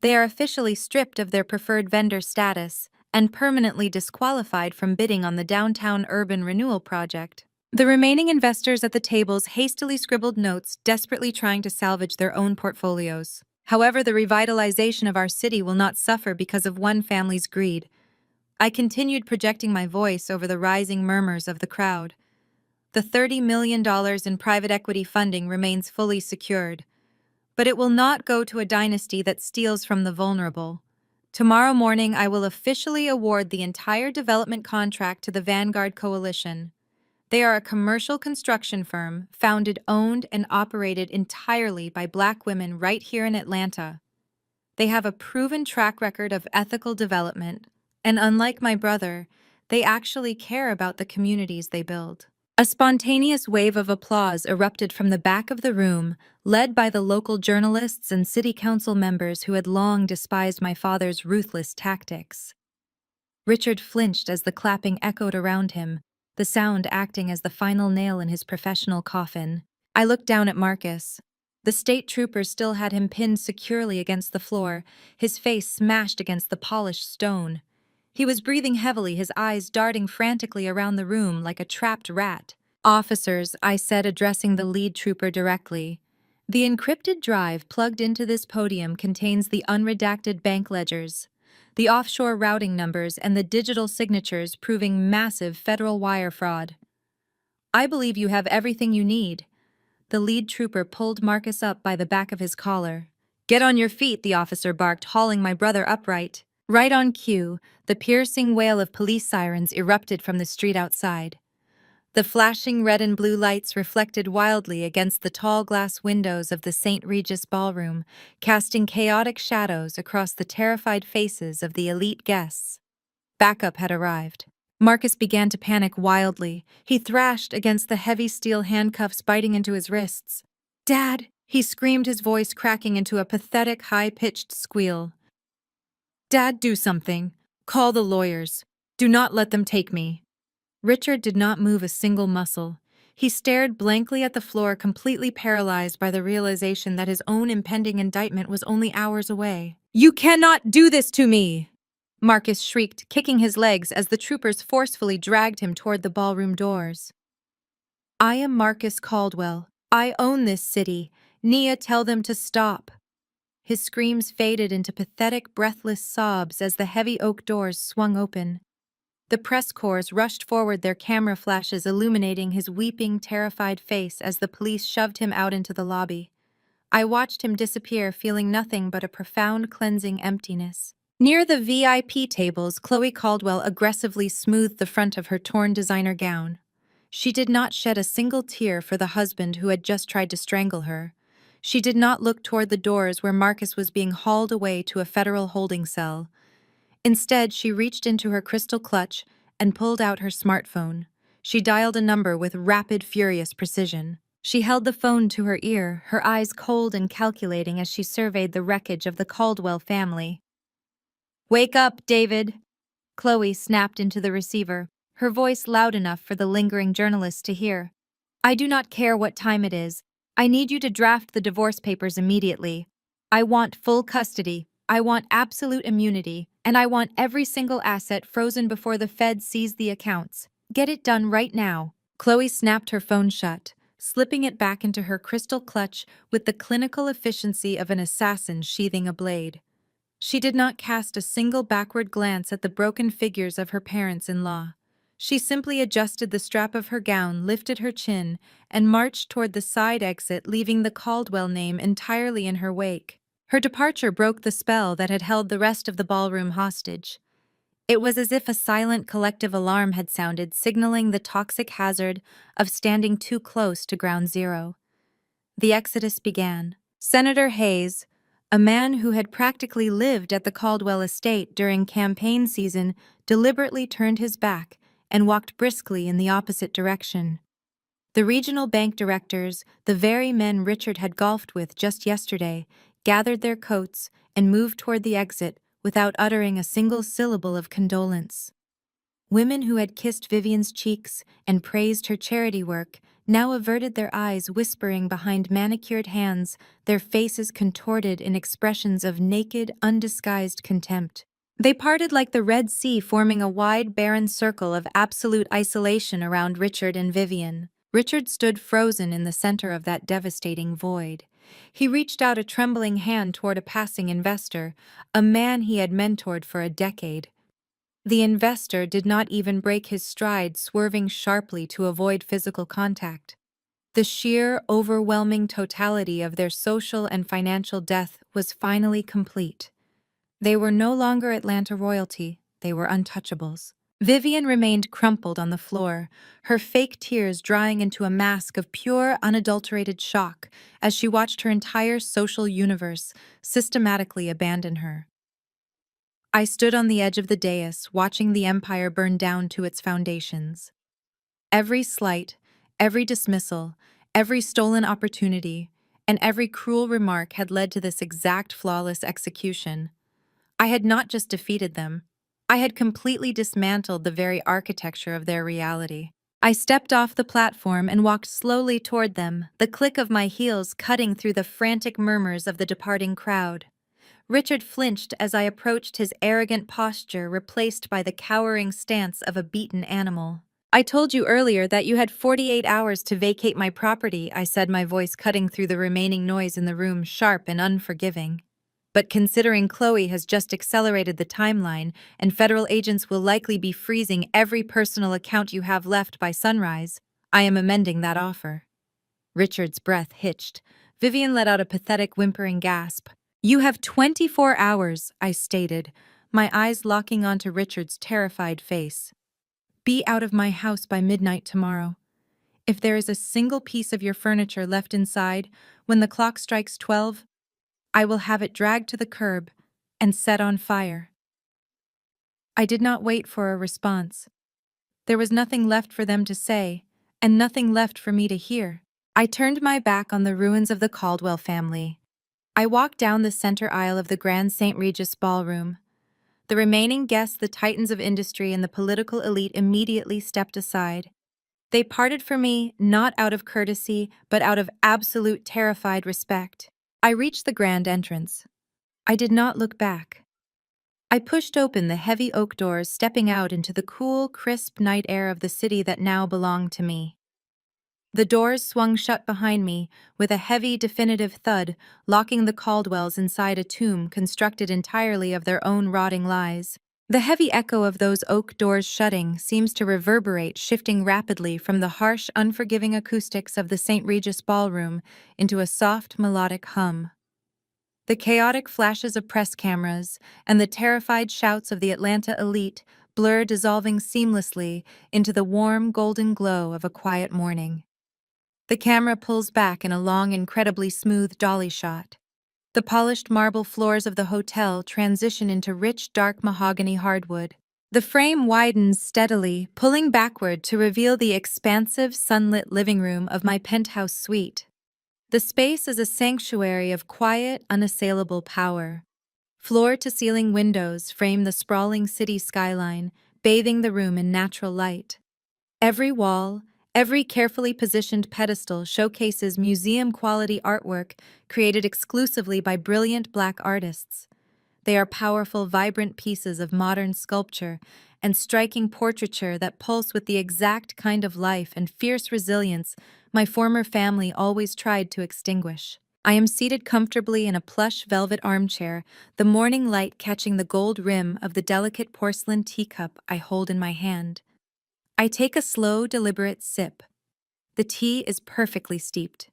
They are officially stripped of their preferred vendor status and permanently disqualified from bidding on the downtown urban renewal project." The remaining investors at the tables hastily scribbled notes, desperately trying to salvage their own portfolios. "However, the revitalization of our city will not suffer because of one family's greed." I continued, projecting my voice over the rising murmurs of the crowd. "The $30 million in private equity funding remains fully secured, but it will not go to a dynasty that steals from the vulnerable. Tomorrow morning, I will officially award the entire development contract to the Vanguard Coalition. They are a commercial construction firm, founded, owned, and operated entirely by Black women right here in Atlanta. They have a proven track record of ethical development, and unlike my brother, they actually care about the communities they build." A spontaneous wave of applause erupted from the back of the room, led by the local journalists and city council members who had long despised my father's ruthless tactics. Richard flinched as the clapping echoed around him, the sound acting as the final nail in his professional coffin. I looked down at Marcus. The state trooper still had him pinned securely against the floor, his face smashed against the polished stone. He was breathing heavily, his eyes darting frantically around the room like a trapped rat. "Officers," I said, addressing the lead trooper directly, "the encrypted drive plugged into this podium contains the unredacted bank ledgers, the offshore routing numbers, and the digital signatures proving massive federal wire fraud. I believe you have everything you need." The lead trooper pulled Marcus up by the back of his collar. "Get on your feet," the officer barked, hauling my brother upright. Right on cue, the piercing wail of police sirens erupted from the street outside. The flashing red and blue lights reflected wildly against the tall glass windows of the St. Regis Ballroom, casting chaotic shadows across the terrified faces of the elite guests. Backup had arrived. Marcus began to panic wildly. He thrashed against the heavy steel handcuffs biting into his wrists. "Dad!" he screamed, his voice cracking into a pathetic, high-pitched squeal. "Dad, do something. Call the lawyers. Do not let them take me." Richard did not move a single muscle. He stared blankly at the floor, completely paralyzed by the realization that his own impending indictment was only hours away. "You cannot do this to me!" Marcus shrieked, kicking his legs as the troopers forcefully dragged him toward the ballroom doors. I am Marcus Caldwell. I own this city. Nia, tell them to stop. His screams faded into pathetic, breathless sobs as the heavy oak doors swung open. The press corps rushed forward, their camera flashes illuminating his weeping, terrified face as the police shoved him out into the lobby. I watched him disappear, feeling nothing but a profound, cleansing emptiness. Near the VIP tables, Chloe Caldwell aggressively smoothed the front of her torn designer gown. She did not shed a single tear for the husband who had just tried to strangle her. She did not look toward the doors where Marcus was being hauled away to a federal holding cell. Instead, she reached into her crystal clutch and pulled out her smartphone. She dialed a number with rapid, furious precision. She held the phone to her ear, her eyes cold and calculating as she surveyed the wreckage of the Caldwell family. "Wake up, David!" Chloe snapped into the receiver, her voice loud enough for the lingering journalist to hear. "I do not care what time it is. I need you to draft the divorce papers immediately. I want full custody. I want absolute immunity. And I want every single asset frozen before the Fed sees the accounts. Get it done right now." Chloe snapped her phone shut, slipping it back into her crystal clutch with the clinical efficiency of an assassin sheathing a blade. She did not cast a single backward glance at the broken figures of her parents-in-law. She simply adjusted the strap of her gown, lifted her chin, and marched toward the side exit, leaving the Caldwell name entirely in her wake. Her departure broke the spell that had held the rest of the ballroom hostage. It was as if a silent collective alarm had sounded, signaling the toxic hazard of standing too close to ground zero. The exodus began. Senator Hayes, a man who had practically lived at the Caldwell estate during campaign season, deliberately turned his back and walked briskly in the opposite direction. The regional bank directors, the very men Richard had golfed with just yesterday, gathered their coats and moved toward the exit without uttering a single syllable of condolence. Women who had kissed Vivian's cheeks and praised her charity work now averted their eyes, whispering behind manicured hands, their faces contorted in expressions of naked, undisguised contempt. They parted like the Red Sea, forming a wide, barren circle of absolute isolation around Richard and Vivian. Richard stood frozen in the center of that devastating void. He reached out a trembling hand toward a passing investor, a man he had mentored for a decade. The investor did not even break his stride, swerving sharply to avoid physical contact. The sheer, overwhelming totality of their social and financial death was finally complete. They were no longer Atlanta royalty, they were untouchables. Vivian remained crumpled on the floor, her fake tears drying into a mask of pure, unadulterated shock as she watched her entire social universe systematically abandon her. I stood on the edge of the dais, watching the empire burn down to its foundations. Every slight, every dismissal, every stolen opportunity, and every cruel remark had led to this exact flawless execution. I had not just defeated them, I had completely dismantled the very architecture of their reality. I stepped off the platform and walked slowly toward them, the click of my heels cutting through the frantic murmurs of the departing crowd. Richard flinched as I approached, his arrogant posture replaced by the cowering stance of a beaten animal. "I told you earlier that you had 48 hours to vacate my property," I said, my voice cutting through the remaining noise in the room, sharp and unforgiving. "But considering Chloe has just accelerated the timeline and federal agents will likely be freezing every personal account you have left by sunrise, I am amending that offer." Richard's breath hitched. Vivian let out a pathetic, whimpering gasp. "You have 24 hours, I stated, my eyes locking onto Richard's terrified face. "Be out of my house by midnight tomorrow. If there is a single piece of your furniture left inside when the clock strikes 12, I will have it dragged to the curb and set on fire." I did not wait for a response. There was nothing left for them to say, and nothing left for me to hear. I turned my back on the ruins of the Caldwell family. I walked down the center aisle of the Grand St. Regis ballroom. The remaining guests, the titans of industry and the political elite, immediately stepped aside. They parted from me not out of courtesy, but out of absolute terrified respect. I reached the grand entrance. I did not look back. I pushed open the heavy oak doors, stepping out into the cool, crisp night air of the city that now belonged to me. The doors swung shut behind me, with a heavy, definitive thud, locking the Caldwells inside a tomb constructed entirely of their own rotting lies. The heavy echo of those oak doors shutting seems to reverberate, shifting rapidly from the harsh, unforgiving acoustics of the St. Regis ballroom into a soft, melodic hum. The chaotic flashes of press cameras and the terrified shouts of the Atlanta elite blur, dissolving seamlessly into the warm, golden glow of a quiet morning. The camera pulls back in a long, incredibly smooth dolly shot. The polished marble floors of the hotel transition into rich, dark mahogany hardwood. The frame widens steadily, pulling backward to reveal the expansive, sunlit living room of my penthouse suite. The space is a sanctuary of quiet, unassailable power. Floor-to-ceiling windows frame the sprawling city skyline, bathing the room in natural light. Every wall, every carefully positioned pedestal showcases museum-quality artwork created exclusively by brilliant Black artists. They are powerful, vibrant pieces of modern sculpture and striking portraiture that pulse with the exact kind of life and fierce resilience my former family always tried to extinguish. I am seated comfortably in a plush velvet armchair, the morning light catching the gold rim of the delicate porcelain teacup I hold in my hand. I take a slow, deliberate sip. The tea is perfectly steeped.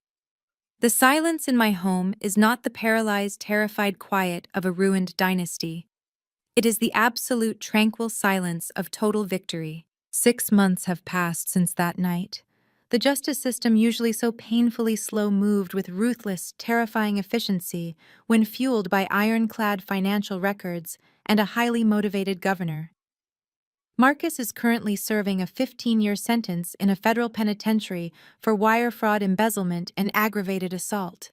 The silence in my home is not the paralyzed, terrified quiet of a ruined dynasty. It is the absolute, tranquil silence of total victory. 6 months have passed since that night. The justice system, usually so painfully slow-moved with ruthless, terrifying efficiency when fueled by ironclad financial records and a highly motivated governor. Marcus is currently serving a 15-year sentence in a federal penitentiary for wire fraud, embezzlement, and aggravated assault.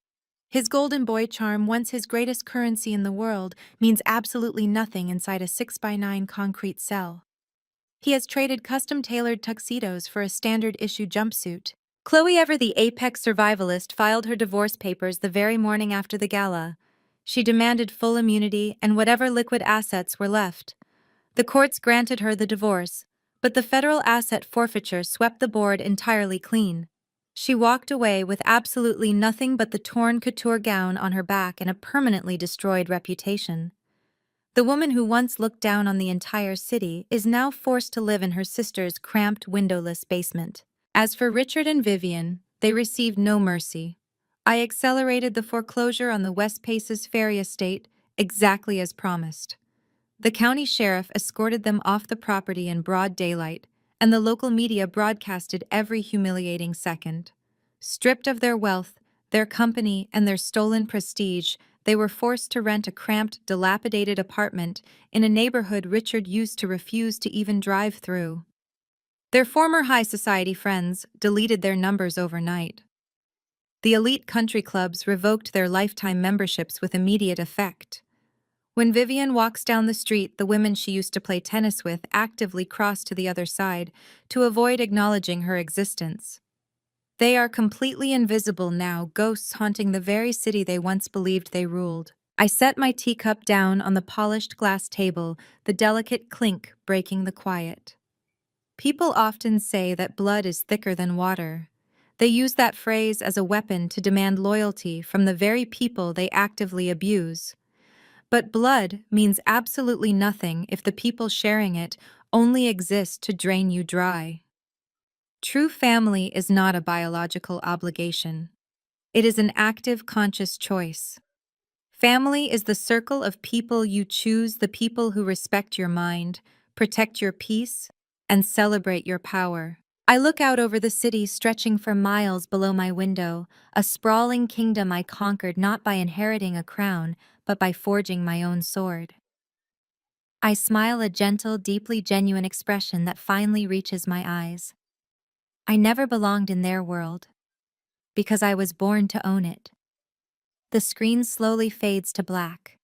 His golden boy charm, once his greatest currency in the world, means absolutely nothing inside a 6x9 concrete cell. He has traded custom-tailored tuxedos for a standard-issue jumpsuit. Chloe Ever, the apex survivalist, filed her divorce papers the very morning after the gala. She demanded full immunity and whatever liquid assets were left. The courts granted her the divorce, but the federal asset forfeiture swept the board entirely clean. She walked away with absolutely nothing but the torn couture gown on her back and a permanently destroyed reputation. The woman who once looked down on the entire city is now forced to live in her sister's cramped, windowless basement. As for Richard and Vivian, they received no mercy. I accelerated the foreclosure on the West Paces Ferry estate exactly as promised. The county sheriff escorted them off the property in broad daylight, and the local media broadcasted every humiliating second. Stripped of their wealth, their company, and their stolen prestige, they were forced to rent a cramped, dilapidated apartment in a neighborhood Richard used to refuse to even drive through. Their former high society friends deleted their numbers overnight. The elite country clubs revoked their lifetime memberships with immediate effect. When Vivian walks down the street, the women she used to play tennis with actively cross to the other side to avoid acknowledging her existence. They are completely invisible now, ghosts haunting the very city they once believed they ruled. I set my teacup down on the polished glass table, the delicate clink breaking the quiet. People often say that blood is thicker than water. They use that phrase as a weapon to demand loyalty from the very people they actively abuse. But blood means absolutely nothing if the people sharing it only exist to drain you dry. True family is not a biological obligation. It is an active, conscious choice. Family is the circle of people you choose, the people who respect your mind, protect your peace, and celebrate your power. I look out over the city stretching for miles below my window, a sprawling kingdom I conquered not by inheriting a crown, but by forging my own sword. I smile, a gentle, deeply genuine expression that finally reaches my eyes. I never belonged in their world, because I was born to own it. The screen slowly fades to black.